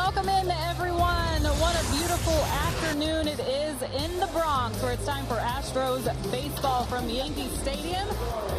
Welcome in, everyone. What a beautiful afternoon it is in the Bronx, where it's time for Astros baseball from Yankee Stadium.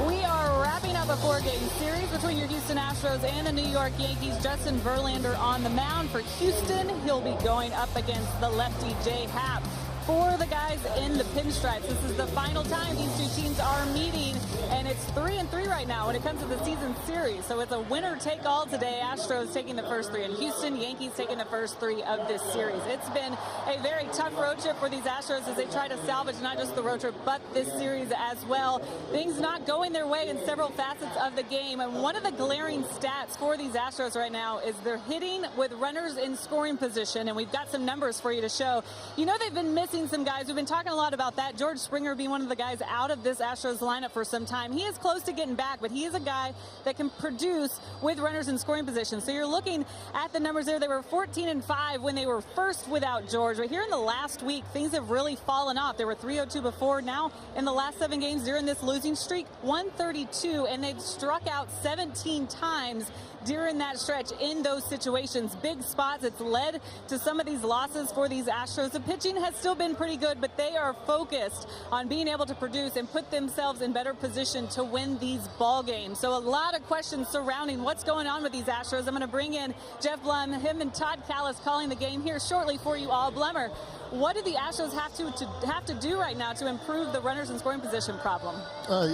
We are wrapping up a 4-game series between your Houston Astros and the New York Yankees. Justin Verlander on the mound for Houston. He'll be going up against the lefty Jay Happ. For the guys in the pinstripes, this is the final time these two teams are meeting, and it's 3-3 right now when it comes to the season series. So it's a winner-take-all today. Astros taking the first 3 in Houston, Yankees taking the first 3 of this series. It's been a very tough road trip for these Astros as they try to salvage not just the road trip, but this series as well. Things not going their way in several facets of the game, and one of the glaring stats for these Astros right now is they're hitting with runners in scoring position, and we've got some numbers for you to show. You know, they've been missing some guys. We've been talking a lot about that. George Springer being one of the guys out of this Astros lineup for some time. He is close to getting back, but he is a guy that can produce with runners in scoring position. So you're looking at the numbers there. They were 14-5 when they were first without George. But here in the last week, things have really fallen off. They were 302 before. Now, in the last 7 games during this losing streak, 132, and they've struck out 17 times during that stretch in those situations. Big spots. It's led to some of these losses for these Astros. The pitching has still been pretty good, but they are focused on being able to produce and put themselves in better position to win these ball games. So a lot of questions surrounding what's going on with these Astros. I'm going to bring in Jeff Blum, him and Todd Callis calling the game here shortly for you all. Blummer, what do the Astros have to do right now to improve the runners in scoring position problem?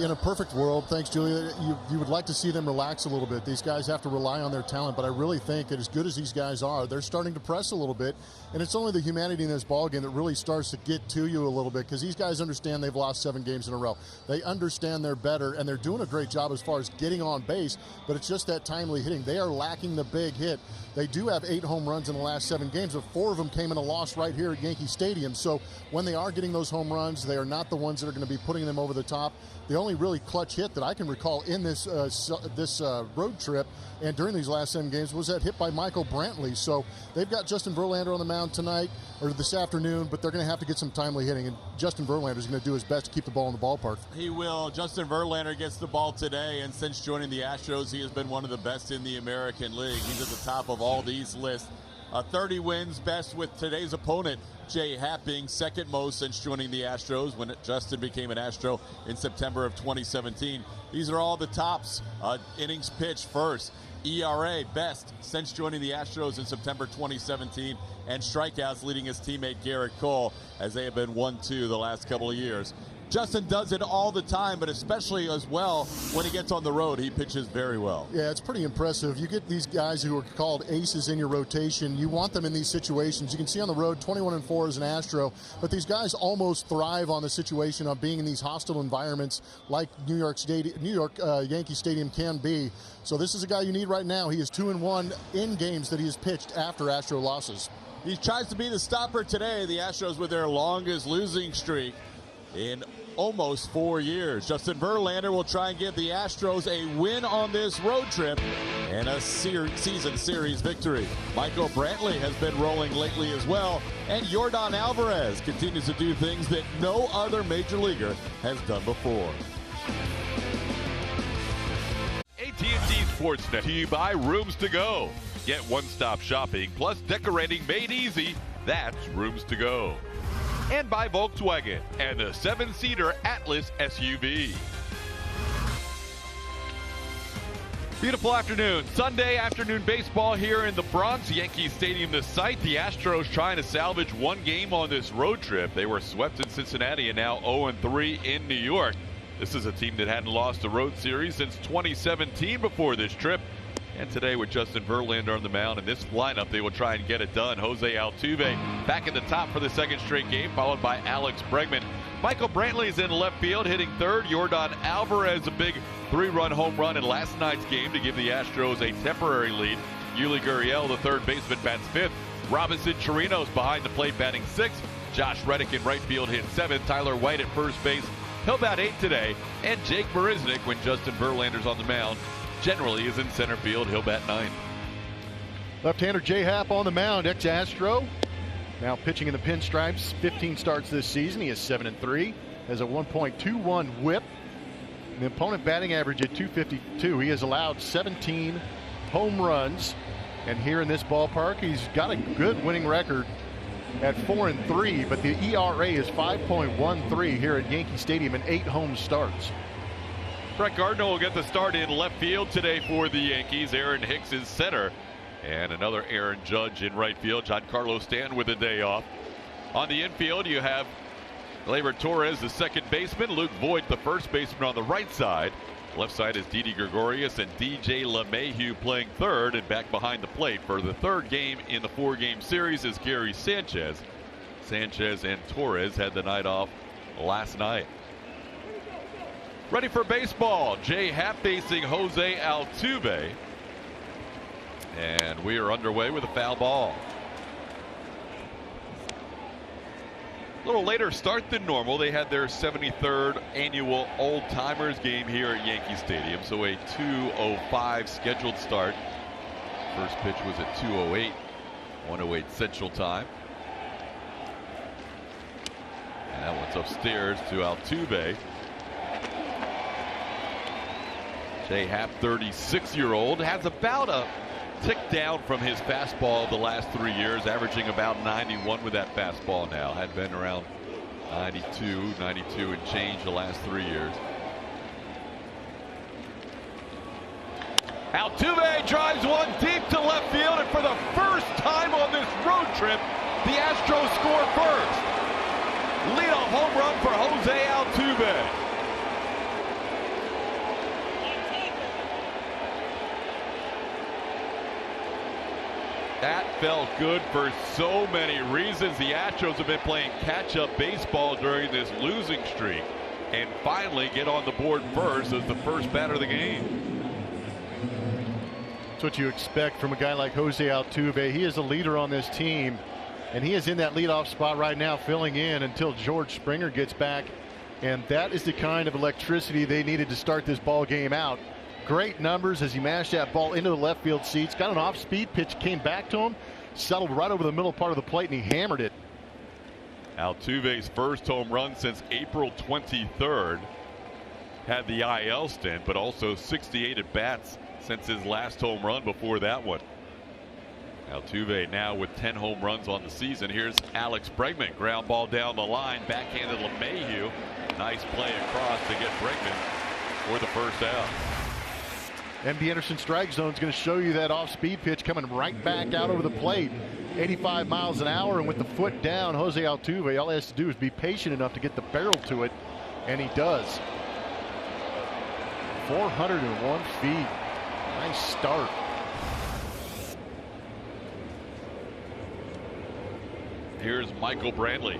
In a perfect world, thanks, Julia, you would like to see them relax a little bit. These guys have to rely on their talent, but I really think that as good as these guys are, they're starting to press a little bit, and it's only the humanity in this ball game that really starts to get to you a little bit, because these guys understand they've lost 7 games in a row. They understand they're better, and they're doing a great job as far as getting on base, but it's just that timely hitting. They are lacking the big hit. They do have 8 home runs in the last 7 games, but 4 of them came in a loss right here at Yankee Stadium. So when they are getting those home runs, they are not the ones that are going to be putting them over the top. The only really clutch hit that I can recall in this road trip and during these last 7 games was that hit by Michael Brantley. So they've got Justin Verlander on the mound tonight or this afternoon, but they're going to have to get some timely hitting, and Justin Verlander is going to do his best to keep the ball in the ballpark. He will. Justin Verlander gets the ball today, and since joining the Astros, he has been one of the best in the American League. He's at the top of all these lists. 30 wins, best with today's opponent, Jay Happ, being second most since joining the Astros when Justin became an Astro in September of 2017. These are all the tops. Innings pitched first. ERA best since joining the Astros in September 2017, and strikeouts leading his teammate Garrett Cole, as they have been 1-2 the last couple of years. Justin does it all the time, but especially as well when he gets on the road, he pitches very well. Yeah, it's pretty impressive. You get these guys who are called aces in your rotation. You want them in these situations. You can see on the road 21-4 as an Astro, but these guys almost thrive on the situation of being in these hostile environments like New York Yankee Stadium can be. So this is a guy you need right now. He is 2-1 in games that he has pitched after Astro losses. He tries to be the stopper today. The Astros with their longest losing streak in almost 4 years. Justin Verlander will try and give the Astros a win on this road trip and a season series victory. Michael Brantley has been rolling lately as well, and Yordan Alvarez continues to do things that no other major leaguer has done before. AT&T Sportsnet to you by Rooms to Go. Get one-stop shopping plus decorating made easy. That's Rooms to Go. And by Volkswagen and the 7-seater Atlas SUV. Beautiful afternoon. Sunday afternoon baseball here in the Bronx, Yankee Stadium the site. The Astros trying to salvage 1 game on this road trip. They were swept in Cincinnati and now 0-3 in New York. This is a team that hadn't lost a road series since 2017 before this trip. And today with Justin Verlander on the mound in this lineup, they will try and get it done. Jose Altuve back at the top for the 2nd straight game, followed by Alex Bregman. Michael Brantley is in left field, hitting 3rd. Yordan Alvarez, a big 3-run home run in last night's game to give the Astros a temporary lead. Yuli Gurriel, the 3rd baseman, bats 5th. Robinson Chirinos behind the plate, batting 6th. Josh Reddick in right field hit 7th. Tyler White at first base, he'll bat 8th today. And Jake Marisnick, when Justin Verlander's on the mound, generally is in center field. He'll bat 9th. Left-hander Jay Happ on the mound, ex-Astro. Now pitching in the pinstripes. 15 starts this season. He is 7-3. Has a 1.21 whip. The opponent batting average at .252. He has allowed 17 home runs And here in this ballpark, he's got a good winning record at 4-3, but the ERA is 5.13 here at Yankee Stadium in 8 home starts. Brett Gardner will get the start in left field today for the Yankees. Aaron Hicks is center. And another Aaron Judge in right field. Giancarlo Stanton with a day off. On the infield, you have Gleyber Torres, the second baseman. Luke Voigt, the first baseman on the right side. Left side is Didi Gregorius and DJ LeMahieu playing third. And back behind the plate for the third game in the 4-game series is Gary Sanchez. Sanchez and Torres had the night off last night. Ready for baseball. Jay Happ facing Jose Altuve. And we are underway with a foul ball. A little later start than normal. They had their 73rd annual Old Timers game here at Yankee Stadium. So a 2:05 scheduled start. First pitch was at 2:08, 1:08 Central Time. And that one's upstairs to Altuve. Jay Happ, 36-year-old, has about a tick down from his fastball the last 3 years, averaging about 91 with that fastball now. Had been around 92 and change the last 3 years. Altuve drives one deep to left field, and for the first time on this road trip, the Astros score first. Leadoff home run for Jose Altuve. That felt good for so many reasons. The Astros have been playing catch-up baseball during this losing streak and finally get on the board first as the first batter of the game. That's what you expect from a guy like Jose Altuve. He is a leader on this team, and he is in that leadoff spot right now, filling in until George Springer gets back. And that is the kind of electricity they needed to start this ball game out. Great numbers as he mashed that ball into the left field seats. Got an off-speed pitch, came back to him, settled right over the middle part of the plate, and he hammered it. Altuve's first home run since April 23rd. Had the IL stint, but also 68 at-bats since his last home run before that one. Altuve now with 10 home runs on the season. Here's Alex Bregman. Ground ball down the line. Backhanded LeMahieu. Nice play across to get Bregman for the first out. MD Anderson strike zone is going to show you that off-speed pitch coming right back out over the plate. 85 miles an hour, and with the foot down, Jose Altuve, all he has to do is be patient enough to get the barrel to it, and he does. 401 feet. Nice start. Here's Michael Brantley.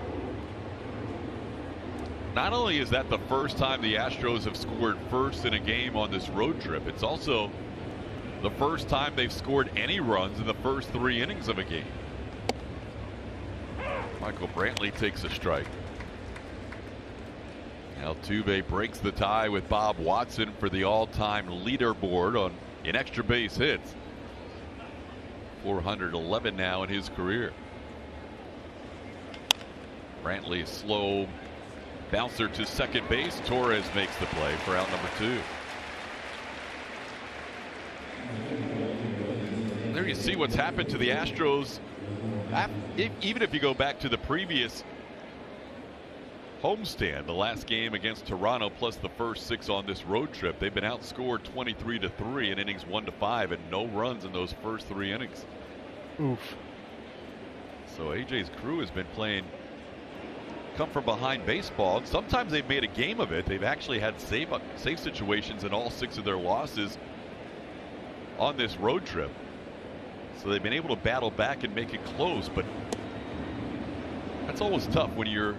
Not only is that the first time the Astros have scored first in a game on this road trip, it's also the first time they've scored any runs in the first 3 innings of a game. Michael Brantley takes a strike. Altuve breaks the tie with Bob Watson for the all-time leaderboard in extra base hits. 411 now in his career. Brantley slow bouncer to second base. Torres makes the play for out number 2. There you see what's happened to the Astros. Even if you go back to the previous homestand, the last game against Toronto plus the first 6 on this road trip, they've been outscored 23-3 in innings 1-5 and no runs in those first 3 innings. Oof. So AJ's crew has been playing come from behind baseball. Sometimes they've made a game of it. They've actually had save situations in all 6 of their losses on this road trip. So they've been able to battle back and make it close, but that's always tough when you're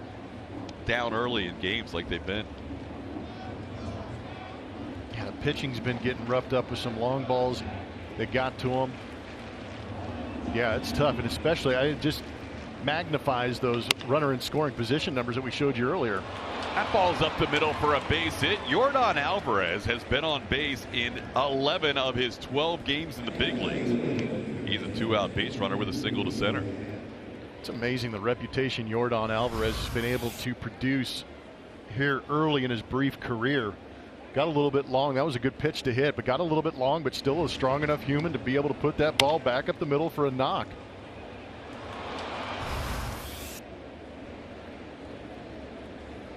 down early in games like they've been. Yeah, the pitching's been getting roughed up with some long balls that got to them. Yeah, it's tough, and especially it just magnifies those runner in scoring position numbers that we showed you earlier. That ball's up the middle for a base hit. Yordan Alvarez has been on base in 11 of his 12 games in the big leagues. He's a 2-out base runner with a single to center. It's amazing the reputation Yordan Alvarez has been able to produce here early in his brief career. Got a little bit long. That was a good pitch to hit, but got a little bit long, but still a strong enough human to be able to put that ball back up the middle for a knock.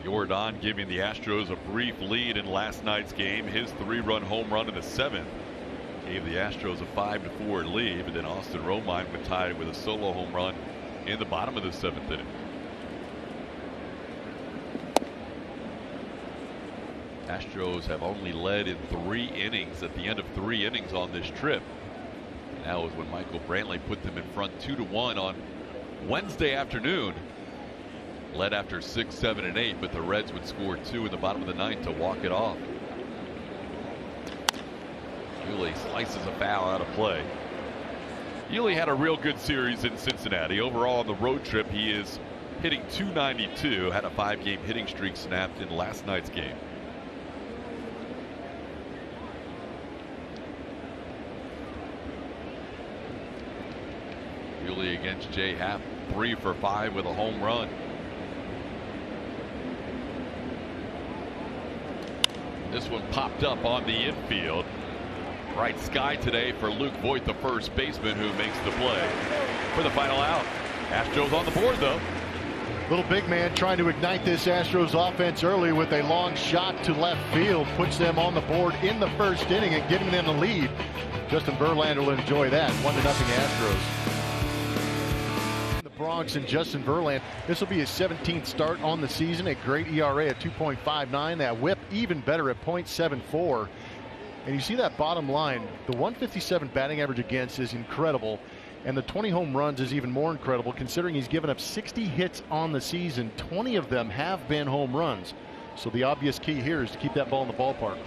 Jordan giving the Astros a brief lead in last night's game. His 3-run home run in the 7th gave the Astros a 5-4 lead, but then Austin Romine would tie it with a solo home run in the bottom of the 7th inning. Astros have only led in 3 innings at the end of 3 innings on this trip. And that was when Michael Brantley put them in front 2-1 on Wednesday afternoon. Led after 6, 7, and 8, but the Reds would score 2 in the bottom of the 9th to walk it off. Yuli slices a foul out of play. Yuli had a real good series in Cincinnati. Overall on the road trip, he is hitting .292. Had a 5-game hitting streak snapped in last night's game. Yuli against Jay Happ, 3 for 5 with a home run. This one popped up on the infield. Bright sky today for Luke Voigt, the first baseman, who makes the play for the final out. Astros on the board, though. Little big man trying to ignite this Astros offense early with a long shot to left field. Puts them on the board in the first inning and giving them the lead. Justin Verlander will enjoy that. 1-0 Astros. Bronx and Justin Verlander. This will be his 17th start on the season. A great ERA at 2.59. That whip even better at .74. And you see that bottom line. The 157 batting average against is incredible. And the 20 home runs is even more incredible, considering he's given up 60 hits on the season. 20 of them have been home runs. So the obvious key here is to keep that ball in the ballpark.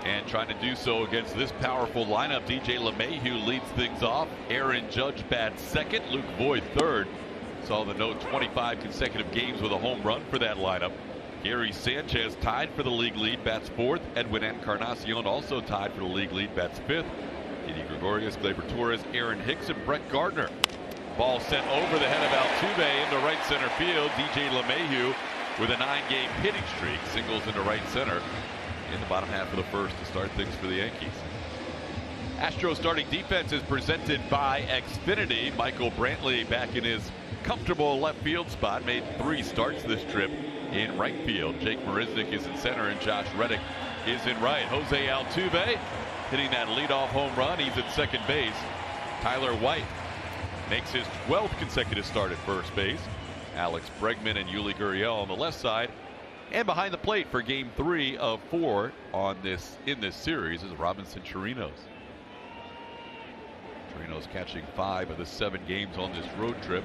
And trying to do so against this powerful lineup. DJ LeMahieu leads things off. Aaron Judge bats second. Luke Voigt third. Saw the note 25 consecutive games with a home run for that lineup. Gary Sanchez tied for the league lead, bats 4th. Edwin Encarnacion also tied for the league lead, bats 5th. Didi Gregorius, Gleyber Torres, Aaron Hicks, and Brett Gardner. Ball sent over the head of Altuve into right center field. DJ LeMahieu with a 9-game hitting streak singles into right center in the bottom half of the first to start things for the Yankees. Astros starting defense is presented by Xfinity. Michael Brantley back in his comfortable left field spot, made 3 starts this trip in right field. Jake Marisnick is in center and Josh Reddick is in right. Jose Altuve hitting that leadoff home run. He's at second base. Tyler White makes his 12th consecutive start at first base. Alex Bregman and Yuli Gurriel on the left side. And behind the plate for game 3 of 4 in this series is Robinson Chirinos. Chirinos catching 5 of the 7 games on this road trip.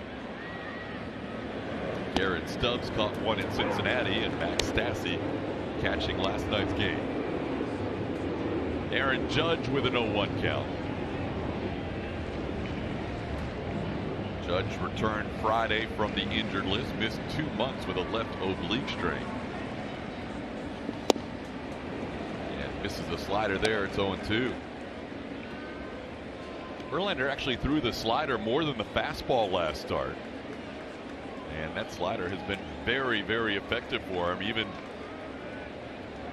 Garrett Stubbs caught 1 in Cincinnati, and Max Stassi catching last night's game. Aaron Judge with an 0-1 count. Judge returned Friday from the injured list, missed 2 months with a left oblique strain. And misses the slider there. It's 0-2. Verlander actually threw the slider more than the fastball last start. And that slider has been very, very effective for him, even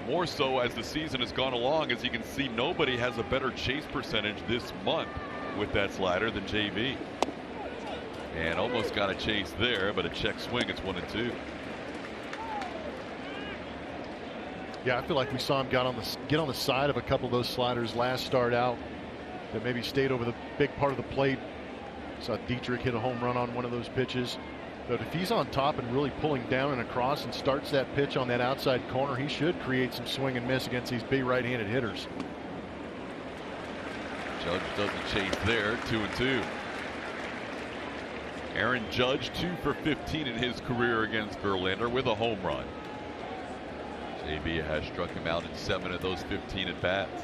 more so as the season has gone along. As you can see, nobody has a better chase percentage this month with that slider than JV. And almost got a chase there, but a check swing. It's 1-2. Yeah, I feel like we saw him get on the side of a couple of those sliders last start out that maybe stayed over the big part of the plate. Saw Dietrich hit a home run on one of those pitches. But if he's on top and really pulling down and across and starts that pitch on that outside corner, he should create some swing and miss against these big right-handed hitters. Judge doesn't chase there. 2-2. Aaron Judge 2 for 15 in his career against Verlander with a home run. JB has struck him out in 7 of those 15 at bats.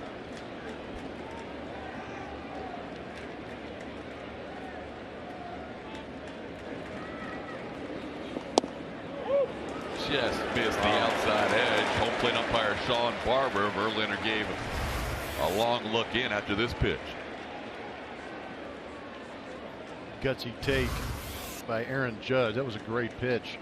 Just missed the outside edge. Home plate umpire Sean Barber. Verlander gave a long look in after this pitch. Gutsy take by Aaron Judge. That was a great pitch.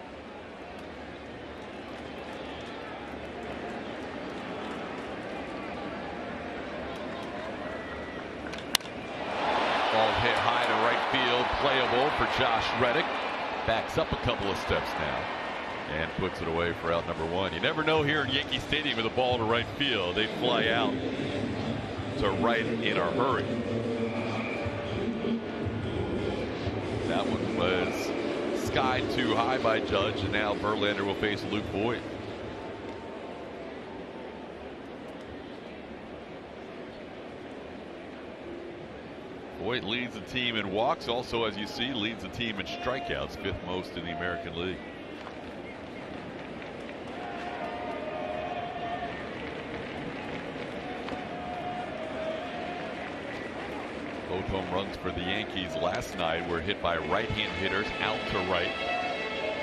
field, playable for Josh Reddick. Backs up a couple of steps now and puts it away for out number 1. You never know here in Yankee Stadium with a ball to right field. They fly out to right in a hurry. That one was skied too high by Judge, and now Verlander will face Luke Voigt. Voigt leads the team in walks, also, as you see, leads the team in strikeouts, 5th most in the American League. Both home runs for the Yankees last night were hit by right-hand hitters out to right.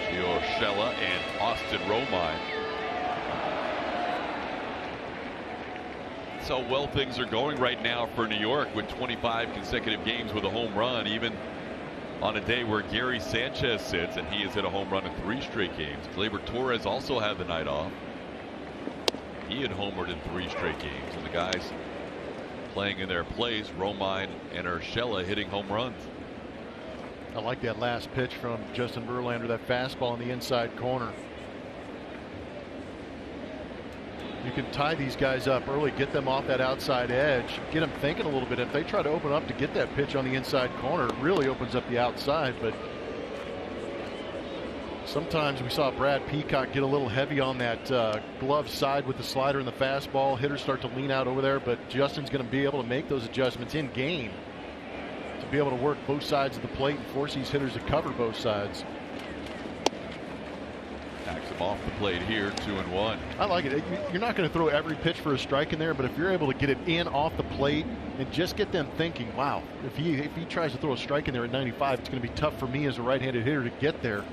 Gio Urshela and Austin Romine. So well things are going right now for New York with 25 consecutive games with a home run, even on a day where Gary Sanchez sits and he has hit a home run in 3 straight games. Gleyber Torres also had the night off. He had homered in 3 straight games, and the guys playing in their place, Romine and Urshela, hitting home runs. I like that last pitch from Justin Verlander, that fastball in the inside corner. You can tie these guys up early, get them off that outside edge, get them thinking a little bit. If they try to open up to get that pitch on the inside corner, it really opens up the outside. But sometimes we saw Brad Peacock get a little heavy on that glove side with the slider and the fastball. Hitters start to lean out over there, but Justin's going to be able to make those adjustments in game to be able to work both sides of the plate and force these hitters to cover both sides. Backs him off the plate here, 2-1. I like it. You're not going to throw every pitch for a strike in there, but if you're able to get it in off the plate and just get them thinking, wow, if he tries to throw a strike in there at 95, it's going to be tough for me as a right-handed hitter to get there.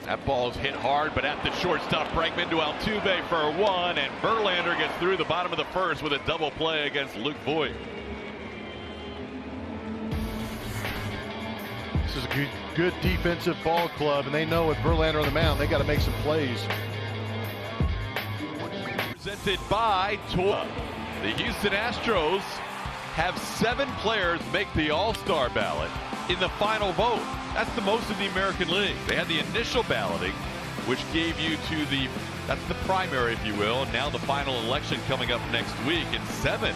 That ball's hit hard, but at the shortstop, Bregman to Altuve for 1, and Verlander gets through the bottom of the 1st with a double play against Luke Voigt. This is a good defensive ball club, and they know with Verlander on the mound, they got to make some plays. Presented by Toyota. The Houston Astros have 7 players make the All-Star ballot in the final vote. That's the most in the American League. They had the initial balloting, which gave you to that's the primary, if you will. Now the final election coming up next week, and 7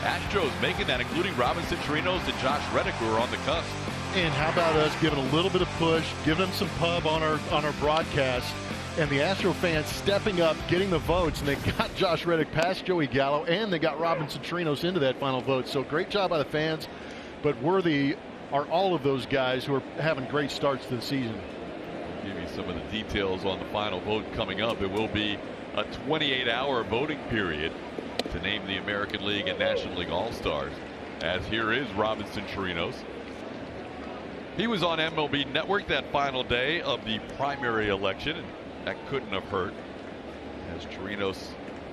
Astros making that, including Robinson Chirinos and Josh Reddick, who are on the cusp. And how about us giving a little bit of push, giving them some pub on our broadcast, and the Astro fans stepping up, getting the votes, and they got Josh Reddick past Joey Gallo, and they got Robinson Chirinos into that final vote. So great job by the fans, but worthy are all of those guys who are having great starts to the season. I'll give you some of the details on the final vote coming up. It will be a 28-hour voting period to name the American League and National League All-Stars. As here is Robinson Chirinos. He was on MLB Network that final day of the primary election, and that couldn't have hurt, as Chirinos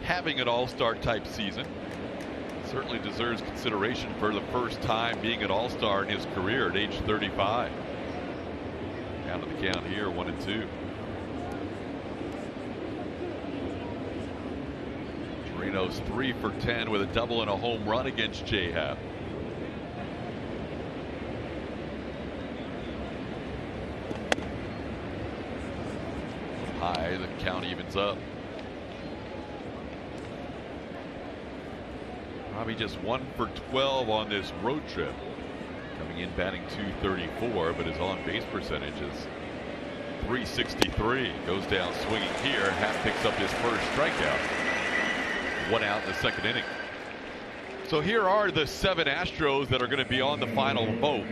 having an all-star type season. Certainly deserves consideration for the first time being an all-star in his career at age 35. Down to the count here, 1-2. Chirinos 3 for 10 with a double and a home run against J-Happ. High, the count evens up. Robbie just 1 for 12 on this road trip. Coming in batting .234, but his on-base percentage is .363. Goes down swinging here. Happ picks up his first strikeout. 1 out in the 2nd inning. So here are the 7 Astros that are going to be on the final vote.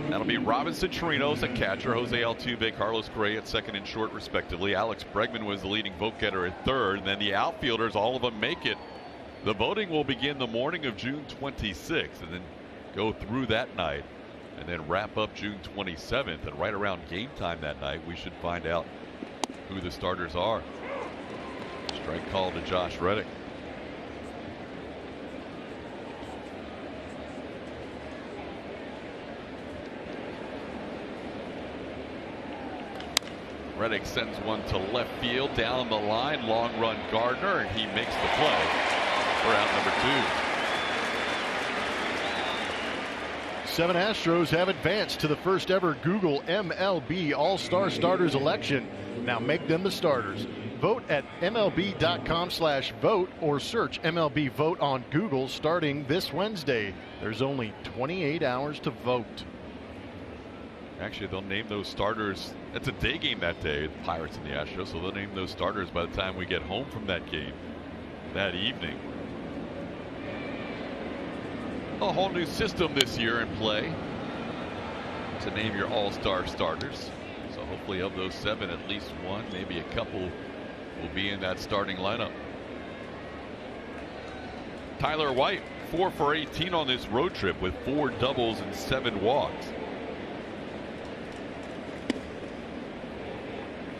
That'll be Robinson Chirinos at catcher, Jose Altuve, Carlos Correa at 2nd and short respectively. Alex Bregman was the leading vote getter at 3rd. And then the outfielders, all of them make it. The voting will begin the morning of June 26th and then go through that night and then wrap up June 27th. And right around game time that night, we should find out who the starters are. Strike call to Josh Reddick. Reddick sends one to left field, down the line, long run Gardner, and he makes the play for out number 2. 7 Astros have advanced to the first ever Google MLB All-Star Starters election. Now make them the starters. Vote at MLB.com/vote or search MLB Vote on Google starting this Wednesday. There's only 28 hours to vote. Actually, they'll name those starters. It's a day game that day, the Pirates and the Astros, so they'll name those starters by the time we get home from that game that evening. A whole new system this year in play to name your all-star starters. So hopefully of those 7, at least one, maybe a couple will be in that starting lineup. Tyler White, 4 for 18 on this road trip with 4 doubles and 7 walks.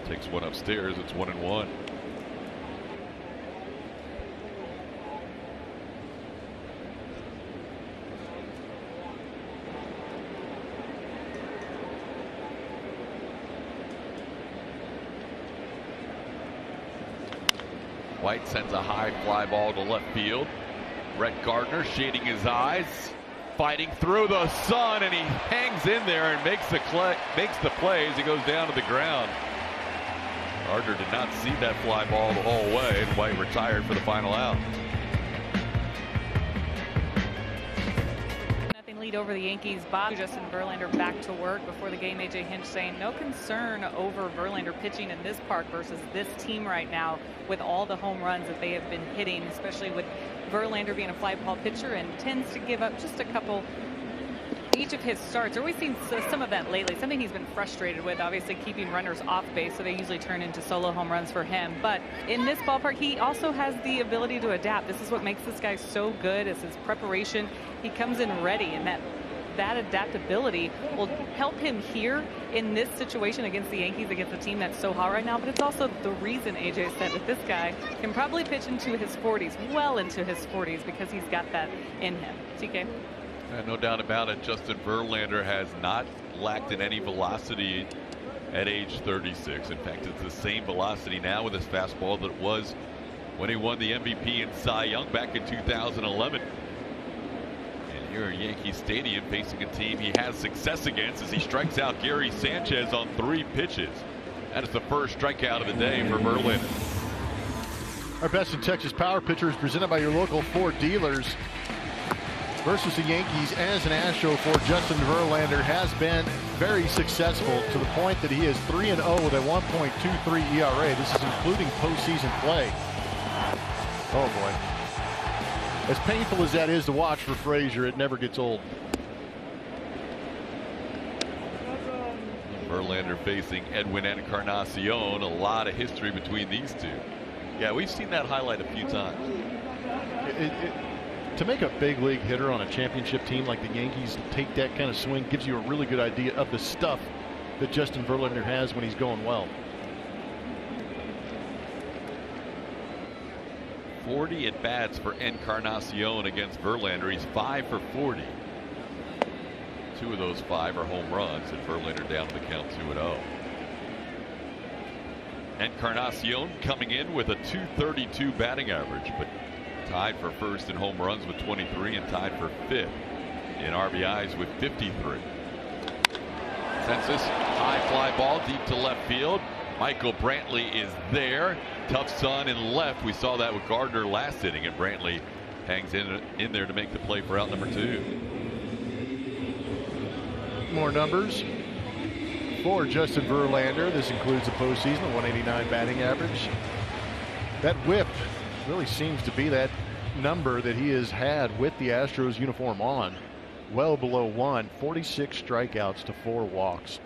Takes one upstairs. It's 1-1. White sends a high fly ball to left field. Brett Gardner shading his eyes, fighting through the sun, and he hangs in there and makes the play as he goes down to the ground. Gardner did not see that fly ball the whole way, and White retired for the final out. Nothing lead over the Yankees. Bob Justin Verlander back to work before the game. AJ Hinch saying no concern over Verlander pitching in this park versus this team right now with all the home runs that they have been hitting, especially with Verlander being a fly ball pitcher and tends to give up just a couple each of his starts. We've seen some of that lately, something he's been frustrated with, obviously keeping runners off base, so they usually turn into solo home runs for him. But in this ballpark, he also has the ability to adapt. This is what makes this guy so good, is his preparation. He comes in ready, and that adaptability will help him here in this situation against the Yankees, against a team that's so hot right now. But it's also the reason, AJ said, that this guy can probably pitch into his 40s, well into his 40s, because he's got that in him. TK? No doubt about it. Justin Verlander has not lacked in any velocity at age 36. In fact, it's the same velocity now with his fastball that it was when he won the MVP in Cy Young back in 2011. And here at Yankee Stadium, facing a team he has success against as he strikes out Gary Sanchez on 3 pitches. That is the first strikeout of the day for Verlander. Our Best in Texas Power Pitcher is presented by your local Ford dealers. Versus the Yankees as an Astro for Justin Verlander has been very successful to the point that he is 3-0 with a 1.23 ERA. This is including postseason play. Oh boy. As painful as that is to watch for Frazier, it never gets old. Verlander facing Edwin Encarnacion. A lot of history between these two. Yeah, we've seen that highlight a few times. To make a big league hitter on a championship team like the Yankees take that kind of swing gives you a really good idea of the stuff that Justin Verlander has when he's going well. 40 at bats for Encarnacion against Verlander. He's 5 for 40. 2 of those 5 are home runs, and Verlander down to the count 2-0. Encarnacion coming in with a .232 batting average, but tied for first in home runs with 23 and tied for 5th in RBIs with 53. Census, high fly ball deep to left field. Michael Brantley is there. Tough sun in left. We saw that with Gardner last inning, and Brantley hangs in there to make the play for out number 2. More numbers for Justin Verlander. This includes the postseason, a 189 batting average. That whip really seems to be that number that he has had with the Astros uniform on. Well below 1, 46 strikeouts to 4 walks.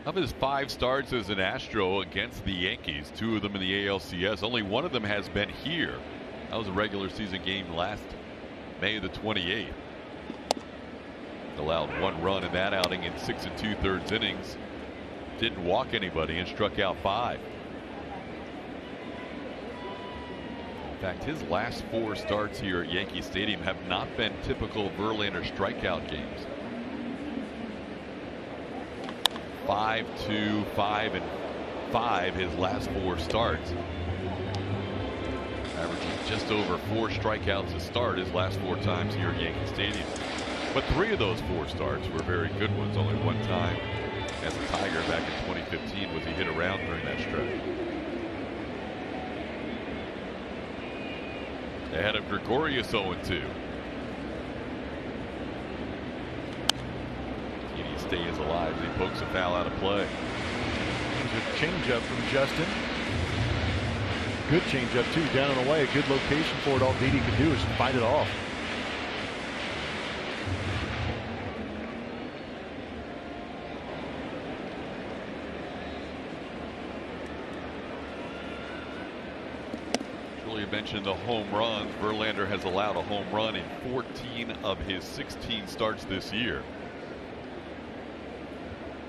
Of his 5 starts as an Astro against the Yankees, 2 of them in the ALCS, only 1 of them has been here. That was a regular season game last May the 28th. Allowed 1 run in that outing in 6 2/3 innings. Didn't walk anybody and struck out 5. In fact, his last 4 starts here at Yankee Stadium have not been typical Verlander strikeout games. 5-2, 5-5 his last 4 starts. Averaging just over 4 strikeouts a start his last 4 times here at Yankee Stadium. But 3 of those 4 starts were very good ones. Only one time as a Tiger back in 2015 was he hit around during that stretch. Ahead of Gregorius 0-2. He stays alive as he pokes a foul out of play. There's a changeup from Justin. Good changeup too, down and away. A good location for it. All Didi could do is fight it off. Julia mentioned the home runs. Verlander has allowed a home run in 14 of his 16 starts this year.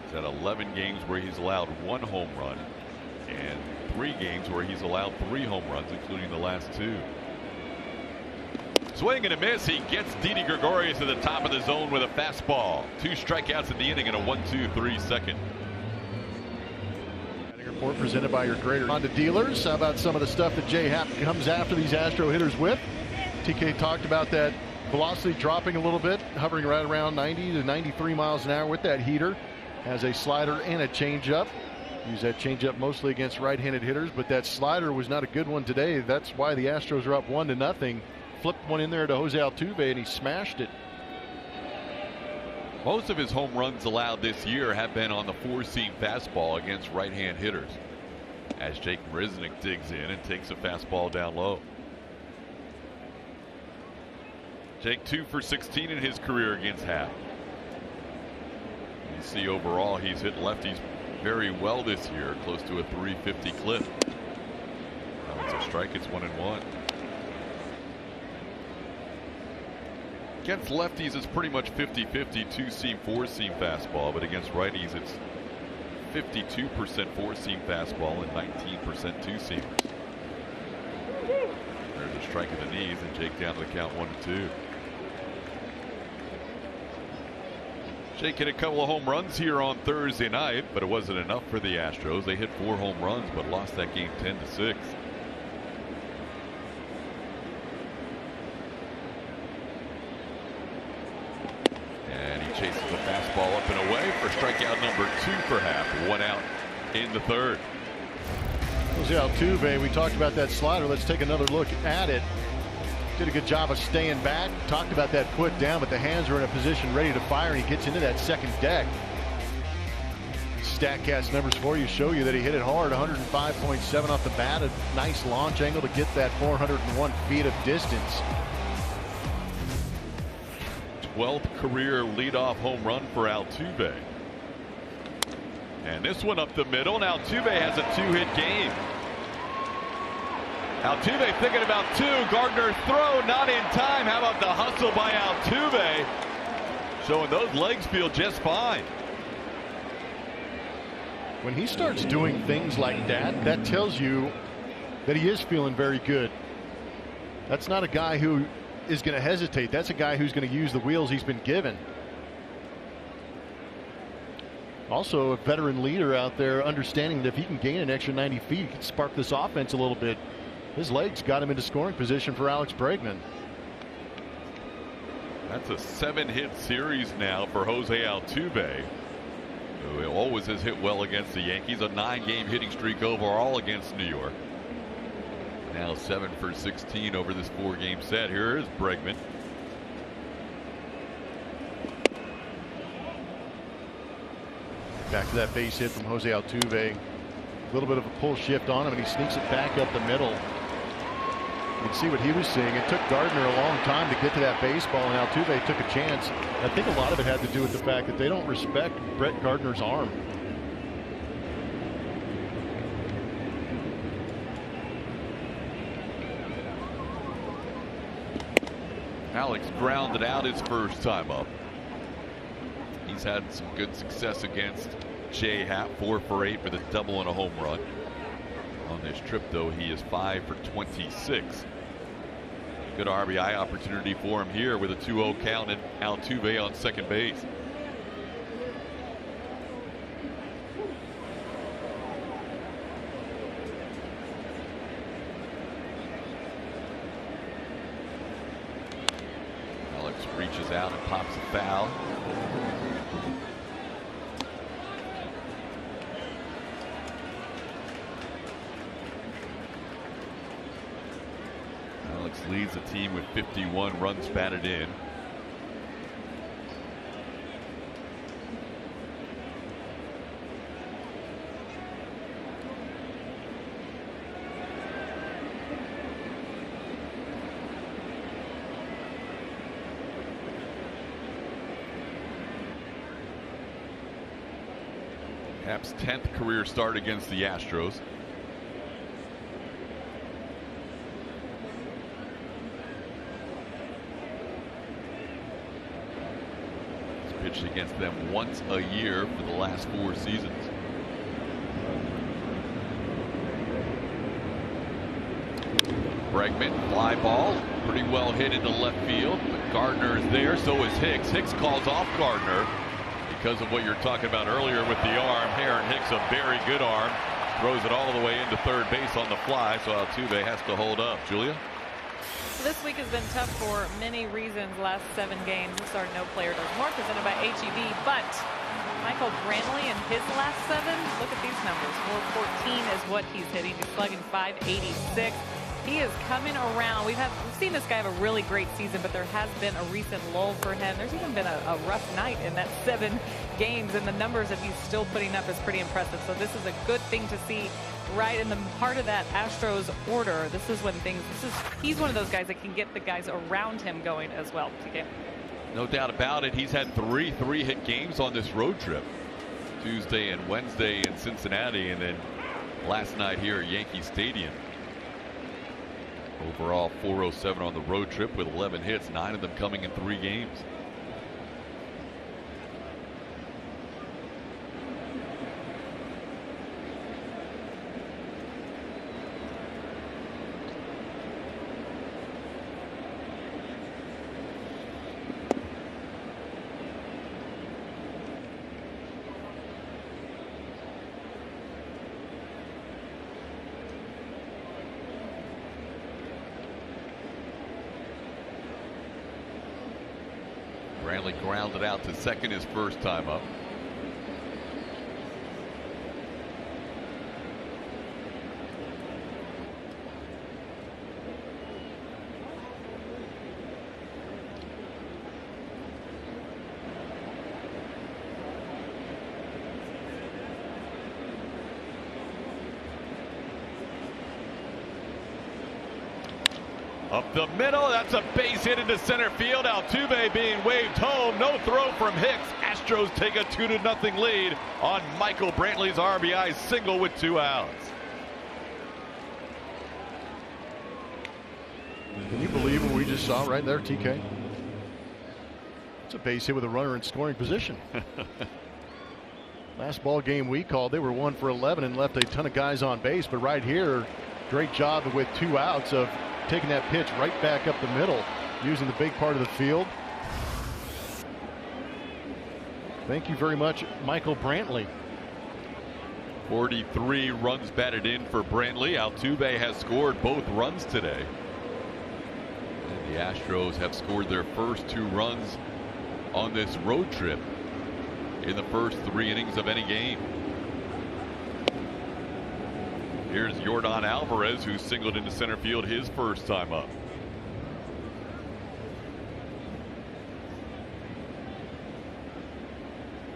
He's had 11 games where he's allowed 1 home run and 3 games where he's allowed 3 home runs, including the last 2. Swing and a miss. He gets Didi Gregorius to the top of the zone with a fastball. 2 strikeouts in the inning and a 1-2-3 second. Report presented by your Greater Honda dealers. How about some of the stuff that Jay Happ comes after these Astro hitters with? TK talked about that velocity dropping a little bit, hovering right around 90 to 93 miles an hour with that heater. Has a slider and a changeup. Use that changeup mostly against right-handed hitters, but that slider was not a good one today. That's why the Astros are up 1-0. Flipped one in there to Jose Altuve and he smashed it. Most of his home runs allowed this year have been on the 4-seam fastball against right-hand hitters. As Jake Marisnick digs in and takes a fastball down low. Jake 2 for 16 in his career against Happ. You see overall he's hit lefties very well this year, close to a 350 clip. Now it's a strike, it's 1-1. Against lefties, it's pretty much 50-50, 2-seam, 4-seam fastball, but against righties, it's 52% 4-seam fastball and 19% 2-seamers. There's a strike at the knees, and Jake down to the count 1-2. Jake hit a couple of home runs here on Thursday night, but it wasn't enough for the Astros. They hit 4 home runs, but lost that game 10-6. Chases the fastball up and away for strikeout number 2 for Happ. 1 out in the 3rd. Jose Altuve, we talked about that slider. Let's take another look at it. Did a good job of staying back. Talked about that put down, but the hands are in a position ready to fire, and he gets into that second deck. StatCast numbers for you show you that he hit it hard. 105.7 off the bat. A nice launch angle to get that 401 feet of distance. 12th career leadoff home run for Altuve. And this one up the middle, and Altuve has a 2-hit game. Altuve thinking about 2. Gardner throw not in time. How about the hustle by Altuve? Showing those legs feel just fine. When he starts doing things like that, that tells you that he is feeling very good. That's not a guy who is going to hesitate. That's a guy who's going to use the wheels he's been given. Also a veteran leader out there, understanding that if he can gain an extra 90 feet, he can spark this offense a little bit. His legs got him into scoring position for Alex Bregman. That's a 7-hit series now for Jose Altuve, who always has hit well against the Yankees. A 9-game hitting streak overall against New York. Now 7 for 16 over this 4-game set. Here is Bregman. Back to that base hit from Jose Altuve. A little bit of a pull shift on him, and he sneaks it back up the middle. You can see what he was seeing. It took Gardner a long time to get to that baseball, and Altuve took a chance. I think a lot of it had to do with the fact that they don't respect Brett Gardner's arm. Alex grounded out his first time up. He's had some good success against Jay Happ, 4 for 8 for the double and a home run. On this trip, though, he is 5 for 26. Good RBI opportunity for him here with a 2-0 count and Altuve on second base. reaches out and pops a foul. Alex leads the team with 51 runs batted in. Happ's 10th career start against the Astros. He's pitched against them once a year for the last 4 seasons. Bregman, fly ball, pretty well hit into left field, but Gardner is there, so is Hicks. Hicks calls off Gardner. Because of what you're talking about earlier with the arm, Aaron Hicks, a very good arm, throws it all the way into third base on the fly, so Altuve has to hold up. Julia? This week has been tough for many reasons. Last 7 games, this is our No Player Does More presented by HEB, but Michael Brantley in his last 7, look at these numbers. 414 is what he's hitting. He's slugging 586. He is coming around. We've seen this guy have a really great season, but there has been a recent lull for him. There's even been a rough night in that 7 games, and the numbers that he's still putting up is pretty impressive. So this is a good thing to see right in the heart of that Astros order. This is when he's one of those guys that can get the guys around him going as well. TK. No doubt about it. He's had 3 3-hit games on this road trip. Tuesday and Wednesday in Cincinnati, and then last night here at Yankee Stadium. Overall 407 on the road trip with 11 hits, 9 of them coming in 3 games. Brantley grounded out to second his first time up. Up the middle, that's a base hit into center field. Altuve being waved home. No throw from Hicks. Astros take a 2-0 lead on Michael Brantley's RBI single with 2 outs. Can you believe what we just saw right there, TK? It's a base hit with a runner in scoring position. Last ball game we called, they were 1 for 11 and left a ton of guys on base. But right here, great job with 2 outs of taking that pitch right back up the middle, using the big part of the field. Thank you very much, Michael Brantley. 43 runs batted in for Brantley. Altuve has scored both runs today. And the Astros have scored their first 2 runs on this road trip in the first 3 innings of any game. Here's Yordan Alvarez, who singled into center field his first time up.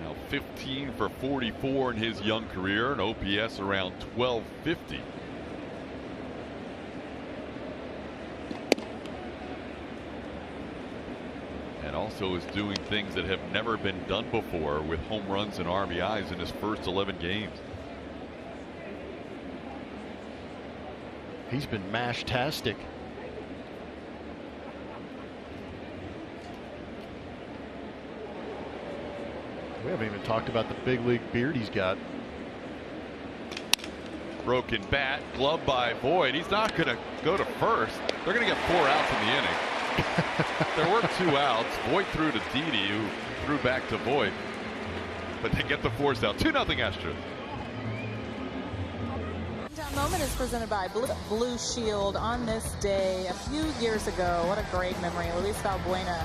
Now 15 for 44 in his young career, an OPS around 1250. And also is doing things that have never been done before with home runs and RBIs in his first 11 games. He's been mash-tastic. We haven't even talked about the big league beard he's got. Broken bat, glove by Voit. He's not going to go to first. They're going to get 4 outs in the inning. There were 2 outs. Voit threw to Didi, who threw back to Voit. But they get the force out. 2-0 Astros. Moment is presented by Blue Shield on this day a few years ago. What a great memory. Luis Valbuena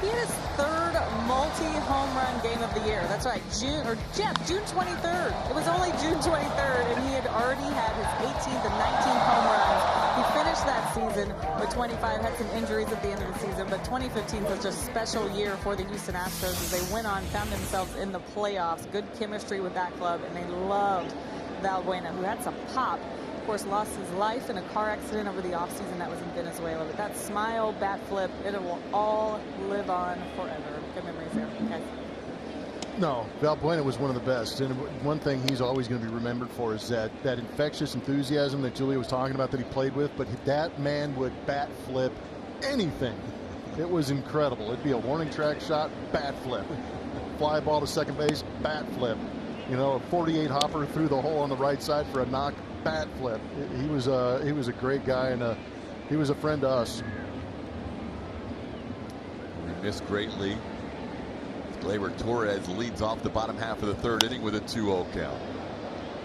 He had his third multi-home run game of the year. That's right, June 23rd. It was only June 23rd, and he had already had his 18th and 19th home runs. He finished that season with 25, had some injuries at the end of the season, but 2015 was just a special year for the Houston Astros as they went on, found themselves in the playoffs. Good chemistry with that club, and they loved Valbuena, who had some pop. Of course, lost his life in a car accident over the offseason. That was in Venezuela. But that smile, bat flip, it will all live on forever. Good memories there, guys. No, Valbuena was one of the best. And one thing he's always going to be remembered for is that infectious enthusiasm that Julia was talking about that he played with. But that man would bat flip anything. It was incredible. It'd be a warning track shot, bat flip. Fly ball to second base, bat flip. You know, a 48 hopper through the hole on the right side for a knock, bat flip. He was a great guy, and he was a friend to us. We miss greatly. Gleyber Torres leads off the bottom half of the third inning with a 2-0 count.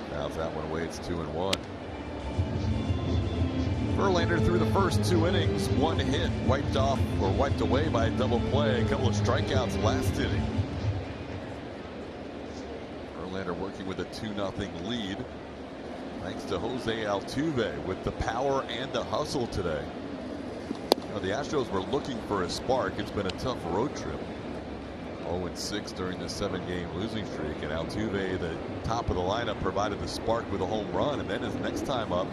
Fouls that one away. It's 2-1. Verlander through the first 2 innings, 1 hit, wiped away by a double play. A couple of strikeouts last inning. Verlander working with a 2-0 lead. Thanks to Jose Altuve with the power and the hustle today. You know, the Astros were looking for a spark. It's been a tough road trip. 0-6 during the 7-game losing streak, and Altuve, the top of the lineup, provided the spark with a home run, and then his next time up,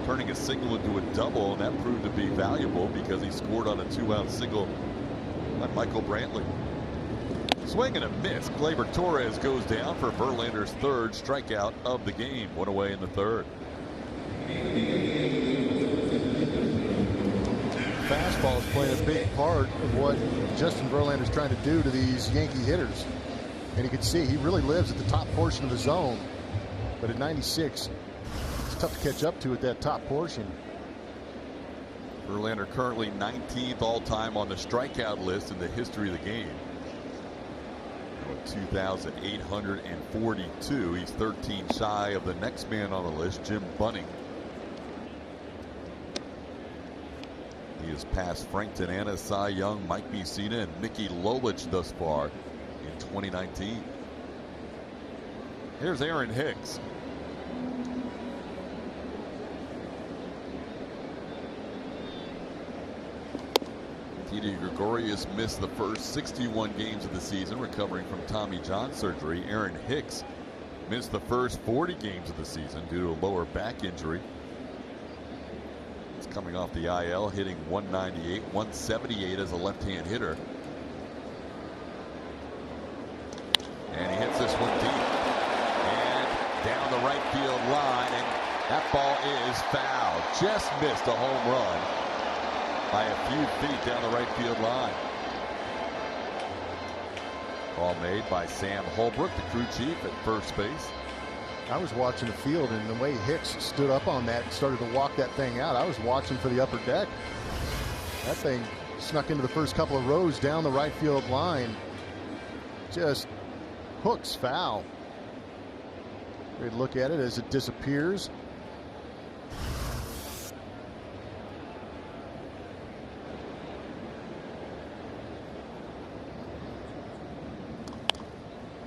turning a single into a double, and that proved to be valuable because he scored on a 2-out single on Michael Brantley. Swing and a miss. Gleyber Torres goes down for Verlander's third strikeout of the game. 1 away in the third. Fastball is playing a big part of what Justin Verlander's trying to do to these Yankee hitters. And you can see he really lives at the top portion of the zone. But at 96, it's tough to catch up to at that top portion. Verlander currently 19th all-time on the strikeout list in the history of the game. 2,842. He's 13 shy of the next man on the list, Jim Bunning. He has passed Frank Tanana, Cy Young, Mike Mussina, and Mickey Lolich thus far in 2019. Here's Aaron Hicks. Didi Gregorius missed the first 61 games of the season, recovering from Tommy John surgery. Aaron Hicks missed the first 40 games of the season due to a lower back injury. He's coming off the IL, hitting 198, 178 as a left-hand hitter. And he hits this one deep and down the right field line, and that ball is foul. Just missed a home run by a few feet down the right field line. Ball made by Sam Holbrook, the crew chief at first base. I was watching the field, and the way Hicks stood up on that and started to walk that thing out, I was watching for the upper deck. That thing snuck into the first couple of rows down the right field line. Just hooks foul. Great look at it as it disappears.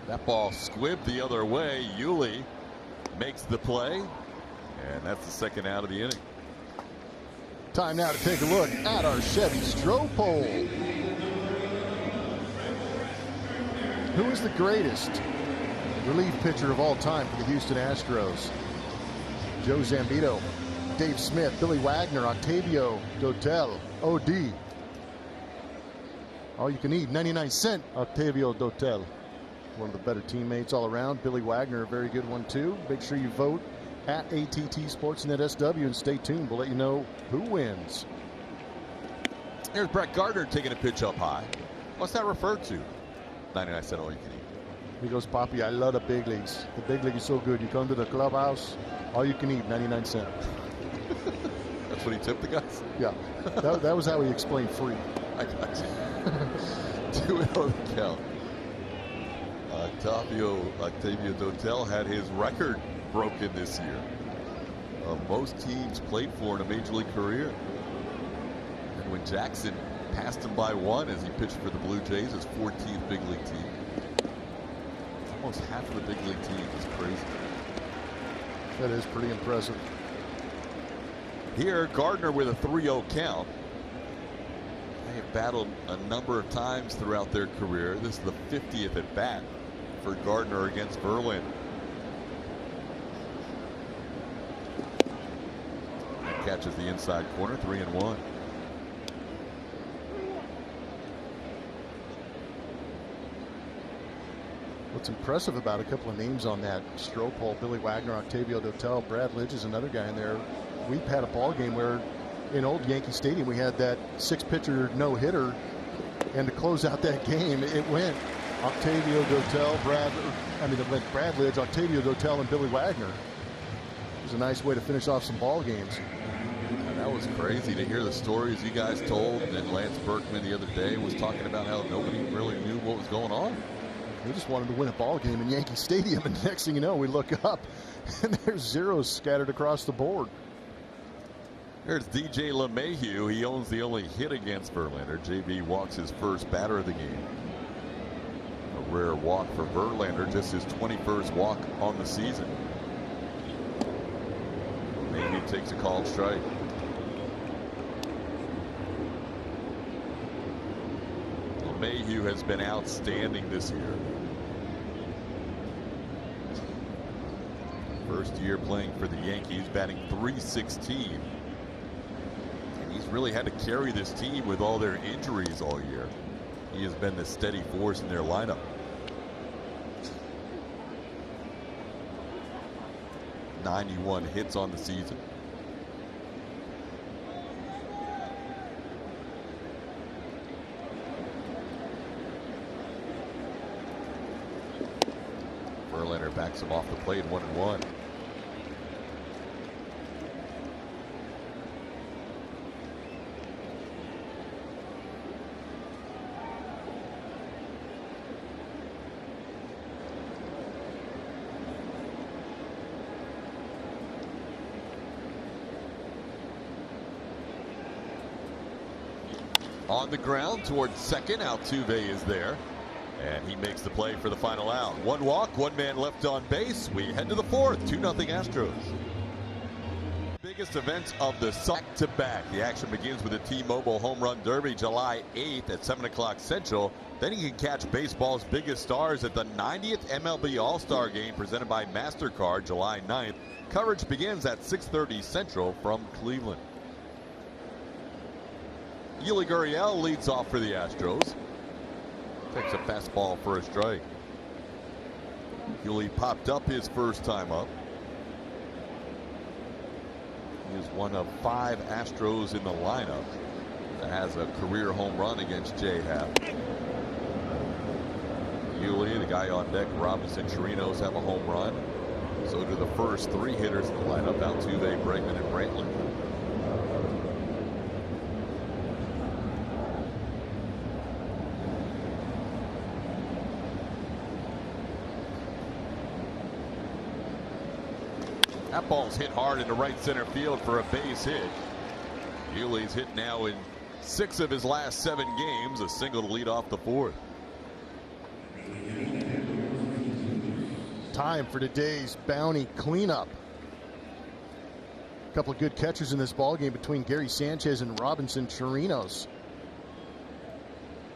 That ball squibbed the other way. Yuli makes the play, and that's the second out of the inning. Time now to take a look at our Chevy Stroh poll. Who is the greatest relief pitcher of all time for the Houston Astros? Joe Zambito, Dave Smith, Billy Wagner, Octavio Dotel, OD. All you can eat, 99-cent Octavio Dotel. One of the better teammates all around. Billy Wagner, a very good one too. Make sure you vote at AT&T Sportsnet SW and stay tuned. We'll let you know who wins. Here's Brett Gardner taking a pitch up high. What's that referred to? 99-cent all you can eat. He goes, Poppy, I love the big leagues. The big league is so good. You come to the clubhouse, all you can eat, 99 cents. That's what he tipped the guys? Yeah. That was how he explained free. I got you. 2-0 the count. Octavio Dotel had his record broken this year of most teams played for in a major league career. And when Jackson passed him by 1 as he pitched for the Blue Jays, his 14th big league team. Almost half of the big league team is crazy. That is pretty impressive. Here, Gardner with a 3-0 count. They have battled a number of times throughout their career. This is the 50th at bat for Gardner against Verlander. That catches the inside corner, 3-1. What's impressive about a couple of names on that stroke poll, Billy Wagner, Octavio Dotel, Brad Lidge is another guy in there. We've had a ball game where in old Yankee Stadium we had that 6-pitcher no-hitter, and to close out that game it went Octavio Dotel, Brad Lidge, Octavio Dotel, and Billy Wagner. It was a nice way to finish off some ball games. And that was crazy to hear the stories you guys told. And Lance Berkman the other day was talking about how nobody really knew what was going on. We just wanted to win a ball game in Yankee Stadium, and next thing you know, we look up and there's zeros scattered across the board. There's DJ LeMahieu. He owns the only hit against Verlander. JB walks his first batter of the game. A rare walk for Verlander, just his 21st walk on the season. LeMahieu takes a called strike. LeMahieu has been outstanding this year. First year playing for the Yankees, batting .316. And he's really had to carry this team with all their injuries all year. He has been the steady force in their lineup. .91 hits on the season. Verlander backs him off the plate, 1-1. On the ground towards second, Altuve is there. And he makes the play for the final out. One walk, one man left on base. We head to the fourth, 2-0 Astros. Biggest events of the back-to-back. The action begins with the T-Mobile Home Run Derby July 8th at 7 o'clock Central. Then you can catch baseball's biggest stars at the 90th MLB All-Star Game presented by MasterCard July 9th. Coverage begins at 6:30 Central from Cleveland. Yuli Gurriel leads off for the Astros. Takes a fastball for a strike. Yuli popped up his first time up. He is one of 5 Astros in the lineup that has a career home run against Jay Happ. Yuli, the guy on deck, Robinson, Chirinos have a home run. So do the first 3 hitters in the lineup, Altuve, Bregman, and Brantley. That ball's hit hard into right center field for a base hit. Yuli's hit now in 6 of his last 7 games, a single to lead off the 4th. Time for today's bounty cleanup. A couple of good catchers in this ball game between Gary Sanchez and Robinson Chirinos.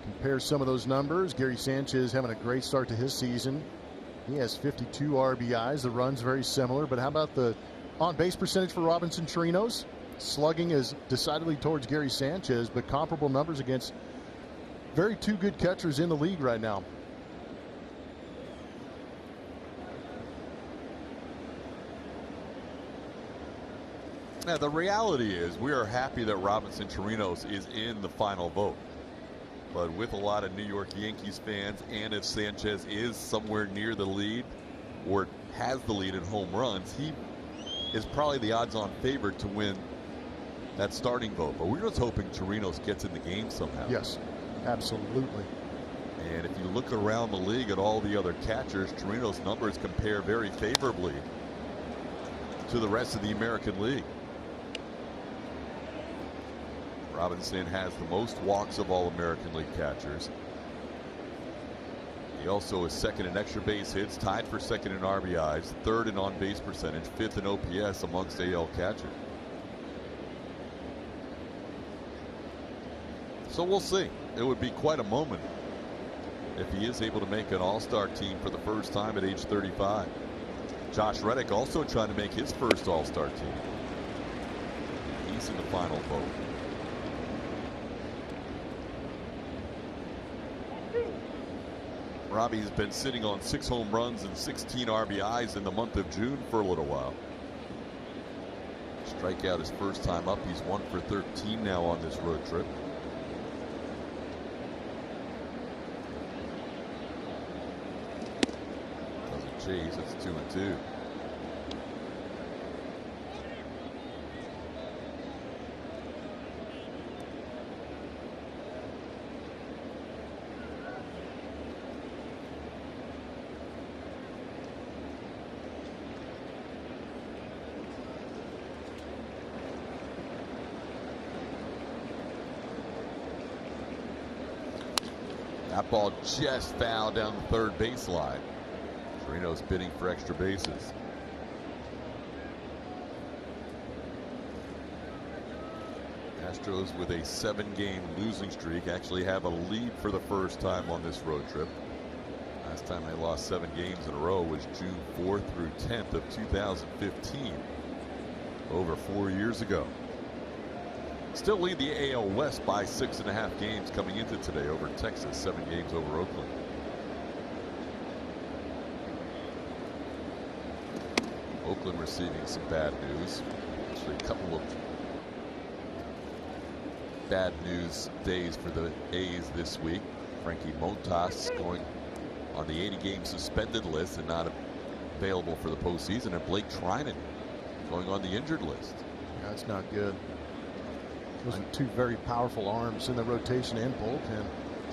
Compare some of those numbers. Gary Sanchez having a great start to his season. He has 52 RBIs. The run's very similar, but how about the on-base percentage for Robinson Chirinos? Slugging is decidedly towards Gary Sanchez, but comparable numbers against very 2 good catchers in the league right now. Now, the reality is we are happy that Robinson Chirinos is in the final vote. But with a lot of New York Yankees fans, and if Sanchez is somewhere near the lead or has the lead in home runs, he is probably the odds-on favorite to win that starting vote. But we're just hoping Chirinos gets in the game somehow. Yes, absolutely. And if you look around the league at all the other catchers, Chirinos' numbers compare very favorably to the rest of the American League. Robinson has the most walks of all American League catchers. He also is second in extra base hits, tied for second in RBIs, third in on-base percentage, fifth in OPS amongst AL catchers. So we'll see. It would be quite a moment if he is able to make an all-star team for the first time at age 35. Josh Reddick also trying to make his first all-star team. He's in the final vote. Robbie's been sitting on 6 home runs and 16 RBIs in the month of June for a little while. Strikeout his first time up. He's 1 for 13 now on this road trip. Doesn't chase. It's 2-2. That ball just fouled down the third baseline. Chirino's bidding for extra bases. Astros with a 7-game losing streak actually have a lead for the first time on this road trip. Last time they lost 7 games in a row was June 4th through 10th of 2015. Over 4 years ago. Still lead the AL West by 6.5 games coming into today over Texas, 7 games over Oakland. Oakland receiving some bad news. Actually, a couple of bad news days for the A's this week. Frankie Montas going on the 80-game suspended list and not available for the postseason, and Blake Trinan going on the injured list. Yeah, that's not good. Those are 2 very powerful arms in the rotation and bullpen.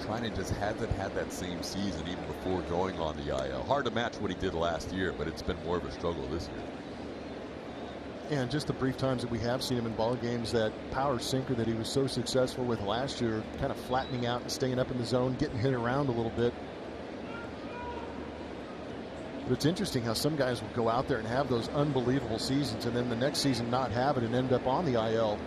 Trinan just hasn't had that same season even before going on the IL. Hard to match what he did last year, but it's been more of a struggle this year. And just the brief times that we have seen him in ball games, that power sinker that he was so successful with last year, kind of flattening out and staying up in the zone, getting hit around a little bit. But it's interesting how some guys will go out there and have those unbelievable seasons and then the next season not have it and end up on the IL.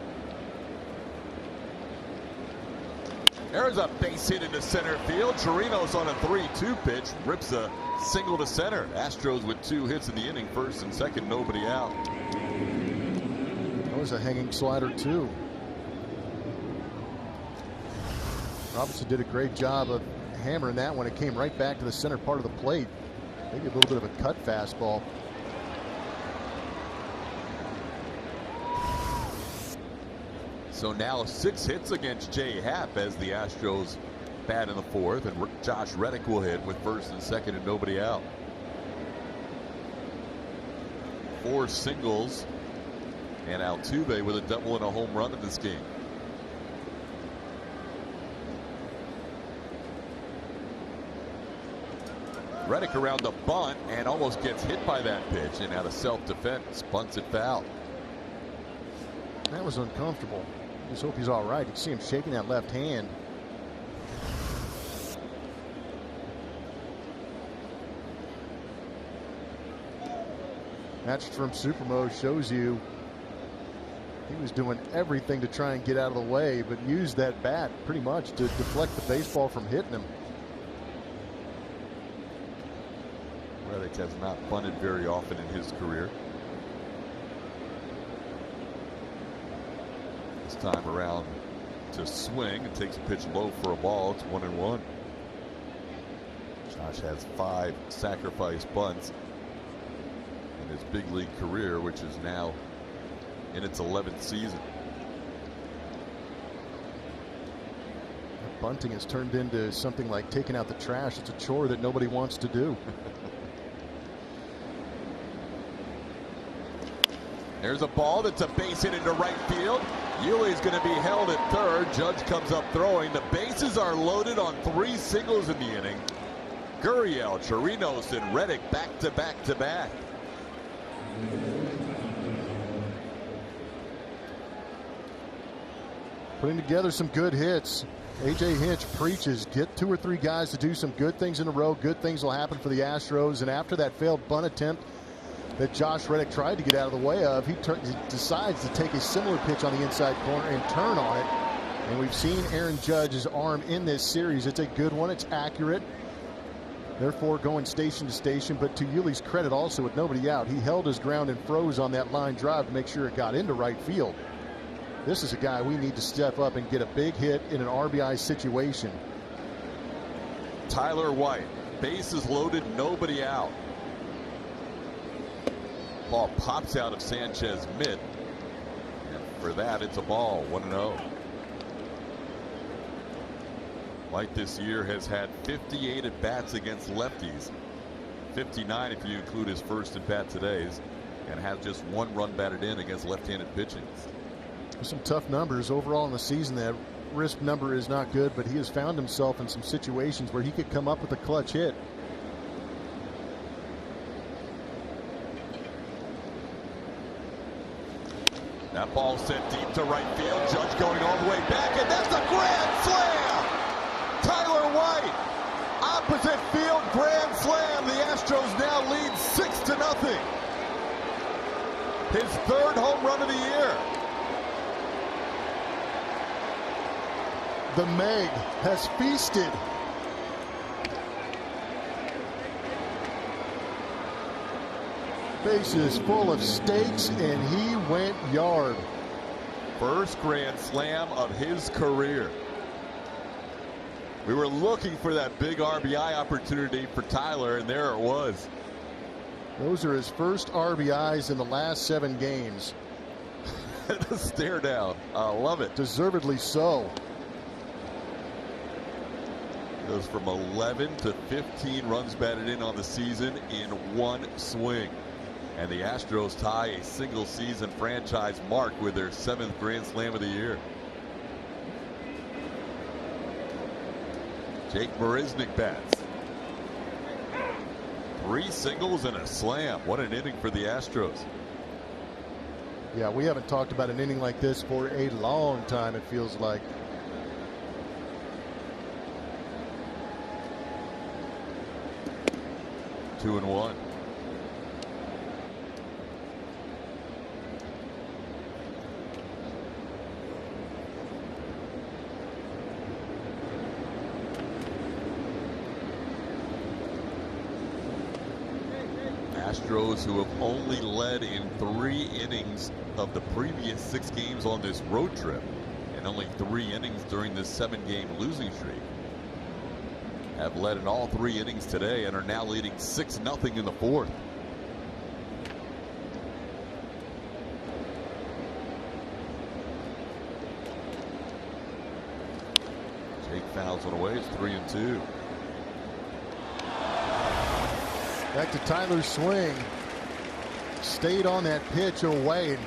There's a base hit into center field. Chirino's on a 3-2 pitch. Rips a single to center. Astros with 2 hits in the inning. First and second, nobody out. That was a hanging slider too. Robinson did a great job of hammering that one. It came right back to the center part of the plate. Maybe a little bit of a cut fastball. So now 6 hits against Jay Happ as the Astros bat in the 4th, and Josh Reddick will hit with first and second and nobody out. 4 singles, and Altuve with a double and a home run in this game. Reddick around the bunt and almost gets hit by that pitch, and out of self-defense bunts it foul. That was uncomfortable. Just hope he's all right. You see him shaking that left hand. Matched from Supermo shows you he was doing everything to try and get out of the way, but used that bat pretty much to deflect the baseball from hitting him. Reddick has not bunted very often in his career. This time around to swing and takes a pitch low for a ball. It's 1-1. Josh has 5 sacrifice bunts in his big league career, which is now in its 11th season. Bunting has turned into something like taking out the trash. It's a chore that nobody wants to do. There's a ball that's a base hit into right field. Yuli's going to be held at third. Judge comes up throwing. The bases are loaded on 3 singles in the inning. Gurriel, Chirinos, and Reddick back to back to back. Putting together some good hits. A.J. Hinch preaches, get 2 or 3 guys to do some good things in a row. Good things will happen for the Astros. And after that failed bunt attempt that Josh Reddick tried to get out of the way of, he decides to take a similar pitch on the inside corner and turn on it. And we've seen Aaron Judge's arm in this series. It's a good one. It's accurate. Therefore, going station to station. But to Yuli's credit also, with nobody out, he held his ground and froze on that line drive to make sure it got into right field. This is a guy we need to step up and get a big hit in an RBI situation. Tyler White, bases loaded, nobody out. Ball pops out of Sanchez mid. And for that, it's a ball, 1-0. White this year has had 58 at-bats against lefties. 59 if you include his first at-bat today's. And has just 1 run batted in against left-handed pitching. Some tough numbers overall in the season. That risk number is not good, but he has found himself in some situations where he could come up with a clutch hit. That ball sent deep to right field. Judge going all the way back, and that's a grand slam! Tyler White, opposite field grand slam. The Astros now lead 6-0. His 3rd home run of the year. The Meg has feasted. Bases full of steaks, and he went yard. First grand slam of his career. We were looking for that big RBI opportunity for Tyler, and there it was. Those are his first RBIs in the last 7 games. The stare down. I love it. Deservedly so. Goes from 11 to 15 runs batted in on the season in 1 swing. And the Astros tie a single season franchise mark with their 7th grand slam of the year. Jake Marisnick bats. 3 singles and a slam. What an inning for the Astros. Yeah, we haven't talked about an inning like this for a long time, it feels like. Two and one. Astros, who have only led in 3 innings of the previous 6 games on this road trip, and only 3 innings during this 7-game losing streak, have led in all 3 innings today and are now leading 6-0 in the 4th. Jake fouls one away. It's 3-2. Back to Tyler's swing. Stayed on that pitch away. And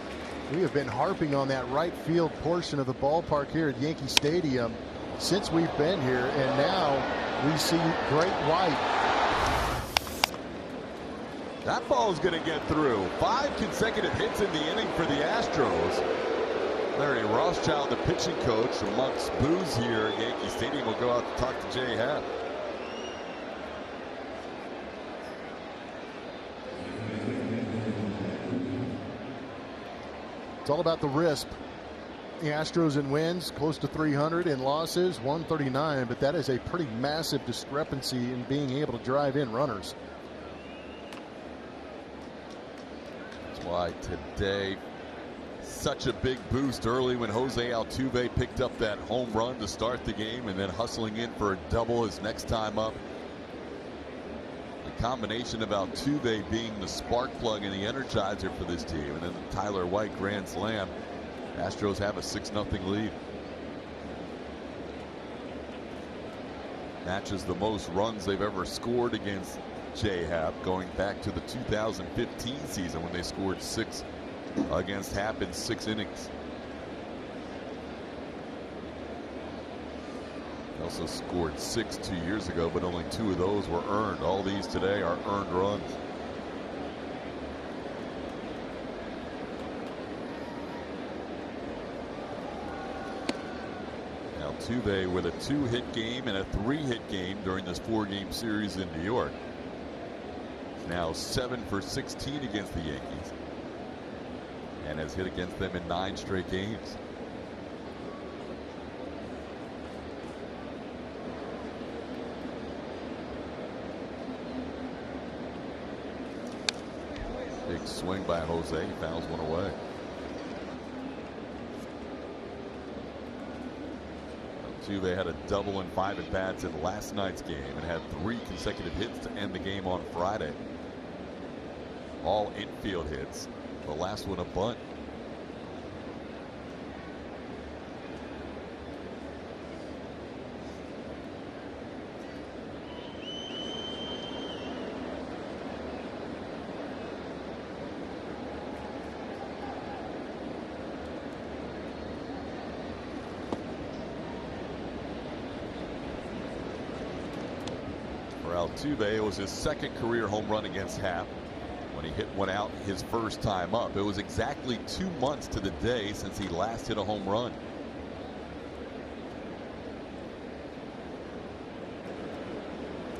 we have been harping on that right field portion of the ballpark here at Yankee Stadium since we've been here, and now we see Great White. That ball is going to get through. 5 consecutive hits in the inning for the Astros. Larry Rothschild, the pitching coach, amongst boos here at Yankee Stadium, will go out to talk to Jay Happ. It's all about the RISP. The Astros in wins close to 300, in losses 139, but that is a pretty massive discrepancy in being able to drive in runners. That's why today such a big boost early when Jose Altuve picked up that home run to start the game, and then hustling in for a double his next time up. The combination of Altuve being the spark plug and the energizer for this team, and then the Tyler White grand slam. Astros have a 6-0 lead. Matches the most runs they've ever scored against Jay Happ, going back to the 2015 season when they scored 6 against Happ in 6 innings. They also scored 6 2 years ago, but only 2 of those were earned. All these today are earned runs. Altuve with a 2-hit game and a 3-hit game during this 4-game series in New York. Now 7 for 16 against the Yankees and has hit against them in 9 straight games. Big swing by Jose. He fouls one away. Altuve had a double and 5 at-bats in last night's game and had 3 consecutive hits to end the game on Friday. All infield hits. The last one a bunt. For Altuve, it was his 2nd career home run against Happ when he hit one out his first time up. It was exactly 2 months to the day since he last hit a home run.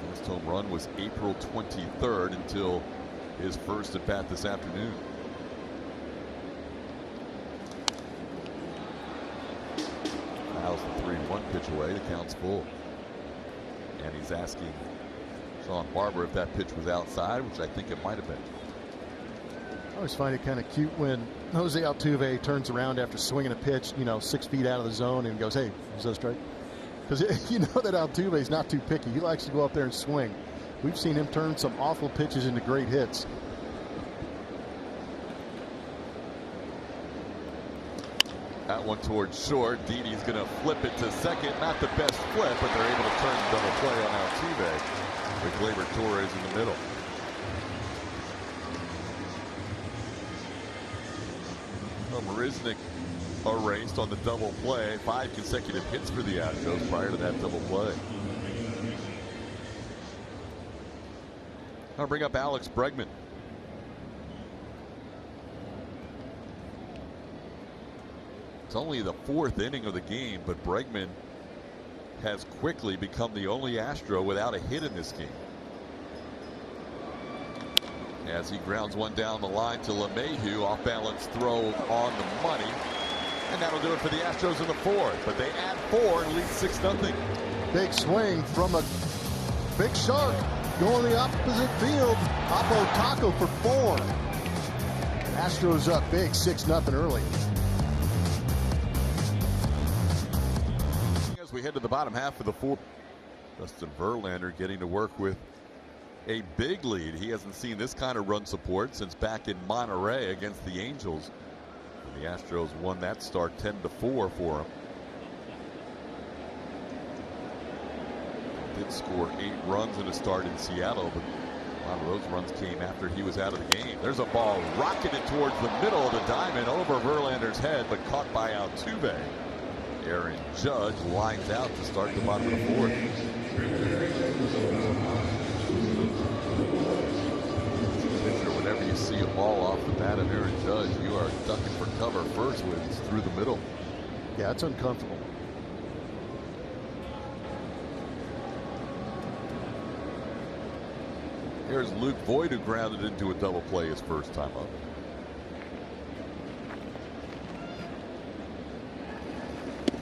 Last home run was April 23rd until his first at bat this afternoon. Fouls the 3-1 pitch away. The count's full. And he's asking Sean Barber if that pitch was outside, which I think it might have been. I always find it kind of cute when Jose Altuve turns around after swinging a pitch, 6 feet out of the zone, and goes, "Hey, is that a strike?" Because you know that Altuve's not too picky. He likes to go up there and swing. We've seen him turn some awful pitches into great hits. That one towards short. Didi's going to flip it to second. Not the best flip, but they're able to turn the double play on Altuve with Gleyber Torres in the middle. Marisnick erased on the double play. 5 consecutive hits for the Astros prior to that double play. I'll bring up Alex Bregman. It's only the 4th inning of the game, but Bregman has quickly become the only Astro without a hit in this game. As he grounds one down the line to LeMahieu, off balance throw on the money, and that'll do it for the Astros in the 4th. But they add 4 and lead 6-0. Big swing from a big shark going the opposite field. Oppo Taco for 4. Astros up big 6-0 early. As we head to the bottom half of the 4th, Justin Verlander getting to work with a big lead. He hasn't seen this kind of run support since back in Monterey against the Angels. And the Astros won that start 10-4 for him. Did score 8 runs in a start in Seattle, but a lot of those runs came after he was out of the game. There's a ball rocketed towards the middle of the diamond over Verlander's head, but caught by Altuve. Aaron Judge lines out to start the bottom of the 4th. Whenever you see a ball off the bat of Aaron Judge, you are ducking for cover first when it's through the middle. Yeah, it's uncomfortable. Here's Luke Voit, who grounded into a double play his first time up.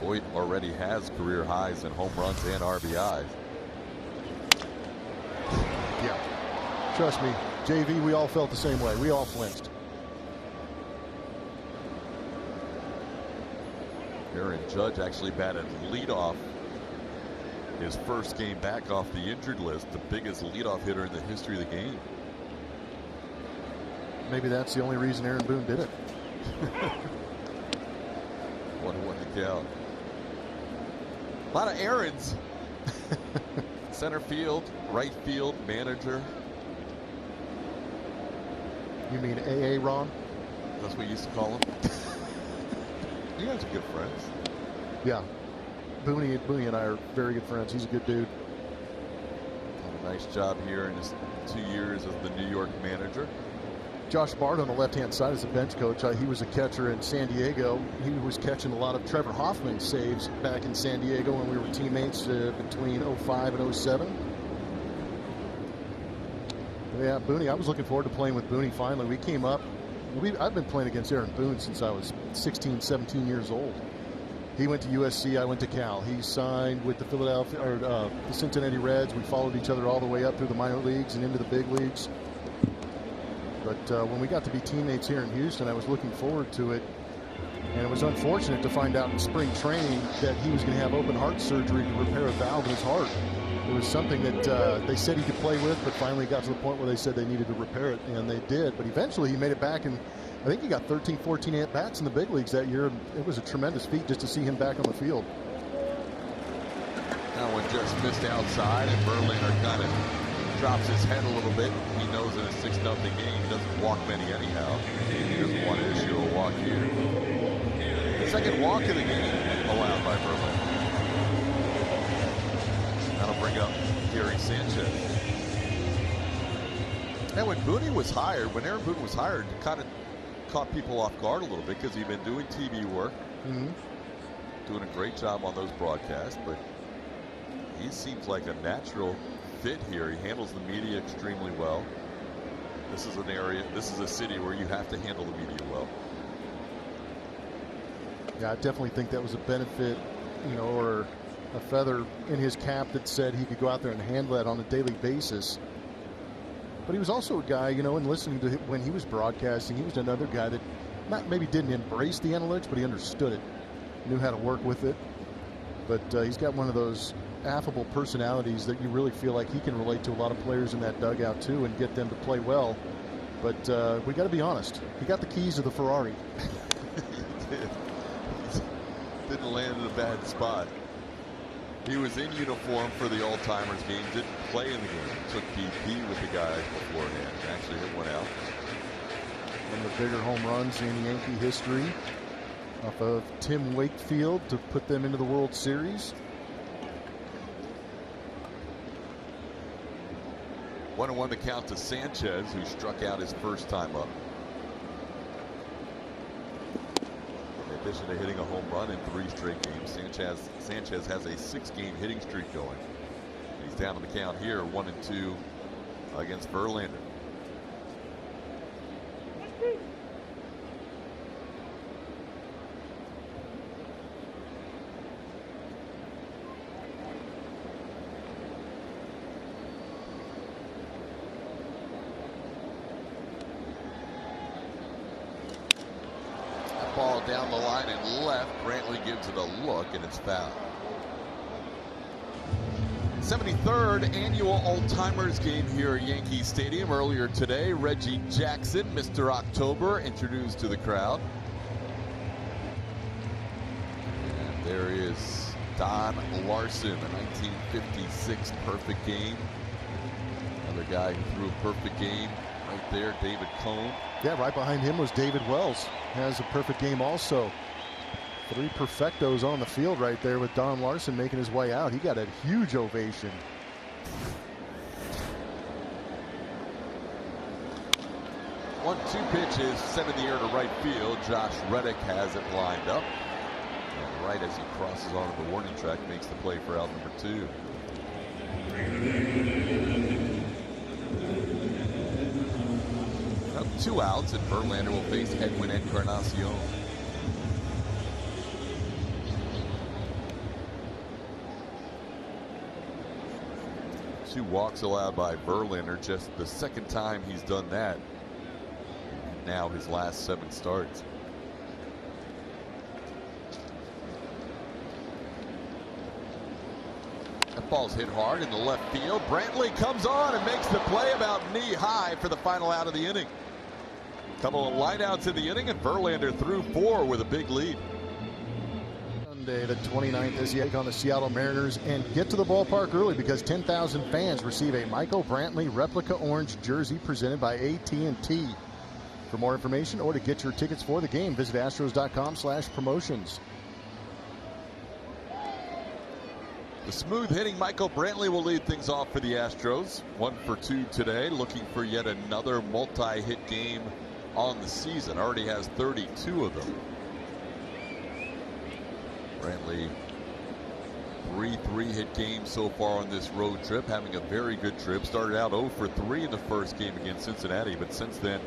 Voit already has career highs in home runs and RBIs. Yeah, trust me, JV, we all felt the same way. We all flinched. Aaron Judge actually batted leadoff his first game back off the injured list, the biggest leadoff hitter in the history of the game. Maybe that's the only reason Aaron Boone did it. 1-1 to count. A lot of errands. Center field, right field, manager. You mean AA Ron? That's what you used to call him. You guys are good friends. Yeah. Booney and I are very good friends. He's a good dude. Done a nice job here in his 2 years as the New York manager. Josh Bard on the left-hand side is a bench coach. He was a catcher in San Diego. He was catching a lot of Trevor Hoffman saves back in San Diego when we were teammates between 05 and 07. Yeah, Booney, I was looking forward to playing with Booney finally. We came up. I've been playing against Aaron Boone since I was 16, 17 years old. He went to USC, I went to Cal. He signed with the Cincinnati Reds. We followed each other all the way up through the minor leagues and into the big leagues. But when we got to be teammates here in Houston, I was looking forward to it. And it was unfortunate to find out in spring training that he was going to have open heart surgery to repair a valve in his heart. It was something that they said he could play with, but finally got to the point where they said they needed to repair it, and they did. But eventually he made it back, and I think he got 13, 14 at-bats in the big leagues that year. It was a tremendous feat just to see him back on the field. That one just missed outside, and Verlander kind of drops his head a little bit. He knows in a 6-0 game he doesn't walk many anyhow. He doesn't want to issue a walk here. The second walk of the game allowed by Verlander. That'll bring up Gary Sanchez. And when Booney was hired, when Aaron Boone was hired, it kind of caught people off guard a little bit because he'd been doing TV work, doing a great job on those broadcasts, but he seems like a natural fit here. He handles the media extremely well. This is an area, this is a city where you have to handle the media well. Yeah, I definitely think that was a benefit, or a feather in his cap that said he could go out there and handle that on a daily basis. But he was also a guy, and listening to him when he was broadcasting, he was another guy that maybe didn't embrace the analytics, but he understood it, knew how to work with it. But he's got one of those affable personalities that you really feel like he can relate to a lot of players in that dugout too and get them to play well. But we got to be honest, he got the keys to the Ferrari. He did. Didn't land in a bad spot. He was in uniform for the All-Timers game, didn't play in the game, took BP with the guys beforehand, actually hit one out. One of the bigger home runs in Yankee history off of Tim Wakefield to put them into the World Series. 1-1 the count to Sanchez, who struck out his first time up. In addition to hitting a home run in 3 straight games, Sanchez has a 6-game hitting streak going. He's down on the count here, 1-2 against Verlander. Ball down the line and left. Brantley gives it a look, and it's foul. 73rd annual All-Timers game here at Yankee Stadium. Earlier today, Reggie Jackson, Mr. October, introduced to the crowd. And there is Don Larson, a 1956 perfect game. Another guy who threw a perfect game right there, David Cone. Yeah, right behind him was David Wells. Has a perfect game also. 3 perfectos on the field right there with Don Larson making his way out. He got a huge ovation. One-two pitches sent in the air to right field. Josh Reddick has it lined up. And right as he crosses onto the warning track, makes the play for out number 2. Up 2 outs, and Verlander will face Edwin Encarnacion. Two walks allowed by Verlander, just the 2nd time he's done that. Now his last 7 starts. That ball's hit hard in the left field. Brantley comes on and makes the play about knee high for the final out of the inning. Couple of lineouts in the inning, and Verlander threw 4 with a big lead. Sunday the 29th as you take on the Seattle Mariners, and get to the ballpark early because 10,000 fans receive a Michael Brantley replica orange jersey presented by AT&T. For more information or to get your tickets for the game, visit Astros.com/promotions. The smooth hitting Michael Brantley will lead things off for the Astros. 1 for 2 today, looking for yet another multi-hit game on the season. Already has 32 of them. Brantley, 3 3-hit games so far on this road trip, having a very good trip. Started out 0 for 3 in the first game against Cincinnati, but since then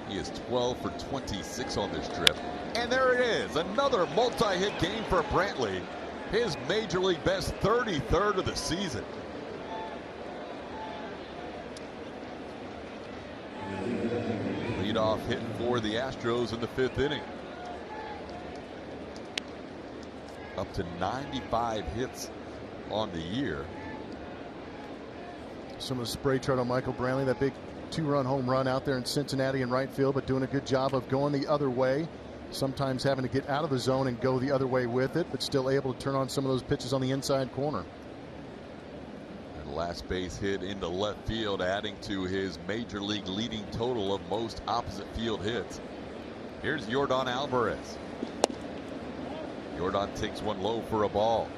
he is 12 for 26 on this trip. And there it is, another multi-hit game for Brantley. His major league best 33rd of the season. Leadoff hit for the Astros in the 5th inning. Up to 95 hits on the year. Some of the spray chart on Michael Brantley, that big 2-run home run out there in Cincinnati in right field, but doing a good job of going the other way. Sometimes having to get out of the zone and go the other way with it, but still able to turn on some of those pitches on the inside corner. And last base hit into left field, adding to his major league leading total of most opposite field hits. Here's Yordan Alvarez. Yordan takes one low for a ball.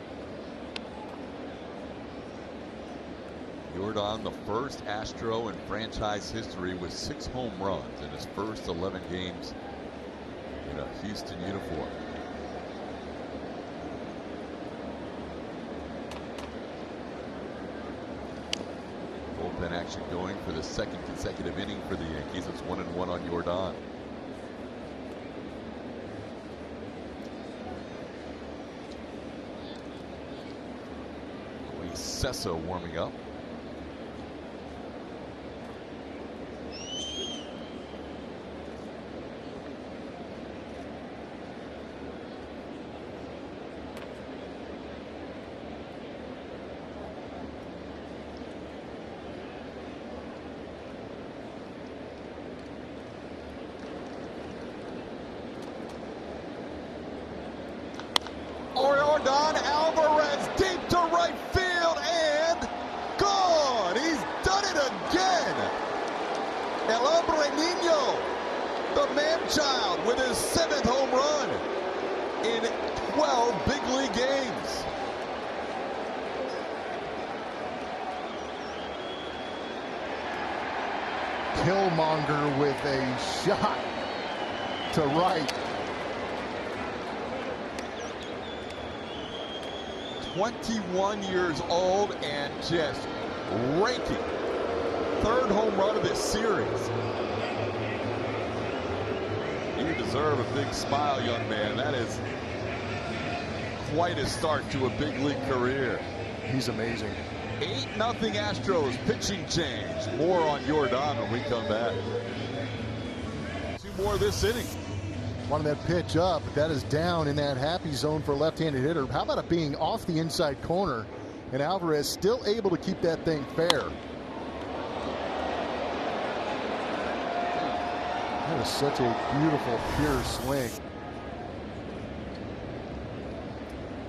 Yordan, the first Astro in franchise history with 6 home runs in his first 11 games in a Houston uniform. Bullpen action going for the 2nd consecutive inning for the Yankees. It's 1-1 on Yordan. Sessa warming up. Yordan Alvarez deep to right field and gone. He's done it again. El Hombre Niño, the man-child, with his 7th home run in 12 big league games. Killmonger with a shot to right. 21 years old and just raking. 3rd home run of this series. You deserve a big smile, young man. That is quite a start to a big league career. He's amazing. 8-0 Astros pitching change. More on Yordan when we come back. 2 more this inning. Wanted that pitch up, but that is down in that happy zone for a left-handed hitter. How about it being off the inside corner, and Alvarez still able to keep that thing fair. That is such a beautiful, pure swing.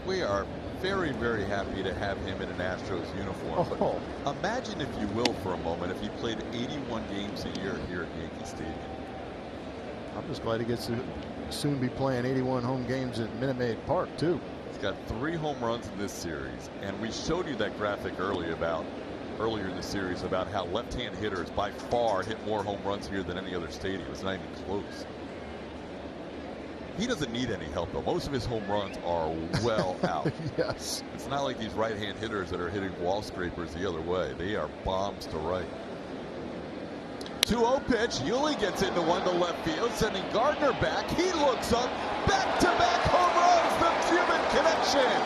We are very, very happy to have him in an Astros uniform. Oh. But imagine, if you will, for a moment, if he played 81 games a year here at Yankee Stadium. I'm just glad he gets to soon be playing 81 home games at Minute Maid Park, too. He's got 3 home runs in this series, and we showed you that graphic earlier in the series about how left-hand hitters by far hit more home runs here than any other stadium. It's not even close. He doesn't need any help, though. Most of his home runs are well out. Yes. It's not like these right-hand hitters that are hitting wall scrapers the other way. They are bombs to right. 2-0 pitch. Yuli gets into one to left field, sending Gardner back. He looks up. Back-to-back home runs. The Cuban connection.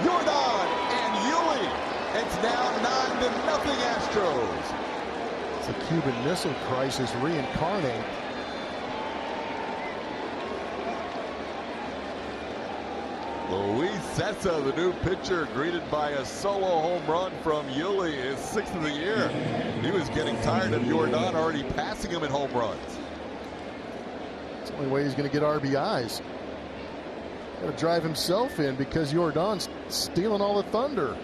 Yordan and Yuli. It's now 9-0 Astros. It's a Cuban Missile Crisis reincarnate. Luis Sessa, the new pitcher, greeted by a solo home run from Yuli, his 6th of the year. He was getting tired of Yordan already passing him in home runs. It's the only way he's going to get RBIs. Got to drive himself in because Yordan's stealing all the thunder.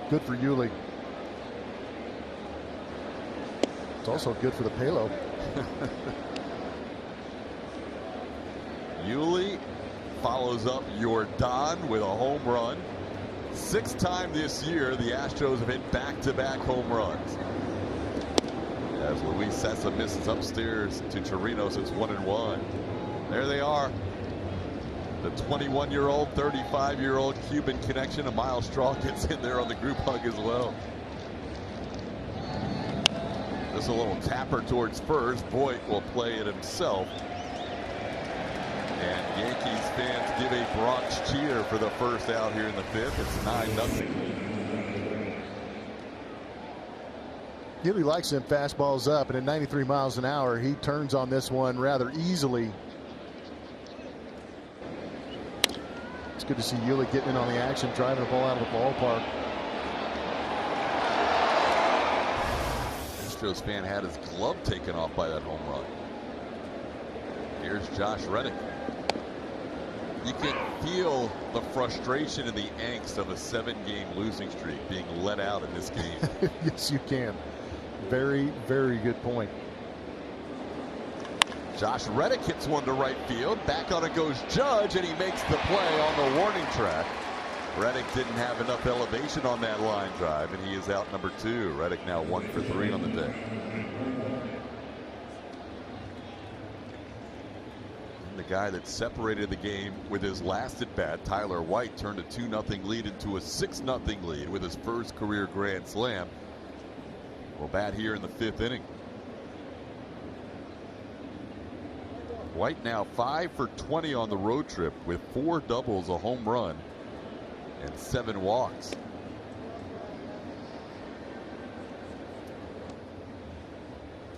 Good for Yuli. It's also good for the payload. Yuli follows up Yordan with a home run. 6th time this year the Astros have hit back-to-back home runs. As Luis Cessa misses upstairs to Chirinos, it's 1-1. There they are. The 21-year-old, 35-year-old Cuban connection. And Miles Straw gets in there on the group hug as well. There's a little tapper towards first. Voit will play it himself. And Yankees fans give a Bronx cheer for the first out here in the 5th. It's 9-0. Healy likes them fastballs up, and at 93 miles an hour, he turns on this one rather easily. It's good to see Yuli getting in on the action, driving the ball out of the ballpark. Astros fan had his glove taken off by that home run. Here's Josh Reddick. You can feel the frustration and the angst of a 7-game losing streak being let out in this game. Yes, you can. Very, very good point. Josh Reddick hits one to right field. Back on it goes Judge, and he makes the play on the warning track. Reddick didn't have enough elevation on that line drive, and he is out number 2. Reddick now 1 for 3 on the day. And the guy that separated the game with his last at bat, Tyler White, turned a 2-0 lead into a 6-0 lead with his first career grand slam. Will bat here in the 5th inning. White now 5 for 20 on the road trip with 4 doubles, a home run, and 7 walks.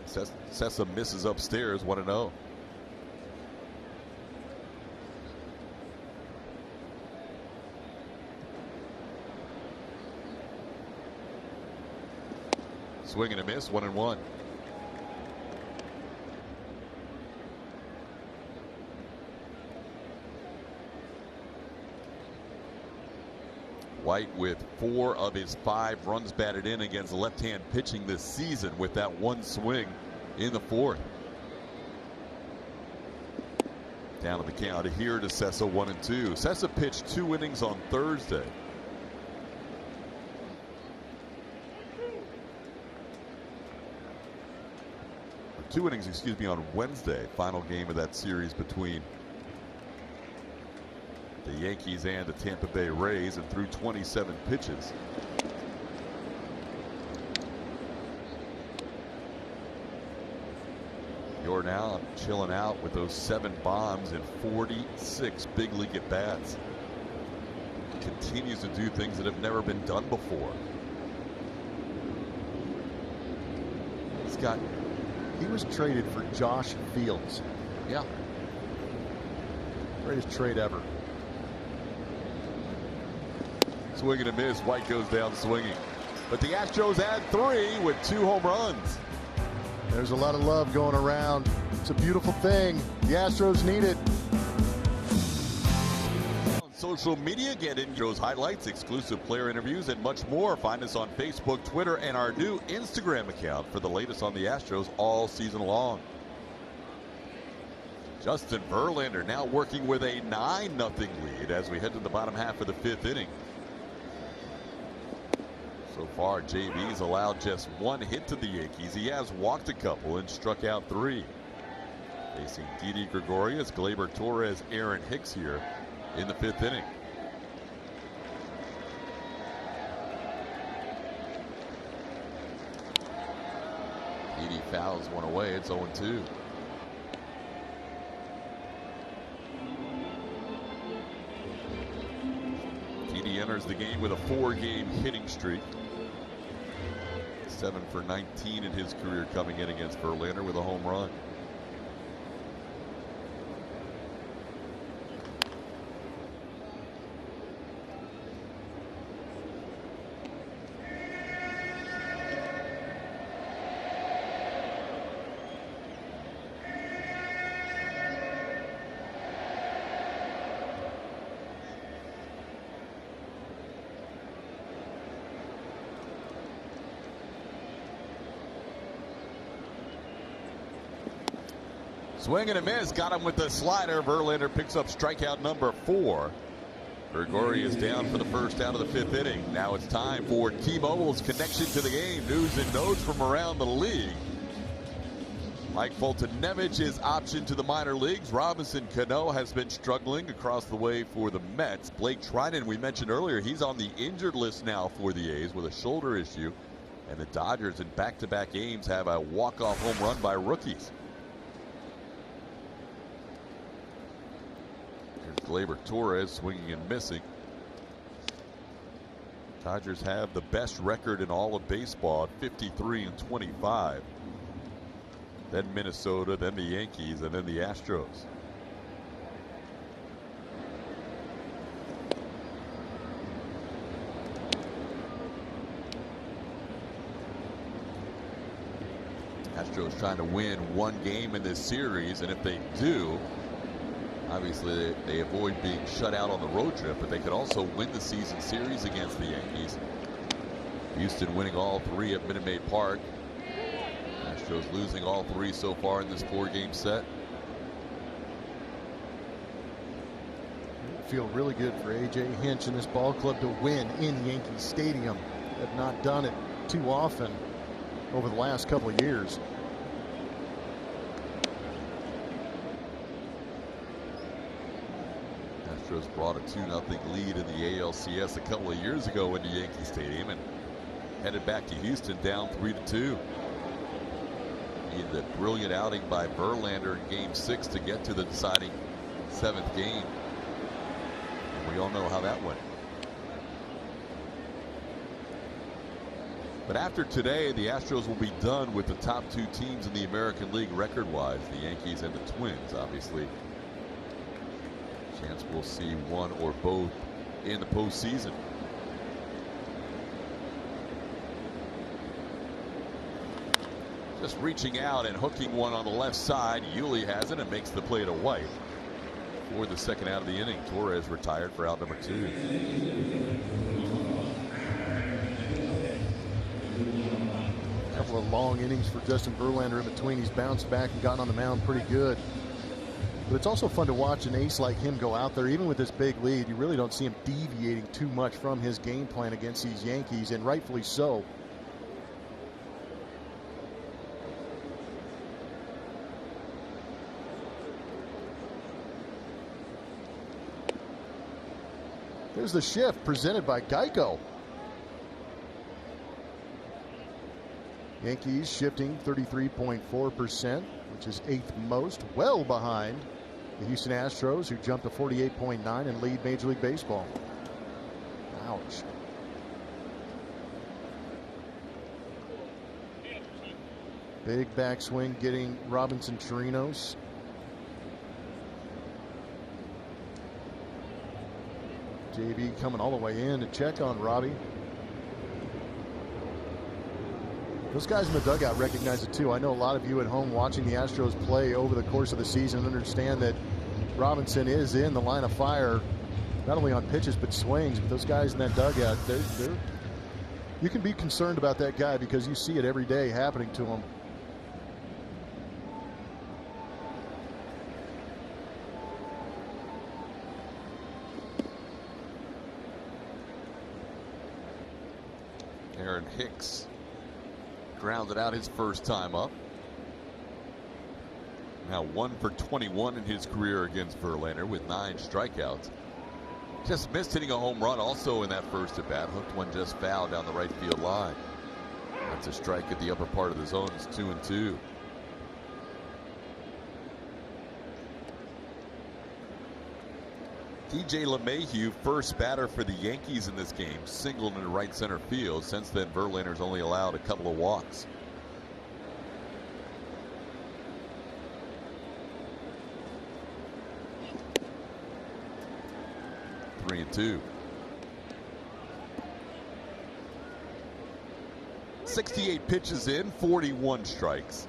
Cessa misses upstairs, 1-0. Swing and a miss, 1-1. White with 4 of his 5 runs batted in against left-hand pitching this season with that one swing in the 4th. Down on the count here to Cessa, 1-2. Cessa pitched 2 innings on Thursday. Or 2 innings, excuse me, on Wednesday. Final game of that series between the Yankees and the Tampa Bay Rays, and threw 27 pitches. You're now chilling out with those 7 bombs and 46 big league at bats. Continues to do things that have never been done before. He was traded for Josh Fields. Yeah. Greatest trade ever. Swing and a miss. White goes down swinging. But the Astros add 3 with 2 home runs. There's a lot of love going around. It's a beautiful thing. The Astros need it. On social media, get Astros highlights, exclusive player interviews, and much more. Find us on Facebook, Twitter, and our new Instagram account for the latest on the Astros all season long. Justin Verlander now working with a 9-0 lead as we head to the bottom half of the 5th inning. So far, JV's allowed just 1 hit to the Yankees. He has walked a couple and struck out 3. Facing Didi Gregorius, Gleyber Torres, Aaron Hicks here in the 5th inning. Didi fouls one away. It's 0-2. Didi enters the game with a 4-game hitting streak. 7 for 19 in his career coming in against Verlander with a home run. Swing and a miss. Got him with the slider. Verlander picks up strikeout number 4. Gregorius down for the first out of the 5th inning. Now it's time for T-Mobile's connection to the game. News and notes from around the league. Mike Foltynewicz is optioned to the minor leagues. Robinson Cano has been struggling across the way for the Mets. Blake Treinen, we mentioned earlier, he's on the injured list now for the A's with a shoulder issue. And the Dodgers in back-to-back games have a walk-off home run by rookies. Here's Gleyber Torres swinging and missing. Dodgers have the best record in all of baseball at 53-25. Then Minnesota, then the Yankees, and then the Astros. Astros trying to win one game in this series, and if they do, obviously they avoid being shut out on the road trip, but they could also win the season series against the Yankees. Houston winning all 3 at Minute Maid Park. Astros losing all 3 so far in this 4-game set. Feel really good for A.J. Hinch and this ball club to win in Yankee Stadium. Have not done it too often over the last couple of years. Astros brought a 2-0 lead in the ALCS a couple of years ago into Yankee Stadium and headed back to Houston down 3-2. The brilliant outing by Verlander in Game 6 to get to the deciding 7th game. And we all know how that went. But after today, the Astros will be done with the top 2 teams in the American League record-wise, the Yankees and the Twins. Obviously, chance we'll see one or both in the postseason. Just reaching out and hooking one on the left side. Yuli has it and makes the play to White. For the second out of the inning, Torres retired for out number 2. A couple of long innings for Justin Verlander in between. He's bounced back and gotten on the mound pretty good. But it's also fun to watch an ace like him go out there. Even with this big lead, you really don't see him deviating too much from his game plan against these Yankees, and rightfully so. There's the shift presented by Geico. Yankees shifting 33.4%, which is 8th most, well behind the Houston Astros, who jumped to 48.9 and lead Major League Baseball. Ouch. Big backswing getting Robinson Chirinos. JB coming all the way in to check on Robbie. Those guys in the dugout recognize it too. I know a lot of you at home watching the Astros play over the course of the season understand that Robinson is in the line of fire, not only on pitches but swings. But those guys in that dugout, you can be concerned about that guy because you see it every day happening to him. Aaron Hicks grounded out his first time up. Now 1 for 21 in his career against Verlander with 9 strikeouts. Just missed hitting a home run also in that first at bat. Hooked one just foul down the right field line. That's a strike at the upper part of the zone. It's 2-2. DJ LeMahieu, first batter for the Yankees in this game, singled into right center field. Since then, Verlander's only allowed a couple of walks. Three and 2. 68 pitches in, 41 strikes.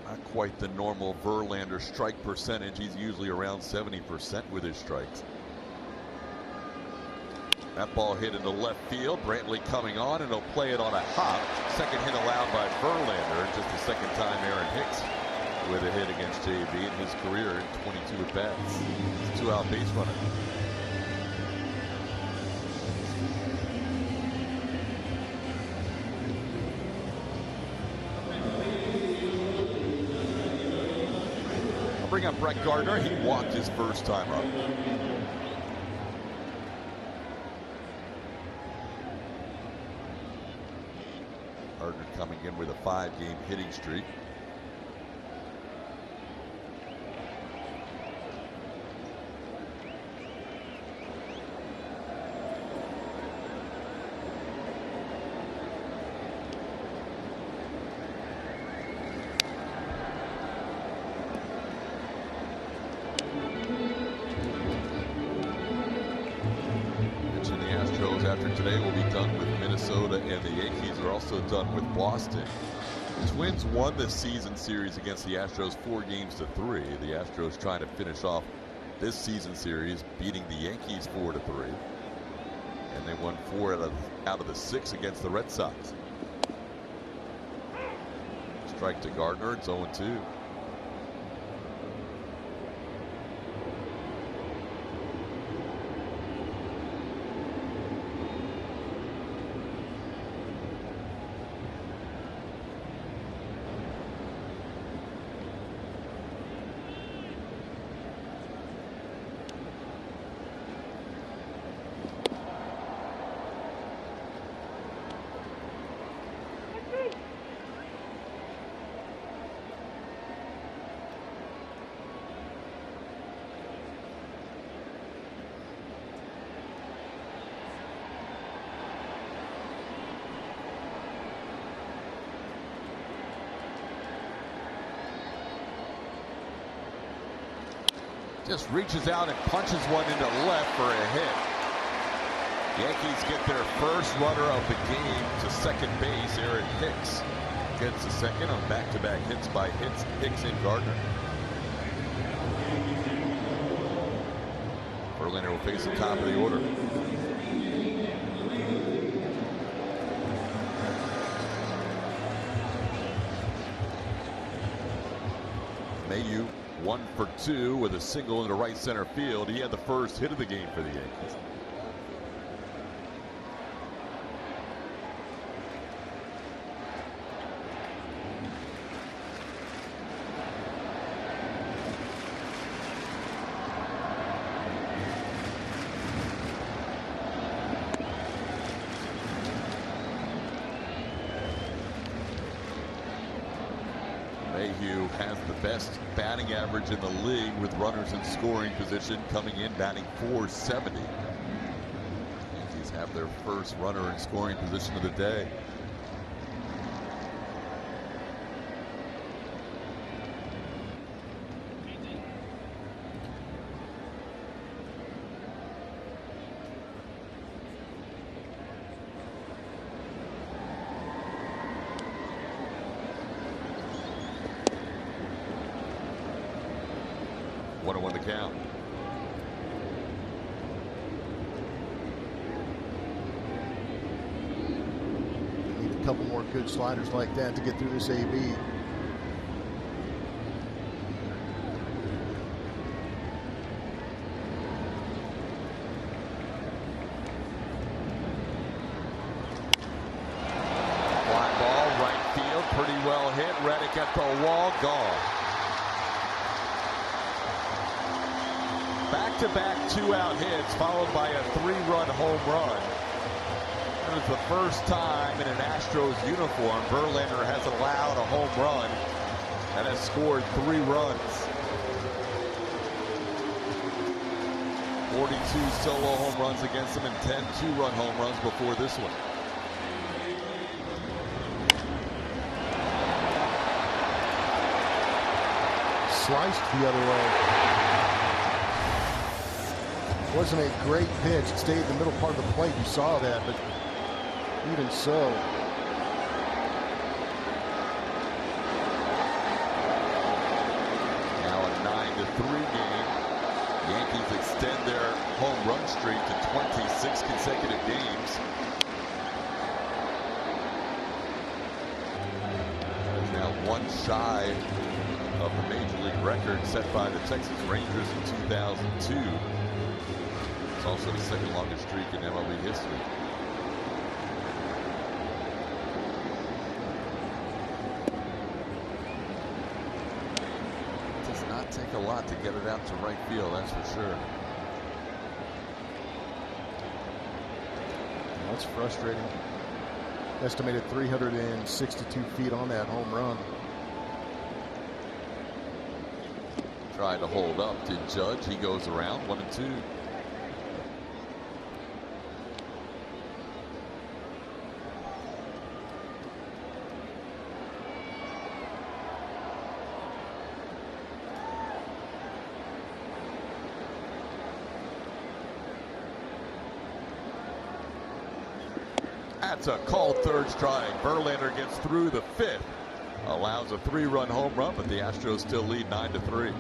Not quite the normal Verlander strike percentage. He's usually around 70% with his strikes. That ball hit into left field. Brantley coming on, and he'll play it on a hop. Second hit allowed by Verlander. Just the second time Aaron Hicks with a hit against JB in his career in 22 at-bats. He's a 2-out base runner. I'll bring up Brett Gardner. He walked his first time up. Gardner coming in with a 5-game hitting streak. After today will be done with Minnesota, and the Yankees are also done with Boston. The Twins won the season series against the Astros 4-3. The Astros trying to finish off this season series, beating the Yankees 4-3, and they won 4 out of the 6 against the Red Sox. Strike to Gardner. It's 0-2. Just reaches out and punches one into left for a hit. Yankees get their first runner of the game to second base. Aaron Hicks gets a second on back-to-back hits by Hicks and Gardner. Verlander will face the top of the order. Mayu 1 for 2 with a single into right center field. He had the first hit of the game for the Yankees. Mayhew has the best batting average in the league with runners in scoring position, coming in batting .470. Yankees have their first runner in scoring position of the day. Won the count. Need a couple more good sliders like that to get through this AB. Fly ball, right field, pretty well hit. Reddick at the wall, gone. Back-to-back 2-out hits followed by a 3-run home run. It was the first time in an Astros uniform Verlander has allowed a home run and has scored 3 runs. 42 solo home runs against him and 10 2-run home runs before this one. Sliced the other way. Wasn't a great pitch. It stayed in the middle part of the plate. You saw that, but even so. Now a 9-3 game. Yankees extend their home run streak to 26 consecutive games. Is now 1 shy of the Major League record set by the Texas Rangers in 2002. It's also the second longest streak in MLB history. It does not take a lot to get it out to right field, that's for sure. That's frustrating. Estimated 362 feet on that home run. Tried to hold up to Judge. He goes around 1-2. That's a called third strike. Verlander gets through the fifth. Allows a 3-run home run, but the Astros still lead 9-3.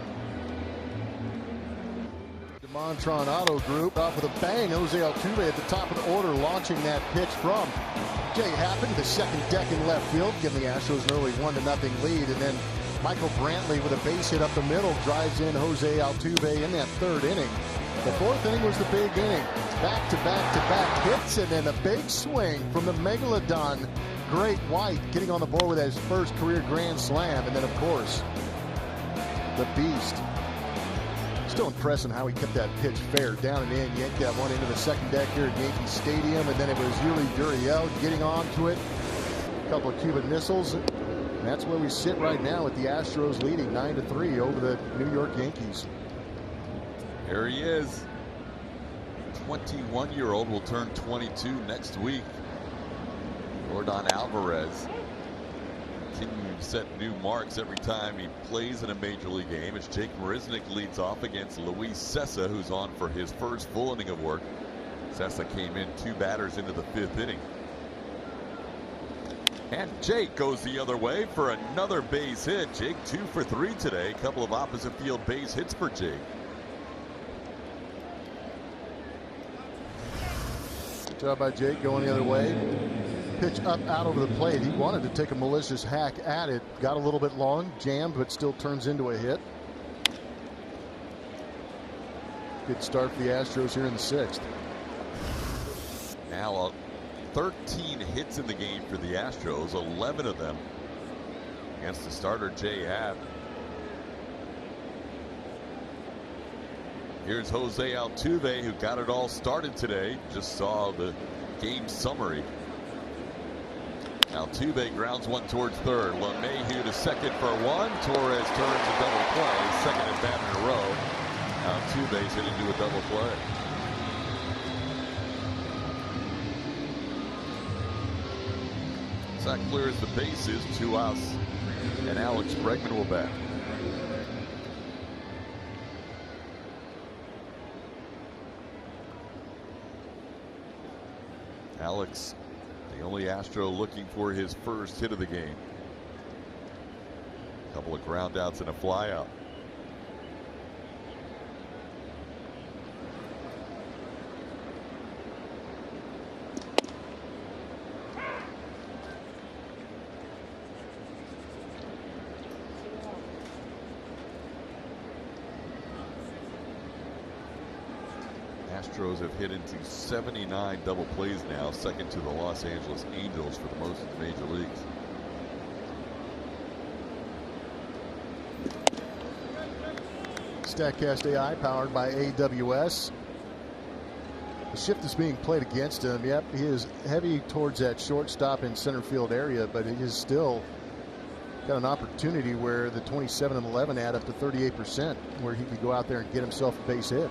The Montron Auto Group off with a bang. Jose Altuve at the top of the order, launching that pitch from Jay Happen, the second deck in left field, giving the Astros an early 1-0 lead. And then Michael Brantley with a base hit up the middle drives in Jose Altuve in that third inning. The fourth inning was the big inning. Back-to-back hits, and then a big swing from the Megalodon. Great White getting on the board with his first career grand slam. And then, of course, the Beast. Still impressive how he kept that pitch fair down and in. Yanked that one into the second deck here at Yankee Stadium. And then it was Yuli Gurriel getting onto it. A couple of Cuban missiles. And that's where we sit right now with the Astros leading 9-3 over the New York Yankees. Here he is. 21-year-old will turn 22 next week. Jordan Alvarez continuing to set new marks every time he plays in a major league game as Jake Marisnick leads off against Luis Cessa, who's on for his first full inning of work. Cessa came in 2 batters into the 5th inning. And Jake goes the other way for another base hit. Jake 2 for 3 today. A couple of opposite field base hits for Jake. Good job by Jake going the other way. Pitch up out over the plate. He wanted to take a malicious hack at it. Got a little bit long, jammed, but still turns into a hit. Good start for the Astros here in the 6th. Now 13 hits in the game for the Astros, 11 of them against the starter Jay Happ. Here's Jose Altuve, who got it all started today. Just saw the game summary. Altuve grounds one towards third. LeMahieu to second for 1. Torres turns a double play. Second at bat in a row. Altuve's hit into a double play. That clears the bases. 2 outs, and Alex Bregman will bat. Alex, the only Astro looking for his first hit of the game. A couple of ground outs and a fly out. Astros have hit into 79 double plays now, second to the Los Angeles Angels for the most in the major leagues. StatCast AI powered by AWS. The shift is being played against him. Yep, he is heavy towards that shortstop and center field area, but he is still got an opportunity where the 27 and 11 add up to 38%, where he could go out there and get himself a base hit.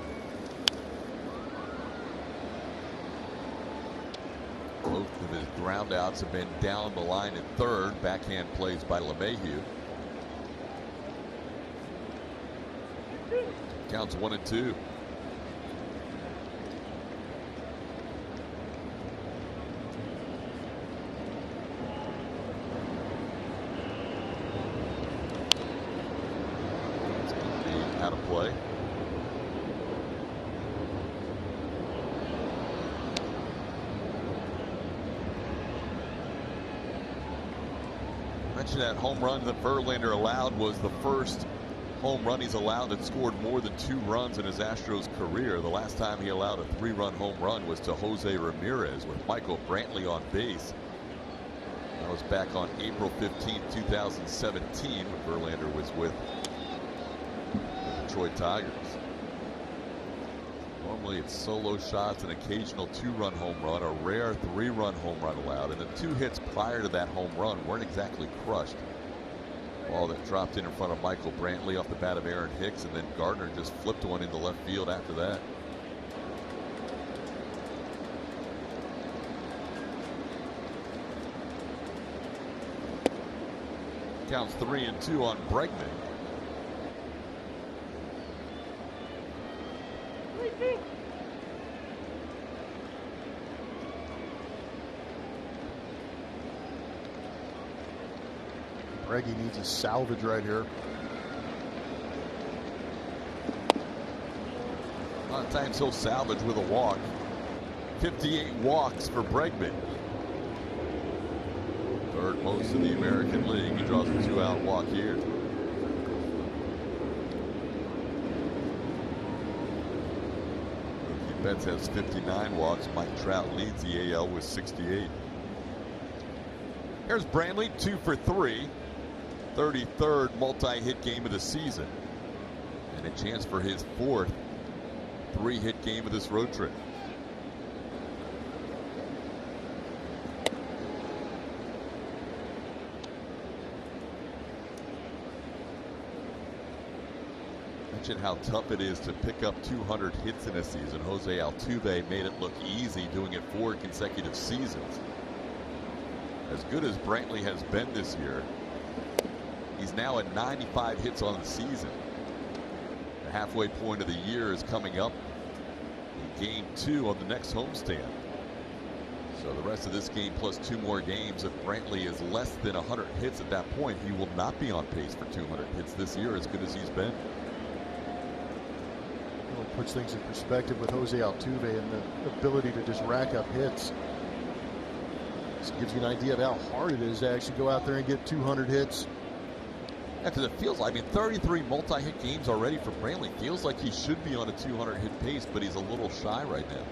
Both of his ground outs have been down the line at third. Backhand plays by LeMahieu. Counts 1-2. It's going to be out of play. mentioned that home run that Verlander allowed was the first home run he's allowed that scored more than 2 runs in his Astros career. The last time he allowed a 3-run home run was to Jose Ramirez with Michael Brantley on base. That was back on April 15, 2017, when Verlander was with the Detroit Tigers. Normally it's solo shots, an occasional 2-run home run, a rare 3-run home run allowed, and the 2 hits prior to that home run weren't exactly crushed. Ball that dropped in front of Michael Brantley off the bat of Aaron Hicks, and then Gardner just flipped one into left field after that. Counts 3-2 on Bregman. Breggy needs a salvage right here. A lot of times he'll salvage with a walk. 58 walks for Bregman. Third most in the American League. He draws a 2-out walk here. Mookie Betts has 59 walks. Mike Trout leads the AL with 68. Here's Brantley, 2 for 3. 33rd multi-hit game of the season. And a chance for his 4th 3-hit game of this road trip. Mentioned how tough it is to pick up 200 hits in a season. Jose Altuve made it look easy, doing it 4 consecutive seasons. As good as Brantley has been this year, he's now at 95 hits on the season. The halfway point of the year is coming up in game 2 on the next homestand. So the rest of this game plus 2 more games, if Brantley is less than 100 hits at that point, he will not be on pace for 200 hits this year, as good as he's been. Well, it puts things in perspective with Jose Altuve and the ability to just rack up hits. This gives you an idea of how hard it is to actually go out there and get 200 hits. Yeah, because it feels like, 33 multi-hit games already for Brantley. Feels like he should be on a 200-hit pace, but he's a little shy right now.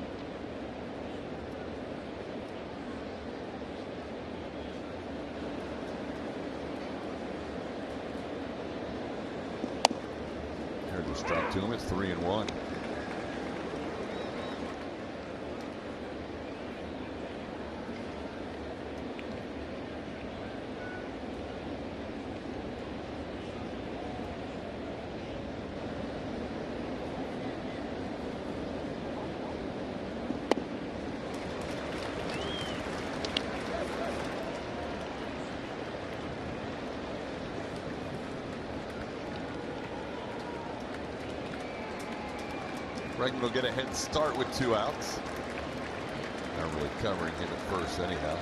Here's the strike to him. It's 3-1. Bregman will get a head start with 2 outs. Not really covering him at first anyhow.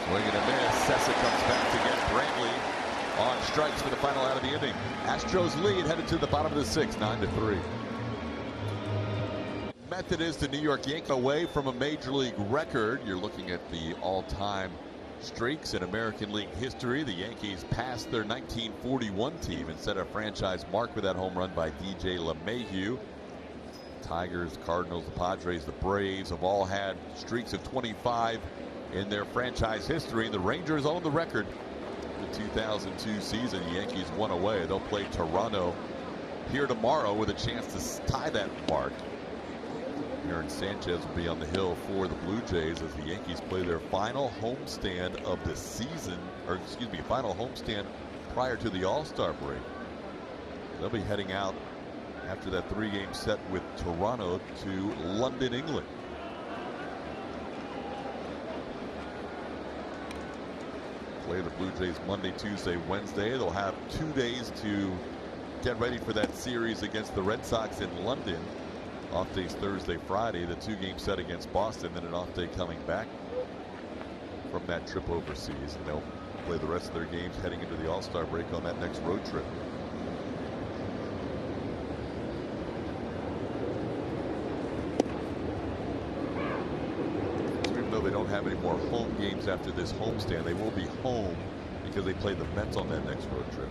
Swing and a miss. Sessa comes back to get Brantley on strikes for the final out of the inning. Astros lead headed to the bottom of the 6th, 9-3. Method is the New York Yankees away from a major league record. You're looking at the all-time streaks in American League history. The Yankees passed their 1941 team and set a franchise mark with that home run by DJ LeMahieu. Tigers, Cardinals, the Padres, the Braves have all had streaks of 25 in their franchise history. The Rangers own the record. The 2002 season, the Yankees won away. They'll play Toronto here tomorrow with a chance to tie that mark. Aaron Sanchez will be on the hill for the Blue Jays as the Yankees play their final homestand of the season, or excuse me, final homestand prior to the All-Star break. They'll be heading out after that 3-game set with Toronto to London, England. Play the Blue Jays Monday, Tuesday, Wednesday. They'll have 2 days to get ready for that series against the Red Sox in London. Off days Thursday, Friday, the 2-game set against Boston, then an off day coming back from that trip overseas. And they'll play the rest of their games heading into the All-Star break on that next road trip. have any more home games after this homestand. They will be home because they play the Mets on that next road trip.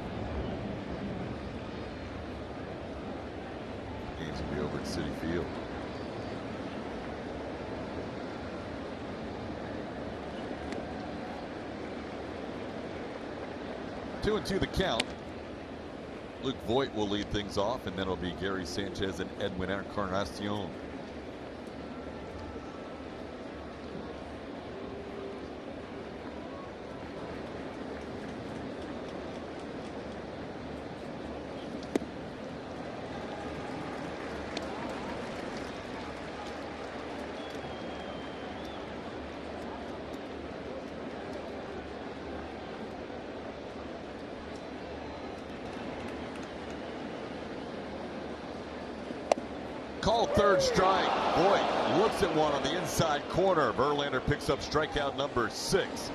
Games will be over at Citi Field. Two and two the count. Luke Voit will lead things off, and then it'll be Gary Sanchez and Edwin Encarnacion. Call third strike. Voit looks at one on the inside corner. Verlander picks up strikeout number 6.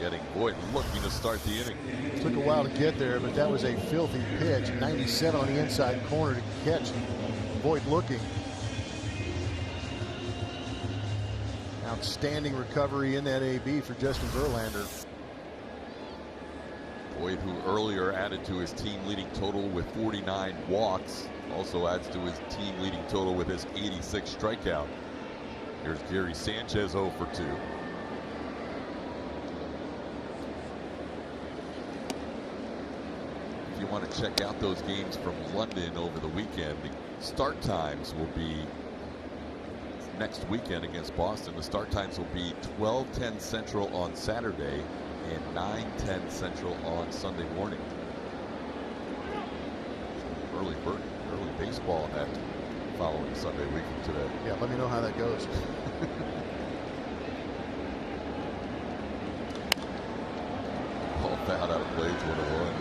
Getting Voit looking to start the inning. Took a while to get there, but that was a filthy pitch. 97 on the inside corner to catch Voit looking. Outstanding recovery in that AB for Justin Verlander. Voit, who earlier added to his team leading total with 49 walks, also adds to his team leading total with his 86 strikeout. Here's Gary Sanchez 0 for 2. If you want to check out those games from London over the weekend, the start times will be next weekend against Boston. The start times will be 12:10 Central on Saturday and 9:10 Central on Sunday morning. Early baseball on that following Sunday weekend today. Yeah, let me know how that goes. All foul out of plays 1-1.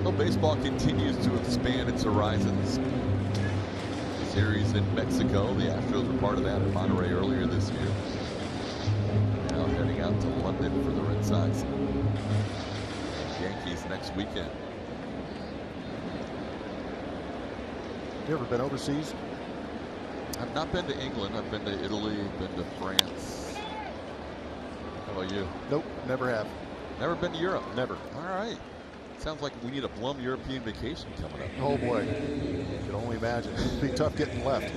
Well, baseball continues to expand its horizons. Series in Mexico. The Astros were part of that in Monterrey earlier this year. Now heading out to London for the Red Sox and Yankees next weekend. You ever been overseas? I've not been to England. I've been to Italy, been to France. How about you? Nope, never have. Never been to Europe? Never. All right. Sounds like we need a plum European vacation coming up. Oh boy, you can only imagine. It'd be tough getting left.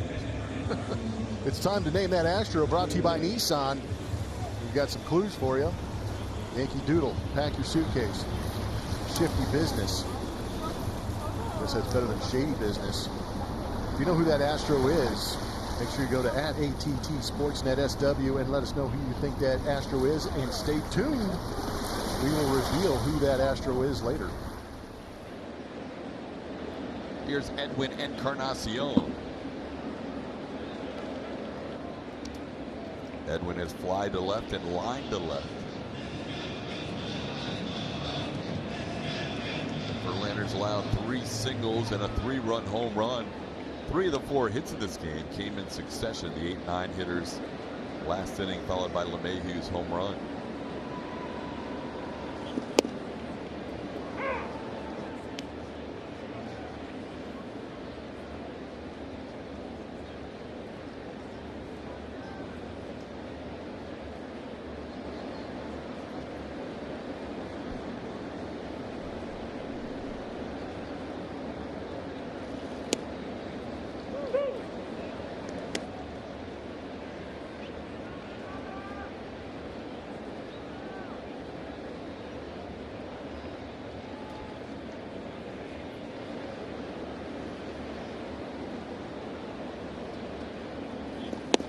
It's time to name that Astro, brought to you by Nissan. We've got some clues for you. Yankee Doodle, pack your suitcase. Shifty business. Guess that's better than shady business. If you know who that Astro is, make sure you go to @AT&T Sportsnet SW and let us know who you think that Astro is, and stay tuned. We will reveal who that Astro is later. Here's Edwin Encarnacion. Edwin has fly to left and line to left. Verlander's allowed 3 singles and a 3-run home run. 3 of the 4 hits in this game came in succession. The 8-9 hitters last inning, followed by LeMahieu's home run.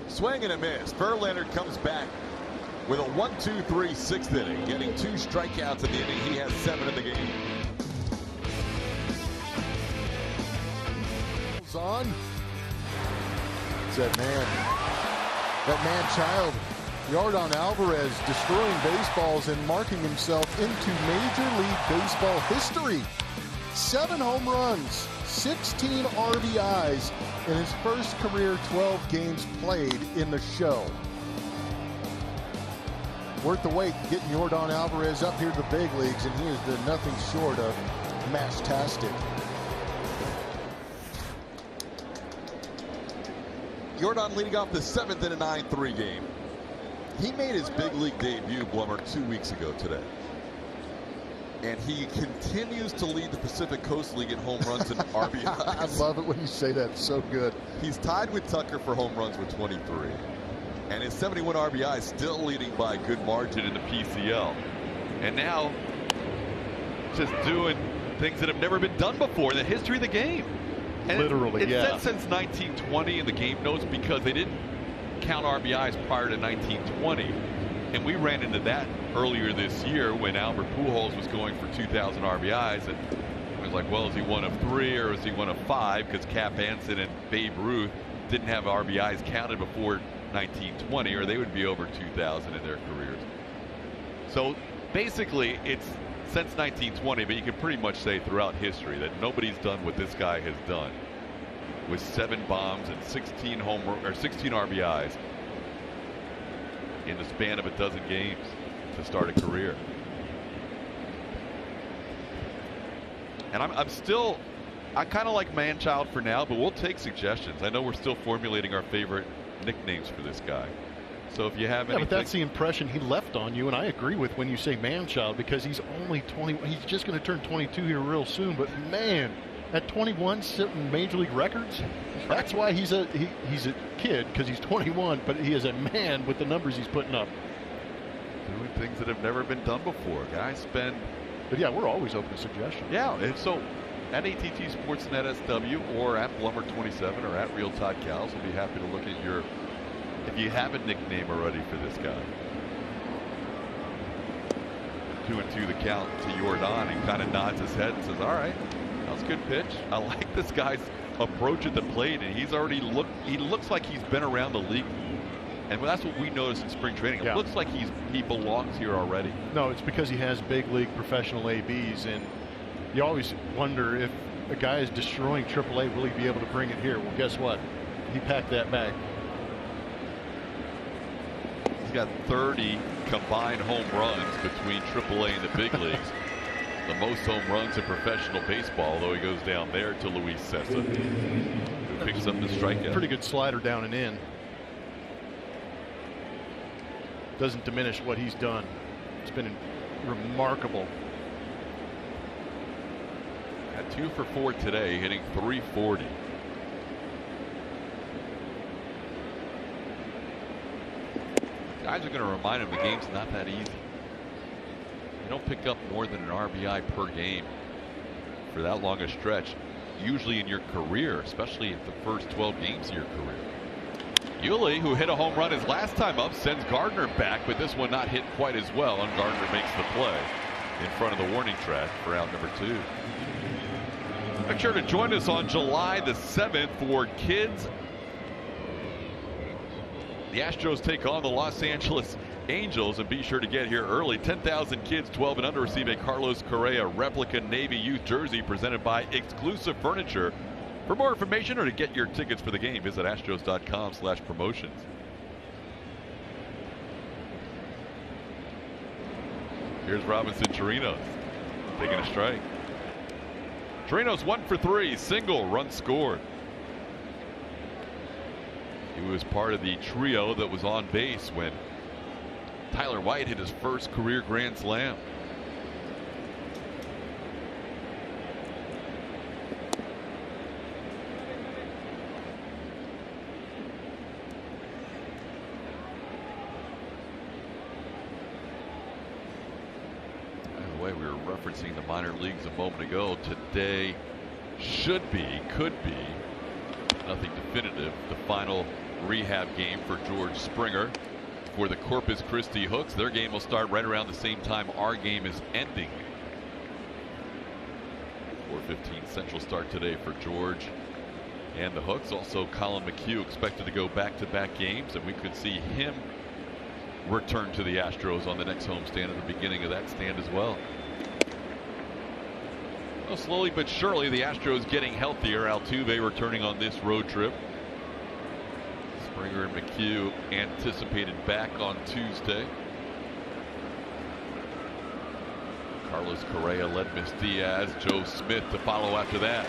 Swing and a miss. Verlander comes back with a 1-2-3 6th inning, getting 2 strikeouts in the inning. He has 7 in the game. On. It's that man-child, Yordan Alvarez, destroying baseballs and marking himself into Major League Baseball history. 7 home runs, 16 RBIs in his first career 12 games played in the show. Worth the wait getting Yordan Alvarez up here to the big leagues, and he has been nothing short of mash-tastic. Yordan leading off the 7th in a 9-3 game. He made his big league debut, Blummer, 2 weeks ago today. And he continues to lead the Pacific Coast League in home runs and RBIs. I love it when you say that. It's so good. He's tied with Tucker for home runs with 23. And his 71 RBIs still leading by a good margin in the PCL. And now just doing things that have never been done before in the history of the game. And Literally, it's yeah. said since 1920 in the game notes because they didn't count RBIs prior to 1920. And we ran into that earlier this year when Albert Pujols was going for 2,000 RBIs. And it was like, well, is he one of 3 or is he one of 5? Because Cap Anson and Babe Ruth didn't have RBIs counted before 1920, or they would be over 2,000 in their careers. So basically, it's since 1920, but you can pretty much say throughout history that nobody's done what this guy has done with 7 bombs and 16 RBIs in the span of a dozen games to start a career. And I kind of like Manchild for now, but we'll take suggestions. I know we're still formulating our favorite nicknames for this guy. So if you have anything. But that's the impression he left on you, and I agree with when you say Manchild, because he's only 20. He's just going to turn 22 here real soon. But man, at 21, setting major league records. That's why he's a kid, because he's 21. But he is a man with the numbers he's putting up. Doing things that have never been done before. Guys spend. But yeah, we're always open to suggestions. Yeah, and so at AT&T Sportsnet SW or at Blummer27 or at Real Todd Cows, we'll be happy to look at your. If you have a nickname already for this guy. 2-2 the count to Yordan, and kind of nods his head and says, all right, that was a good pitch. I like this guy's approach at the plate, and he's already he looks like he's been around the league. And that's what we noticed in spring training. It looks like he belongs here already. No, it's because he has big league professional ABs, and you always wonder if a guy is destroying AAA, will he be able to bring it here? Well, guess what? He packed that bag. He's got 30 combined home runs between AAA and the big leagues. The most home runs in professional baseball, although he goes down there to Luis Sessa, who picks up the strikeout. Pretty good slider down and in. Doesn't diminish what he's done. It's been remarkable. Got 2 for 4 today, hitting .340. Guys are going to remind him the game's not that easy. You don't pick up more than an RBI per game for that long a stretch, usually in your career, especially at the first 12 games of your career. Yuli, who hit a home run his last time up, sends Gardner back, but this one not hit quite as well, and Gardner makes the play in front of the warning track for out number 2. Make sure to join us on July the 7th for Kids. The Astros take on the Los Angeles Angels, and be sure to get here early. 10,000 kids 12 and under receive a Carlos Correa replica Navy Youth jersey presented by Exclusive Furniture. For more information or to get your tickets for the game, visit astros.com/promotions. Here's Robinson Chirinos taking a strike. Chirinos 1 for 3, single, run scored. He was part of the trio that was on base when Tyler White hit his first career grand slam. By the way, we were referencing the minor leagues a moment ago. Today should be, could be, nothing definitive, the final rehab game for George Springer for the Corpus Christi Hooks. Their game will start right around the same time our game is ending. 4:15 Central start today for George and the Hooks. Also, Colin McHugh expected to go back-to-back games, and we could see him return to the Astros on the next homestand at the beginning of that stand as well. Well, slowly but surely, the Astros getting healthier. Altuve returning on this road trip. Springer and McHugh anticipated back on Tuesday. Carlos Correa led Miss Diaz. Joe Smith to follow after that.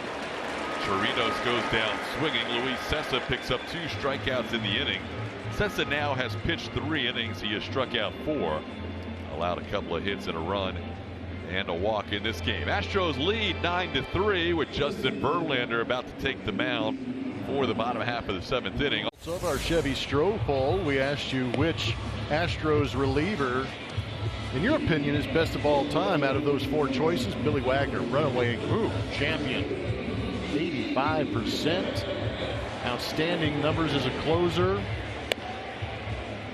Chirinos goes down swinging. Luis Cessa picks up 2 strikeouts in the inning. Cessa now has pitched 3 innings. He has struck out 4. Allowed a couple of hits and a run and a walk in this game. Astros lead 9-3 with Justin Verlander about to take the mound for the bottom half of the 7th inning. So of our Chevy Stroh poll, we asked you which Astros reliever, in your opinion, is best of all time out of those 4 choices. Billy Wagner, runaway champion, 85%. Outstanding numbers as a closer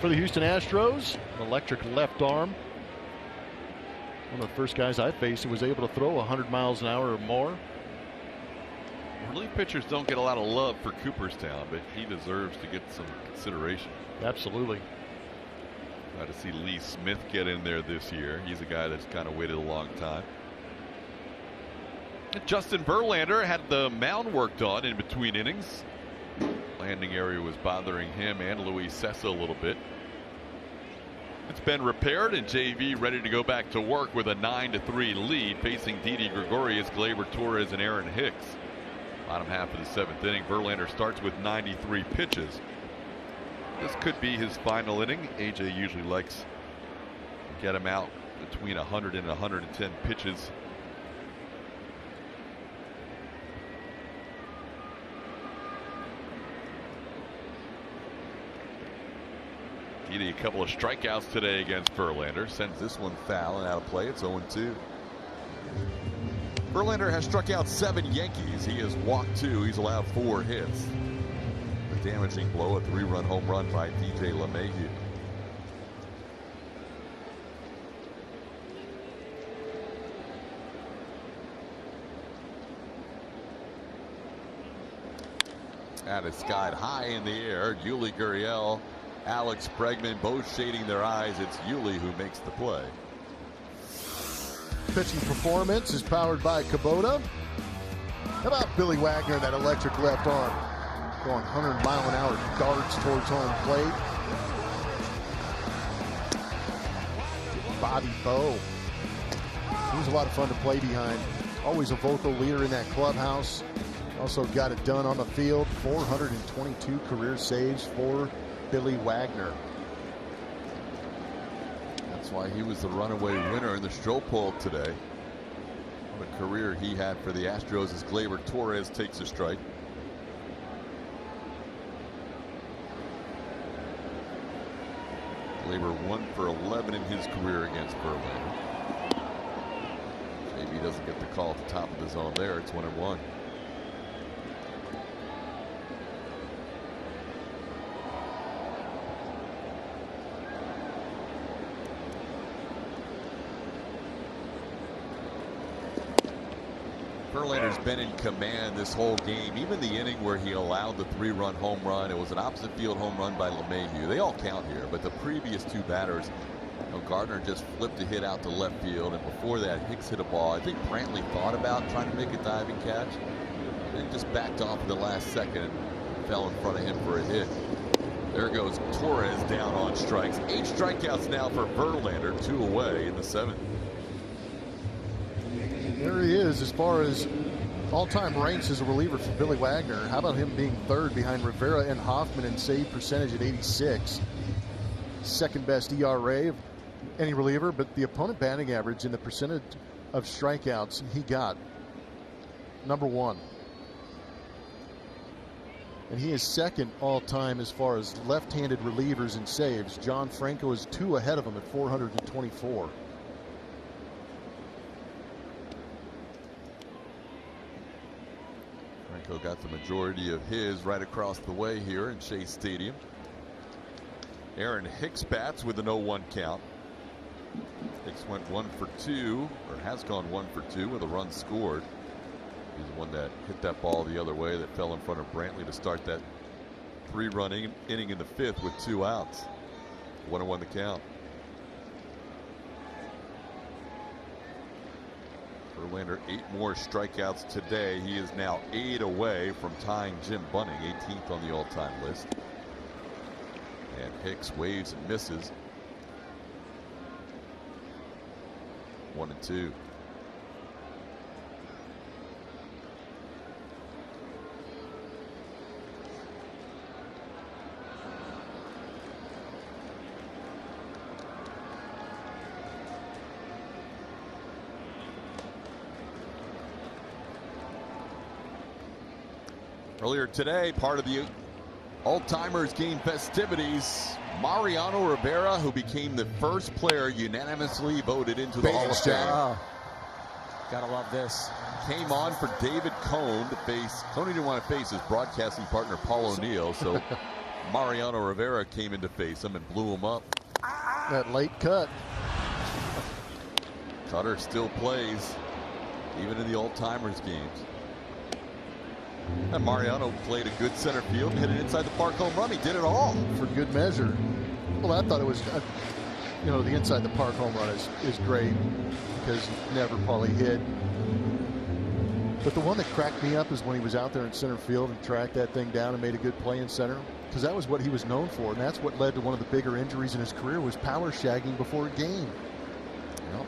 for the Houston Astros. An electric left arm. One of the first guys I faced who was able to throw 100 miles an hour or more. Relief pitchers don't get a lot of love for Cooperstown, but he deserves to get some consideration. Absolutely. Glad to see Lee Smith get in there this year. He's a guy that's kind of waited a long time. Justin Verlander had the mound worked on in between innings. Landing area was bothering him and Luis Cessa a little bit. It's been repaired, and JV ready to go back to work with a 9-3 lead, facing Didi Gregorius, Gleyber Torres, and Aaron Hicks. Bottom half of the 7th inning, Verlander starts with 93 pitches. This could be his final inning. AJ usually likes to get him out between 100 and 110 pitches. Didi, a couple of strikeouts today against Verlander. Sends This one foul and out of play. It's 0-2. Verlander has struck out 7 Yankees. He has walked 2. He's allowed 4 hits. The damaging blow, a 3-run home run by DJ LeMahieu. That is skied high in the air. Yuli Gurriel, Alex Bregman both shading their eyes. It's Yuli who makes the play. Pitching performance is powered by Kubota. How about Billy Wagner, that electric left arm, going 100-mile-an-hour darts towards home plate. Bobby Bowe. He was a lot of fun to play behind. Always a vocal leader in that clubhouse. Also got it done on the field. 422 career saves for Billy Wagner. That's why he was the runaway winner in the Stroh poll today. What a career he had for the Astros as Gleyber Torres takes a strike. Gleyber 1 for 11 in his career against Verlander. Maybe he doesn't get the call at the top of the zone there. It's 1-1. Verlander's been in command this whole game. Even the inning where he allowed the 3-run home run, it was an opposite field home run by LeMahieu. They all count here, but the previous 2 batters, Gardner just flipped a hit out to left field, and before that Hicks hit a ball. I think Brantley thought about trying to make a diving catch, and just backed off in the last second and fell in front of him for a hit. There goes Torres down on strikes. 8 strikeouts now for Verlander, 2 away in the 7th. There he is as far as all-time ranks as a reliever for Billy Wagner. How about him being 3rd behind Rivera and Hoffman in save percentage at 86. 2nd best ERA of any reliever, but the opponent batting average and the percentage of strikeouts he got, number 1. And he is 2nd all-time as far as left-handed relievers in saves. John Franco is 2 ahead of him at 424. Franco got the majority of his right across the way here in Shea Stadium. Aaron Hicks bats with an 0-1 count. Hicks went 1 for 2, or has gone 1 for 2 with a run scored. He's the one that hit that ball the other way that fell in front of Brantley to start that 3-run inning in the 5th with 2 outs. 1-1 the count. Verlander 8 more strikeouts today. He is now 8 away from tying Jim Bunning, 18th on the all-time list. And Hicks waves and misses. 1-2. Earlier today, part of the Old-Timers game festivities, Mariano Rivera, who became the first player unanimously voted into the Hall of Fame. Gotta love this. Came on for David Cone to face. Tony didn't want to face his broadcasting partner Paul O'Neill, so Mariano Rivera came in to face him and blew him up. That late cut. Cutter still plays, even in the Old-Timers games. And Mariano played a good center field and hit an inside the park home run. He did it all. For good measure. Well, I thought it was, you know, the inside the park home run is great because he never probably hit. But the one that cracked me up is when he was out there in center field and tracked that thing down and made a good play in center, because that was what he was known for, and that's what led to one of the bigger injuries in his career, was power shagging before a game. Yep.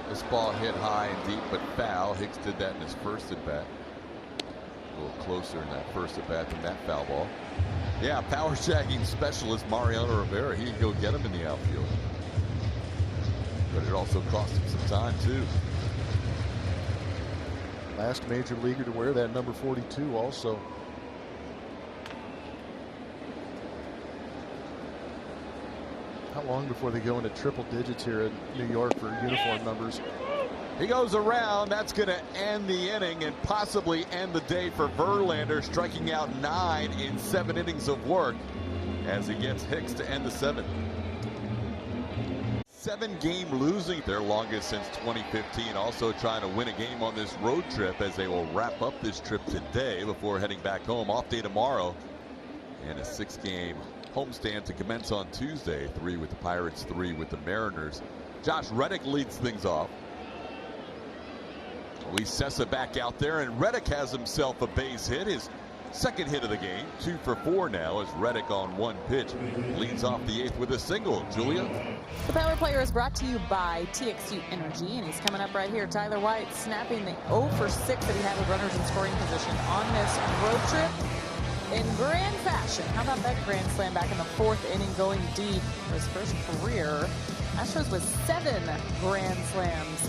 This ball hit high and deep but foul. Hicks did that in his first at bat. A little closer in that first at bat than that foul ball. Yeah, power shagging specialist Mariano Rivera. He could go get him in the outfield. But it also cost him some time too. Last major leaguer to wear that number 42 also. How long before they go into triple digits here in New York for uniform numbers? He goes around. That's going to end the inning and possibly end the day for Verlander, striking out 9 in 7 innings of work as he gets Hicks to end the 7th. 7-game losing, their longest since 2015. Also trying to win a game on this road trip as they will wrap up this trip today before heading back home. Off day tomorrow and a 6-game homestand to commence on Tuesday. 3 with the Pirates, 3 with the Mariners. Josh Reddick leads things off. Luis Cessa back out there, and Reddick has himself a base hit, his second hit of the game. 2 for 4 now as Reddick on 1 pitch leads off the 8th with a single. Julia? The Power Player is brought to you by TXU Energy, and he's coming up right here. Tyler White snapping the 0 for 6 that he had with runners in scoring position on this road trip in grand fashion. How about that grand slam back in the 4th inning, going deep for his first career. Astros with 7 grand slams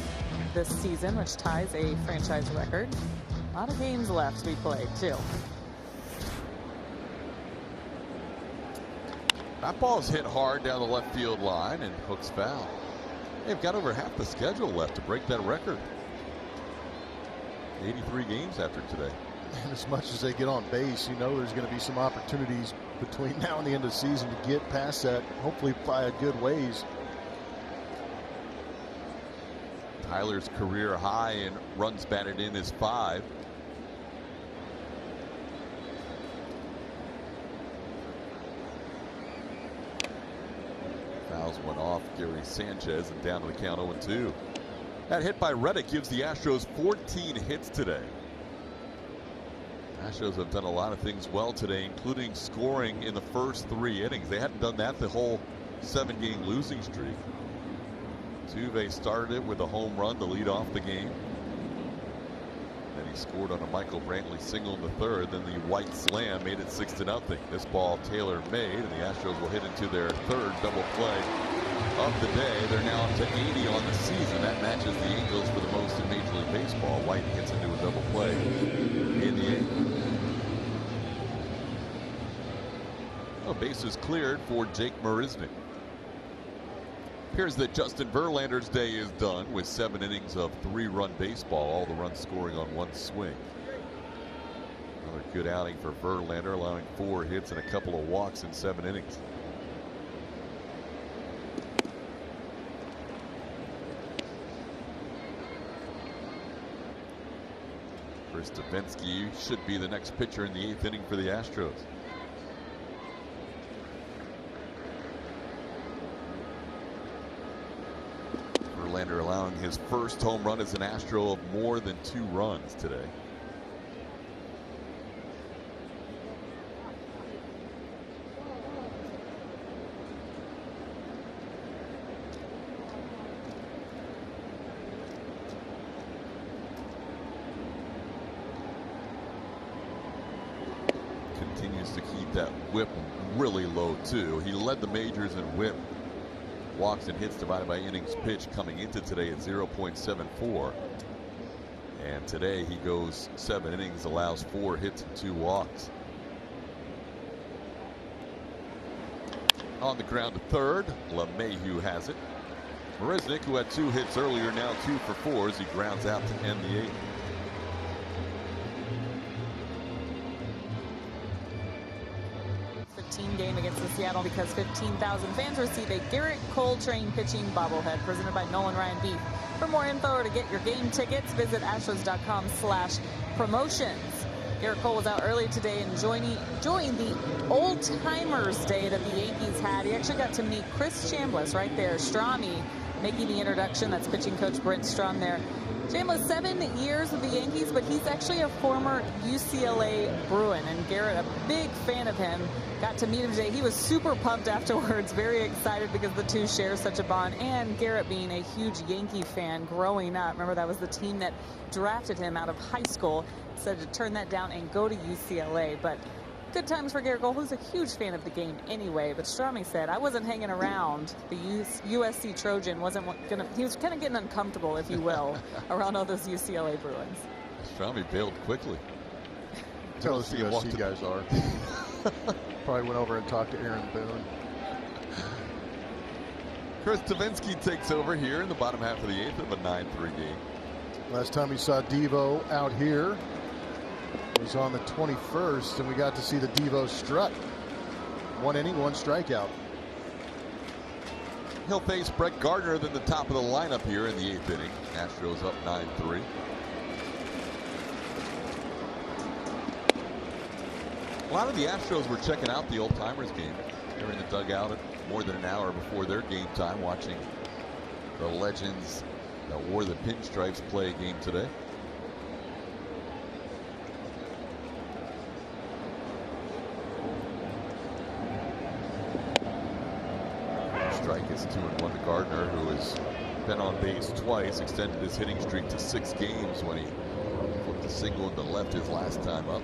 this season, which ties a franchise record. A lot of games left to be played too. That ball's hit hard down the left field line and hooks foul. They've got over half the schedule left to break that record. 83 games after today. And as much as they get on base, you know there's going to be some opportunities between now and the end of the season to get past that, hopefully by a good ways. Tyler's career high in runs batted in is 5. Fouls went off Gary Sanchez and down to the count 0-2. That hit by Reddick gives the Astros 14 hits today. Astros have done a lot of things well today, including scoring in the first 3 innings. They hadn't done that the whole 7-game losing streak. Tuve started it with a home run to lead off the game. Then he scored on a Michael Brantley single in the 3rd. Then the White slam made it 6-0. This ball Taylor made, and the Astros will hit into their 3rd double play of the day. They're now up to 80 on the season. That matches the Angels for the most in Major League Baseball. White gets into a double play in the 8th. Oh, bases cleared for Jake Marisnick. Appears that Justin Verlander's day is done with 7 innings of 3-run baseball, all the runs scoring on 1 swing. Another good outing for Verlander, allowing 4 hits and a couple of walks in 7 innings. Chris Davinsky should be the next pitcher in the 8th inning for the Astros. Verlander allowing his first home run as an Astro of more than 2 runs today. Continues to keep that whip really low too. He led the majors in whip. Walks and hits divided by innings pitched coming into today at 0.74. And today he goes 7 innings, allows 4 hits and 2 walks. On the ground to third, LeMahieu has it. Marisnick, who had 2 hits earlier, now 2 for 4 as he grounds out to end the 8th. Game against the Seattle because 15,000 fans receive a Garrett Coltrane pitching bobblehead presented by Nolan Ryan Beef. For more info or to get your game tickets, visit astros.com/promotions. Garrett Cole was out early today and joined the old timers day that the Yankees had. He actually got to meet Chris Chambliss right there. Strami making the introduction. That's pitching coach Brent Strom there. Chambliss 7 years with the Yankees, but he's actually a former UCLA Bruin, and Garrett, a big fan of him, got to meet him today. He was super pumped afterwards, very excited because the two share such a bond, and Garrett being a huge Yankee fan growing up. Remember, that was the team that drafted him out of high school, decided to turn that down and go to UCLA, but good times for Garrett Cole, who's a huge fan of the game anyway. But Strami said, I wasn't hanging around. The USC Trojan wasn't gonna, he was kind of getting uncomfortable, if you will, around all those UCLA Bruins. Strami bailed quickly. Tell us who the USC guys are. Probably went over and talked to Aaron Boone. Chris Tavinsky takes over here in the bottom half of the 8th of a 9-3 game. Last time we saw Devo out here was on the 21st, and we got to see the Devo strut. 1 inning, 1 strikeout. He'll face Brett Gardner at the top of the lineup here in the 8th inning. Astros up 9-3. A lot of the Astros were checking out the Old Timers game. They were in the dugout at more than an hour before their game time, watching the legends that wore the pinstripes play a game today. Strike is 2-1 to Gardner, who has been on base twice, extended his hitting streak to 6 games when he flipped a single into left his last time up.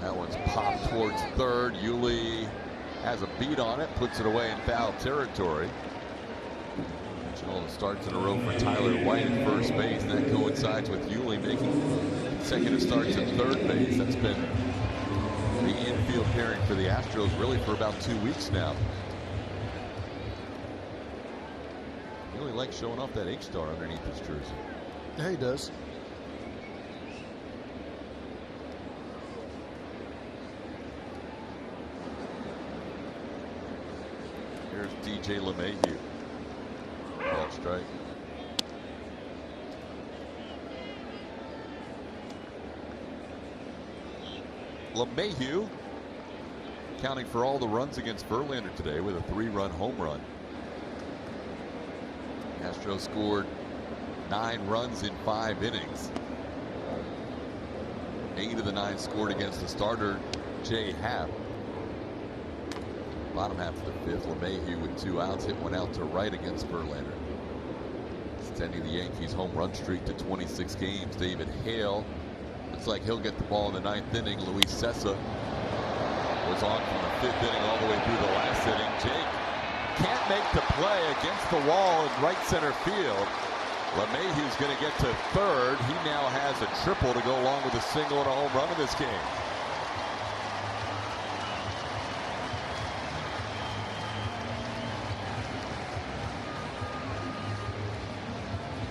That one's popped towards third. Yuli has a beat on it, puts it away in foul territory. All the starts in a row for Tyler White at first base, and that coincides with Yuli making consecutive starts at third base. That's been the infield pairing for the Astros really for about 2 weeks now. Really likes showing off that H-star underneath his jersey. Yeah, he does. Here's DJ LeMahieu. Ball strike. LeMahieu counting for all the runs against Verlander today with a 3-run home run. Astros scored 9 runs in 5 innings. 8 of the 9 scored against the starter, Jay Happ. Bottom half of the 5th, LeMahieu with 2 outs, hit 1 out to right against Verlander. Extending the Yankees' home run streak to 26 games. David Hale looks like he'll get the ball in the 9th inning. Luis Cessa was on from the 5th inning all the way through the last inning. Jake can't make the play against the wall in right center field. LeMahieu's going to get to third. He now has a triple to go along with a single and a home run in this game.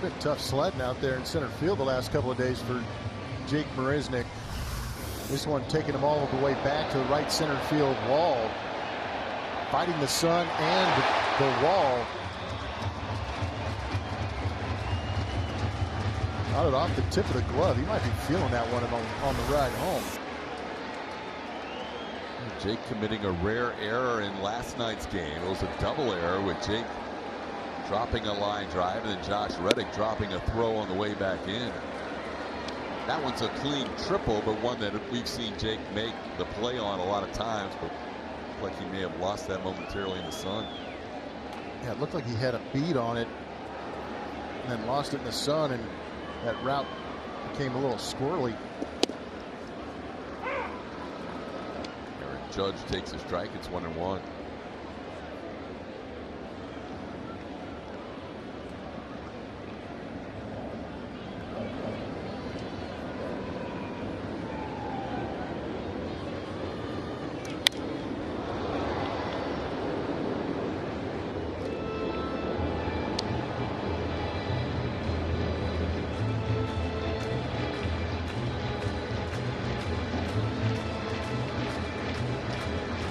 Been tough sledding out there in center field the last couple of days for Jake Marisnick. This one taking him all the way back to the right center field wall, fighting the sun and the wall. Got it off the tip of the glove. He might be feeling that one on the ride home. Jake committing a rare error in last night's game. It was a double error with Jake dropping a line drive and then Josh Reddick dropping a throw on the way back in. That one's a clean triple, but one that we've seen Jake make the play on a lot of times, but like he may have lost that momentarily in the sun. Yeah, it looked like he had a beat on it and then lost it in the sun, and that route became a little squirrely. Aaron Judge takes a strike. It's 1-1.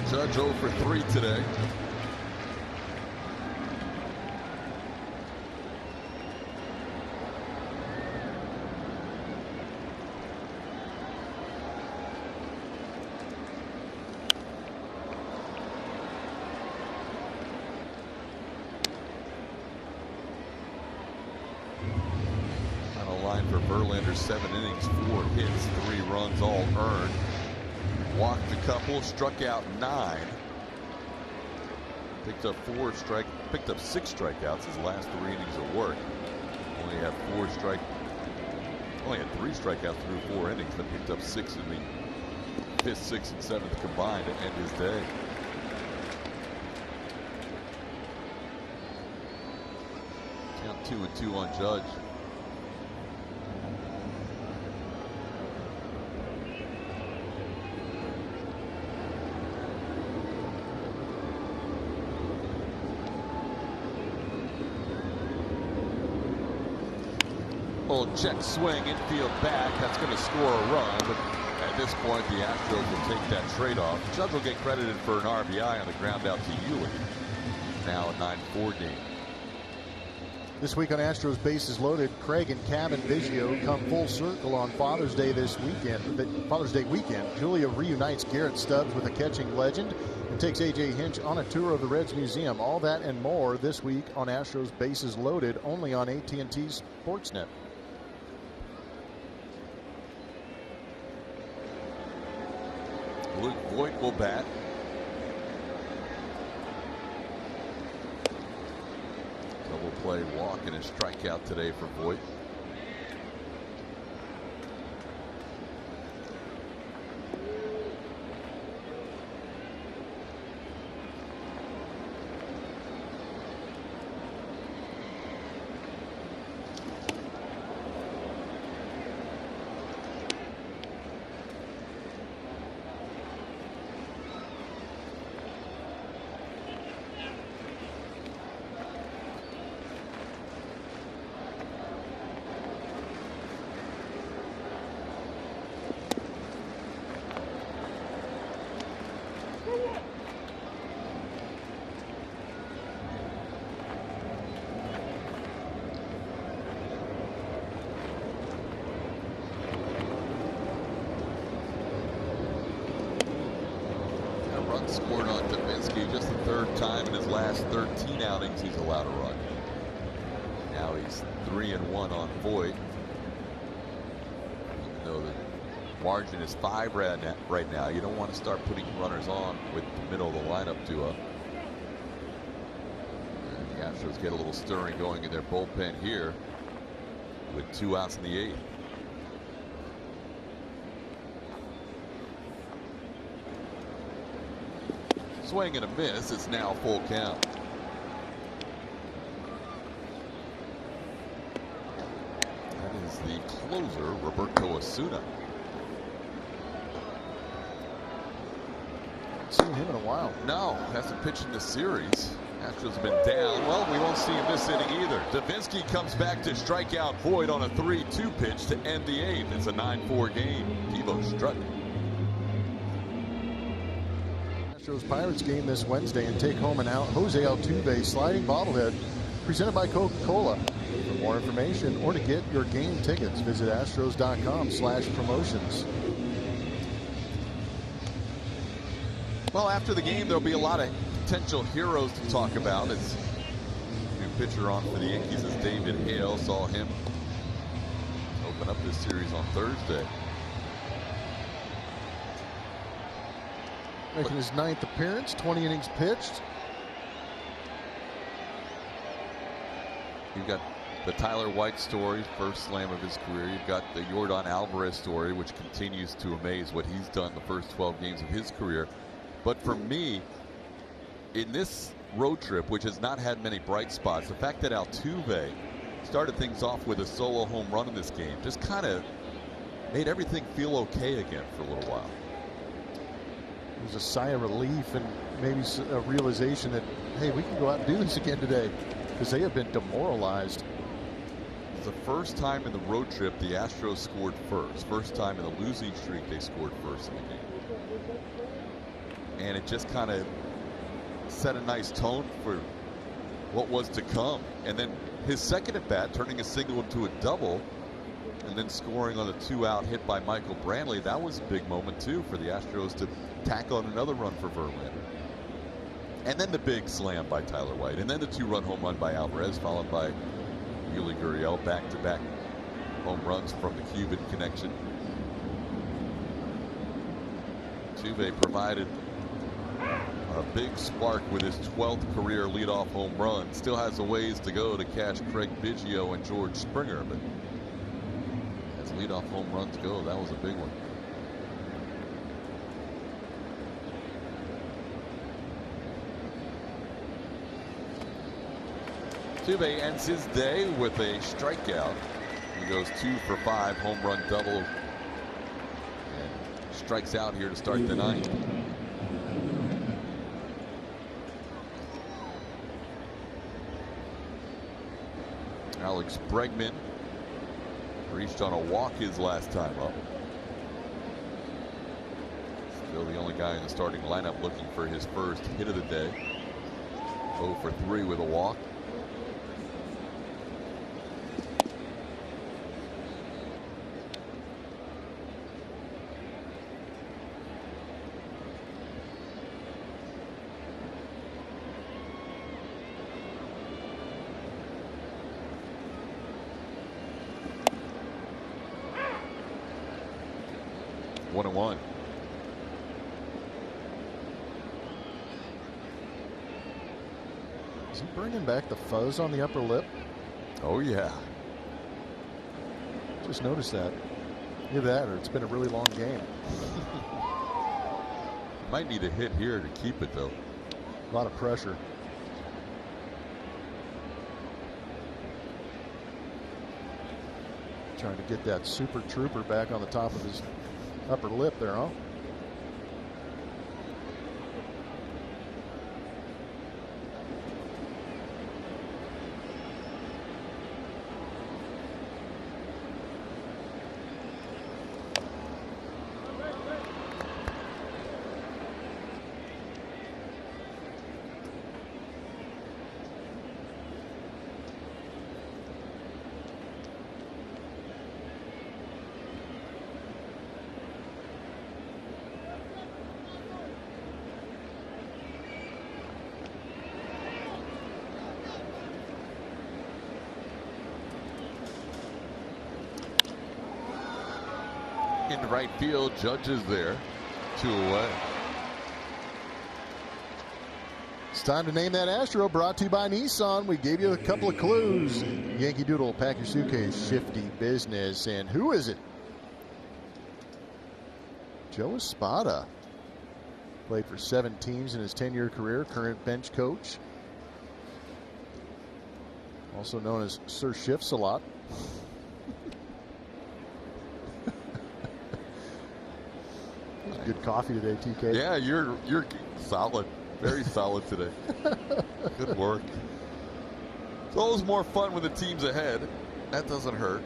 Judge 0 for 3 today. Final line for Verlander: 7 innings, 4 hits, 3 runs, all earned. Walked a couple, struck out 9. Picked up 6 strikeouts his last 3 innings of work. Only had 3 strikeouts through 4 innings, then picked up 6 in the 5th, 6th, and 7th combined to end his day. Count 2-2 on Judge. Check swing, infield back. That's going to score a run, but at this point the Astros will take that trade-off. Judge will get credited for an RBI on the ground out to Ewing. Now a 9-4 game. This week on Astros Bases Loaded, Craig and Cabin Biggio come full circle on Father's Day weekend. Julia reunites Garrett Stubbs with a catching legend and takes A.J. Hinch on a tour of the Reds Museum. All that and more this week on Astros Bases Loaded, only on AT&T Sportsnet. Luke Voit will bat. Double play, walk, and a strikeout today for Voit. Scored on Davinsky, just the 3rd time in his last 13 outings he's allowed a run. Now he's 3-1 on Voit. Even though the margin is 5 right now, you don't want to start putting runners on with the middle of the lineup duo. And the Astros get a little stirring going in their bullpen here with 2 outs in the 8th. Swing and a miss. It's now full count. That is the closer, Roberto Osuna. Haven't seen him in a while. No, hasn't pitched in the series. Astros have been down. Well, we won't see him this inning either. Davinsky comes back to strike out Voit on a 3-2 pitch to end the 8th. It's a 9-4 game. Devo strutting. Pirates game this Wednesday and take home an Jose Altuve sliding bobblehead presented by Coca-Cola. For more information or to get your game tickets, visit astros.com/promotions. Well, after the game, there'll be a lot of potential heroes to talk about. It's new pitcher on for the Yankees is David Hale. Saw him open up this series on Thursday. Making his 9th appearance, 20 innings pitched. You've got the Tyler White story, first slam of his career. You've got the Yordan Alvarez story, which continues to amaze what he's done the first 12 games of his career. But for me, in this road trip, which has not had many bright spots, the fact that Altuve started things off with a solo home run in this game just kind of made everything feel okay again for a little while. It was a sigh of relief and maybe a realization that, hey, we can go out and do this again today, because they have been demoralized. It's the first time in the road trip the Astros scored first. First time in the losing streak they scored first in the game. And it just kind of set a nice tone for what was to come. And then his second at bat, turning a single into a double, and then scoring on a 2-out hit by Michael Brantley. That was a big moment too for the Astros to tack on another run for Verlander. And then the big slam by Tyler White, and then the 2-run home run by Alvarez, followed by Yuli Gurriel. Back-to-back home runs from the Cuban connection. Altuve provided a big spark with his 12th career leadoff home run. Still has a ways to go to catch Craig Biggio and George Springer, but as leadoff home runs go, that was a big one. Altuve ends his day with a strikeout. He goes 2 for 5, home run double, and strikes out here to start the ninth. Alex Bregman reached on a walk his last time up. Still the only guy in the starting lineup looking for his first hit of the day. 0 for 3 with a walk. Is he bringing back the fuzz on the upper lip? Oh, yeah. Just noticed that. Either that or it's been a really long game. Might need a hit here to keep it, though. A lot of pressure. Trying to get that super trooper back on the top of his upper lip there, huh? In right field, Judge is there. 2 away. It's time to name that Astro, brought to you by Nissan. We gave you a couple of clues. Yankee Doodle, pack your suitcase, shifty business. And who is it? Joe Espada. Played for 7 teams in his 10-year career, current bench coach. Also known as Sir Shifts a lot. Good coffee today, TK. Yeah, you're solid. Very solid today. Good work. It's always more fun when the team's ahead. That doesn't hurt.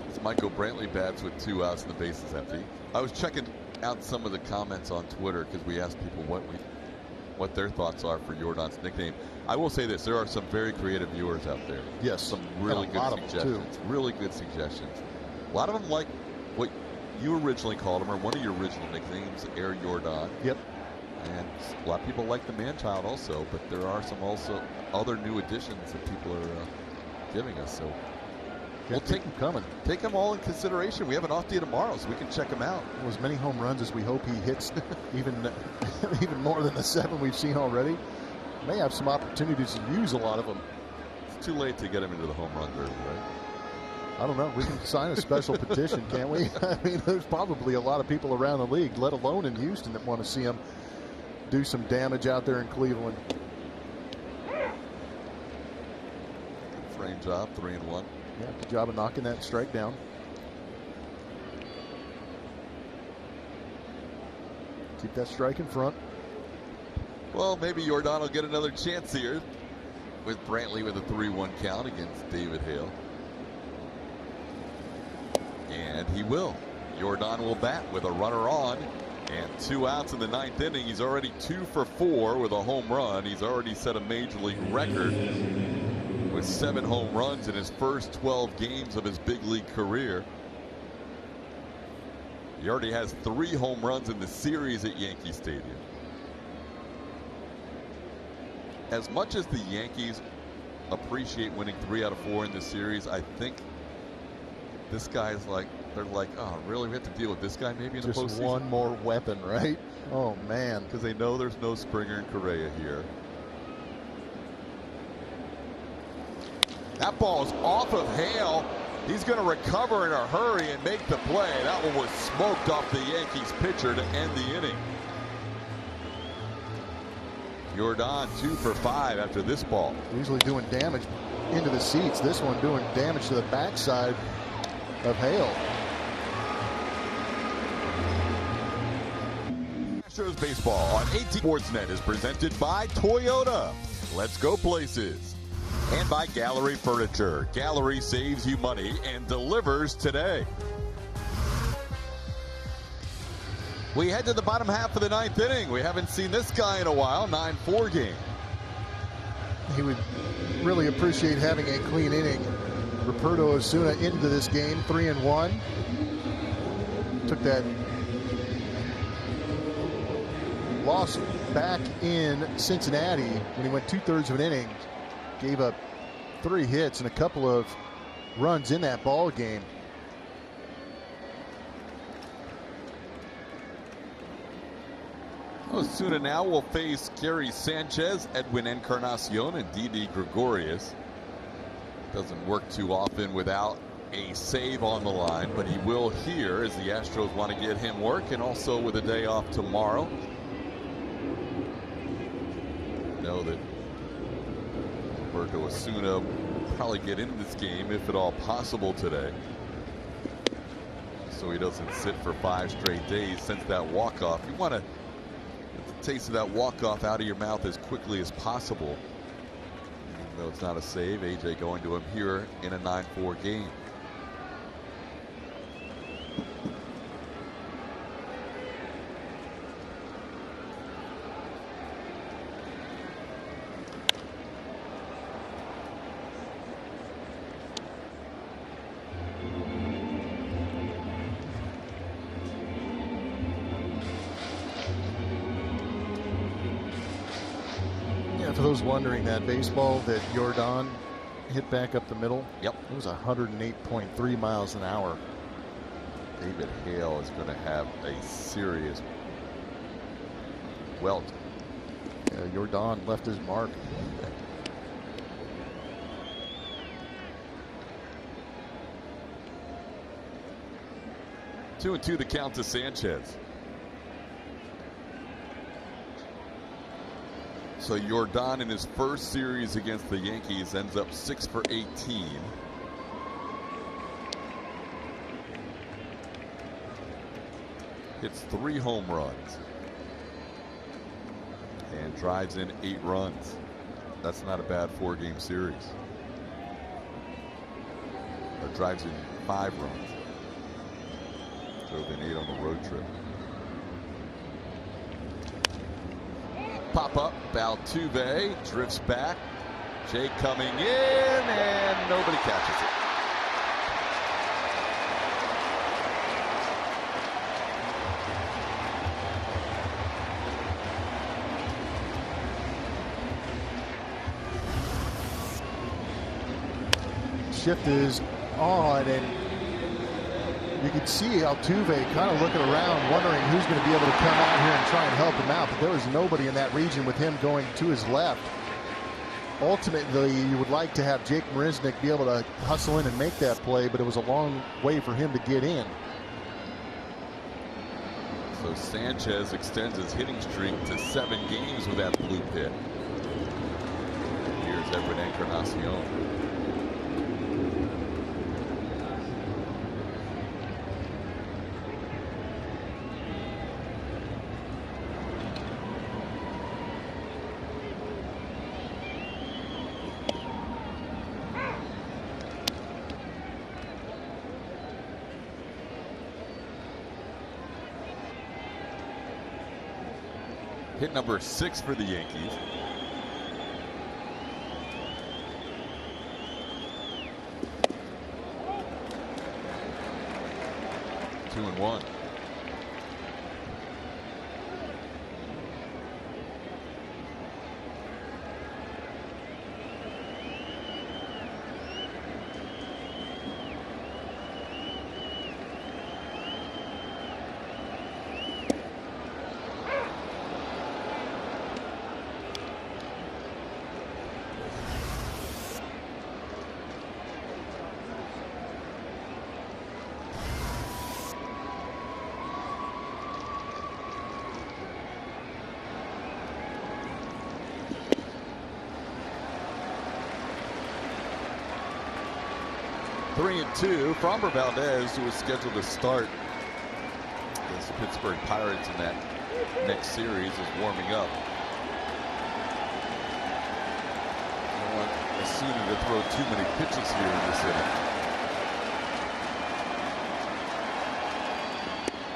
It's Michael Brantley bats with 2 outs and the bases empty. I was checking out some of the comments on Twitter because we asked people what their thoughts are for Yordan's nickname. I will say this: there are some very creative viewers out there. Yes, some really good suggestions. Really good suggestions. A lot of them like what you originally called him, or one of your original nicknames, Air Yordan. Yep. And a lot of people like the man-child also, but there are some also other new additions that people are giving us. So we'll take them coming. Take them all in consideration. We have an off day tomorrow, so we can check them out. Well, as many home runs as we hope he hits, even more than the 7 we've seen already. May have some opportunities to use a lot of them. It's too late to get him into the home run derby, right? I don't know. We can sign a special petition, can't we? I mean, there's probably a lot of people around the league, let alone in Houston, that want to see him do some damage out there in Cleveland. Frame job, 3-1. Yeah, good job of knocking that strike down. Keep that strike in front. Well, maybe Yordan will get another chance here with Brantley with a 3-1 count against David Hale. And he will. Yordan will bat with a runner on and 2 outs in the 9th inning. He's already 2 for 4 with a home run. He's already set a major league record with 7 home runs in his first 12 games of his big league career. He already has 3 home runs in the series at Yankee Stadium. As much as the Yankees appreciate winning 3 out of 4 in this series, I think this guy's like, they're like, oh, really? We have to deal with this guy maybe in the postseason? Just one more weapon, right? Oh, man. Because they know there's no Springer and Correa here. That ball's off of Hale. He's going to recover in a hurry and make the play. That one was smoked off the Yankees pitcher to end the inning. Yordan 2 for 5 after this ball. Usually doing damage into the seats. This one doing damage to the backside of Hale. Astros baseball on AT&T Sportsnet is presented by Toyota. Let's go places. And by Gallery Furniture. Gallery saves you money and delivers today. We head to the bottom half of the 9th inning. We haven't seen this guy in a while. 9-4 game. He would really appreciate having a clean inning. Roberto Osuna into this game, 3-1. Took that loss back in Cincinnati when he went 2/3 of an inning. Gave up 3 hits and a couple of runs in that ball game. Osuna now will face Gary Sanchez, Edwin Encarnacion, and Didi Gregorius. Doesn't work too often without a save on the line, but he will here as the Astros want to get him work, and also with a day off tomorrow. Know that Roberto Osuna will probably get into this game if at all possible today, so he doesn't sit for 5 straight days since that walk-off. You want to get the taste of that walk-off out of your mouth as quickly as possible. Even though it's not a save, AJ going to him here in a 9-4 game. For those wondering, that baseball that Yordan hit back up the middle, yep, it was 108.3 miles an hour. David Hale is going to have a serious welt. Yeah, Yordan left his mark. Two and 2 the count to Sanchez. So Yordan in his first series against the Yankees ends up 6 for 18. Hits 3 home runs and drives in 8 runs. That's not a bad 4-game series. Or drives in 5 runs. Drove in 8 on the road trip. Pop up, Altuve drifts back. Jake coming in, and nobody catches it. Shift is on, and you could see Altuve kind of looking around, wondering who's going to be able to come out here and try and help him out. But there was nobody in that region with him going to his left. Ultimately, you would like to have Jake Marisnick be able to hustle in and make that play, but it was a long way for him to get in. So Sanchez extends his hitting streak to 7 games with that blue pit. Here's Edwin Encarnacion. Hit number 6 for the Yankees. Two and one. Three and two. Framber Valdez, who was scheduled to start against the Pittsburgh Pirates in that next series, is warming up. I don't want Osuna to throw too many pitches here in this inning.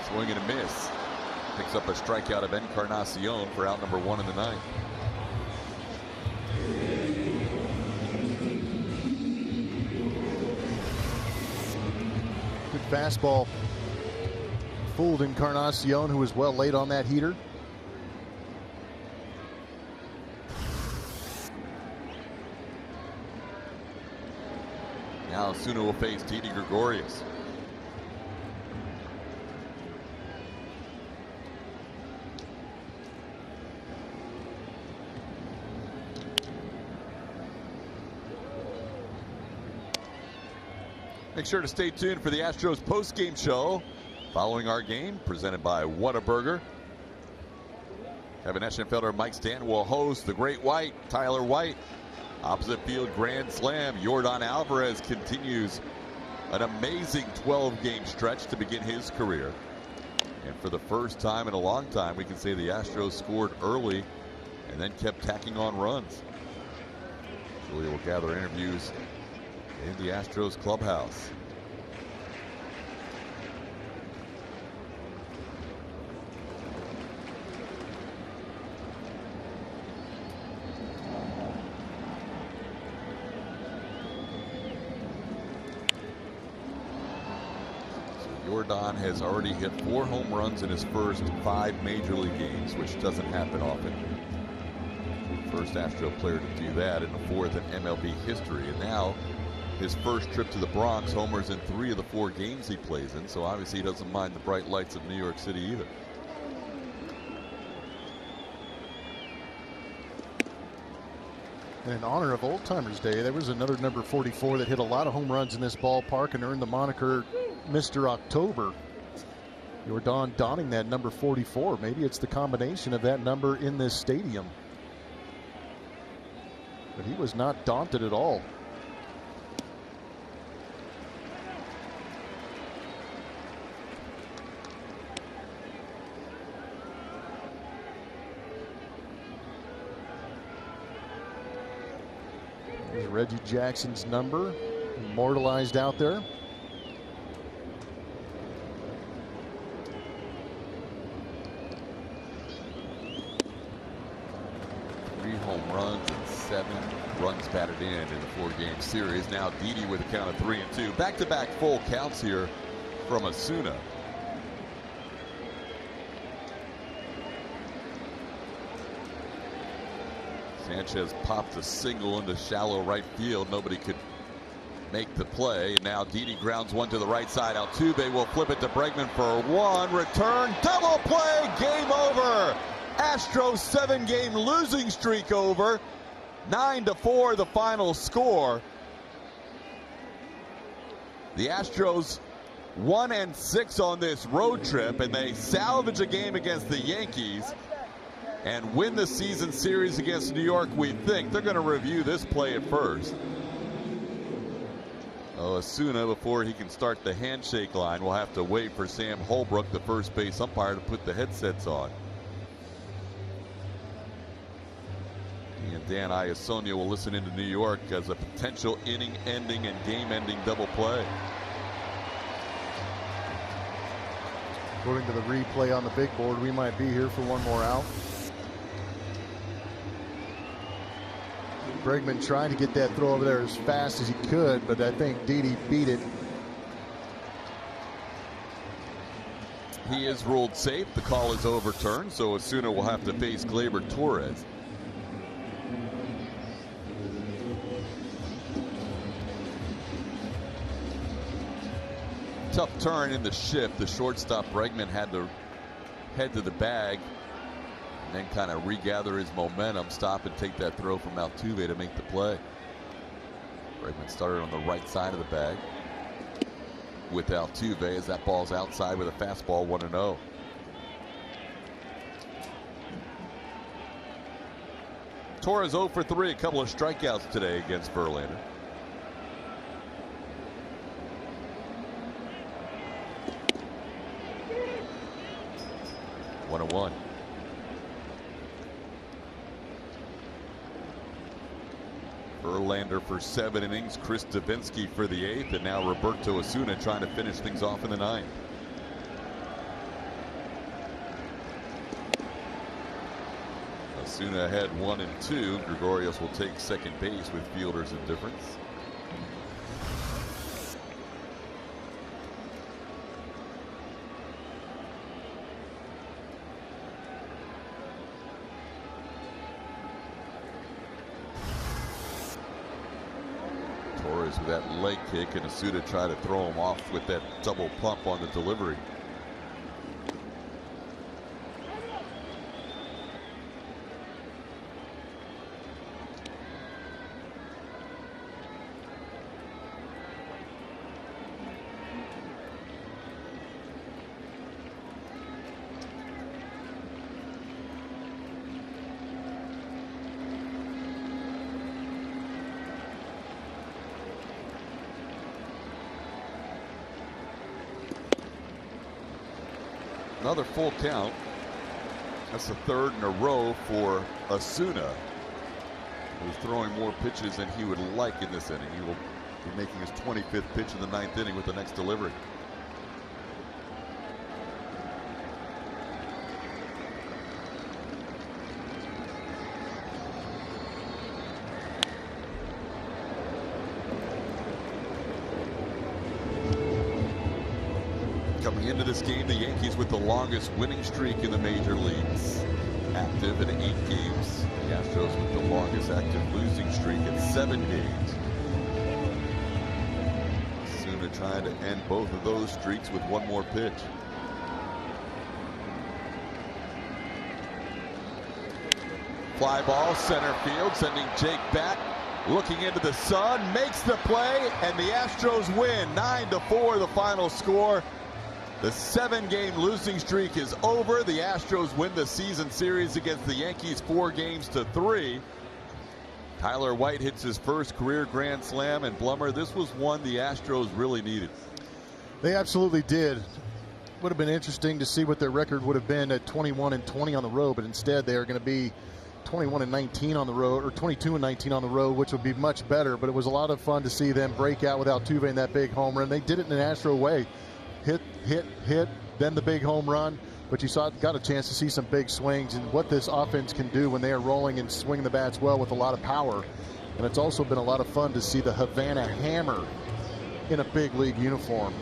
Swing and a miss. Picks up a strikeout of Encarnacion for out number 1 in the ninth. Fastball fooled Encarnacion, who was well late on that heater. Now Osuna will face Didi Gregorius. Make sure to stay tuned for the Astros post-game show following our game, presented by Whataburger. Kevin Eschenfelder, Mike Stanton will host the Great White, Tyler White. Opposite field grand slam. Yordan Alvarez continues an amazing 12-game stretch to begin his career. And for the first time in a long time, we can say the Astros scored early and then kept tacking on runs. Julia will gather interviews in the Astros clubhouse. Yordan has already hit 4 home runs in his first 5 major league games, which doesn't happen often. First Astro player to do that, in the 4th in MLB history. And now his first trip to the Bronx, homers in 3 of the 4 games he plays in, so obviously he doesn't mind the bright lights of New York City either. And in honor of Old Timers Day, there was another number 44 that hit a lot of home runs in this ballpark and earned the moniker Mr. October. Yordan donning that number 44. Maybe it's the combination of that number in this stadium. But he was not daunted at all. There's Reggie Jackson's number immortalized out there. Home runs and 7 runs batted in the 4-game series. Now Didi with a count of 3 and 2. Back-to-back full counts here from Osuna. Sanchez popped a single into shallow right field. Nobody could make the play. And now Didi grounds one to the right side. Altuve will flip it to Bregman for 1. Return, double play, game over. Astros 7-game losing streak over. 9-4 the final score. The Astros 1-6 on this road trip, and they salvage a game against the Yankees and win the season series against New York. We think they're going to review this play at first. Osuna, before he can start the handshake line, will have to wait for Sam Holbrook, the first base umpire, to put the headsets on. And Dan Iasonia will listen into New York as a potential inning-ending and game-ending double play. According to the replay on the big board, we might be here for one more out. Bregman trying to get that throw over there as fast as he could, but I think Didi beat it. He is ruled safe. The call is overturned, so Osuna will have to face Gleyber Torres. Tough turn in the shift. The shortstop Bregman had to head to the bag and then kind of regather his momentum, stop and take that throw from Altuve to make the play. Bregman started on the right side of the bag with Altuve as that ball's outside with a fastball, 1-0. Torres 0 for 3, a couple of strikeouts today against Verlander. One. Verlander for 7 innings, Chris Davinsky for the 8th, and now Roberto Osuna trying to finish things off in the 9th. Osuna had 1 and 2. Gregorius will take second base with fielder's indifference. With that leg kick, and Osuna try to throw him off with that double pump on the delivery. Another full count. That's the 3rd in a row for Osuna, who's throwing more pitches than he would like in this inning. He will be making his 25th pitch in the 9th inning with the next delivery. Coming into this game, the Yankees with the longest winning streak in the major leagues, active in 8 games. The Astros with the longest active losing streak at 7 games. Osuna trying to end both of those streaks with one more pitch. Fly ball, center field, sending Jake back, looking into the sun, makes the play, and the Astros win 9-4, the final score. The 7-game losing streak is over. The Astros win the season series against the Yankees 4-3. Tyler White hits his first career grand slam, and Blummer, this was one the Astros really needed. They absolutely did. Would have been interesting to see what their record would have been at 21-20 on the road, but instead they are going to be 21-19 on the road, or 22-19 on the road, which would be much better. But it was a lot of fun to see them break out with Altuve in that big home run. They did it in an Astro way. Hit, then the big home run. But you got a chance to see some big swings and what this offense can do when they are rolling and swinging the bats well with a lot of power. And it's also been a lot of fun to see the Havana Hammer in a big league uniform.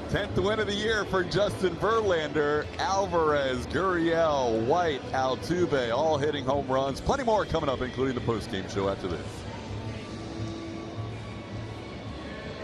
10th win of the year for Justin Verlander. Alvarez, Gurriel, White, Altuve all hitting home runs. Plenty more coming up, including the postgame show after this.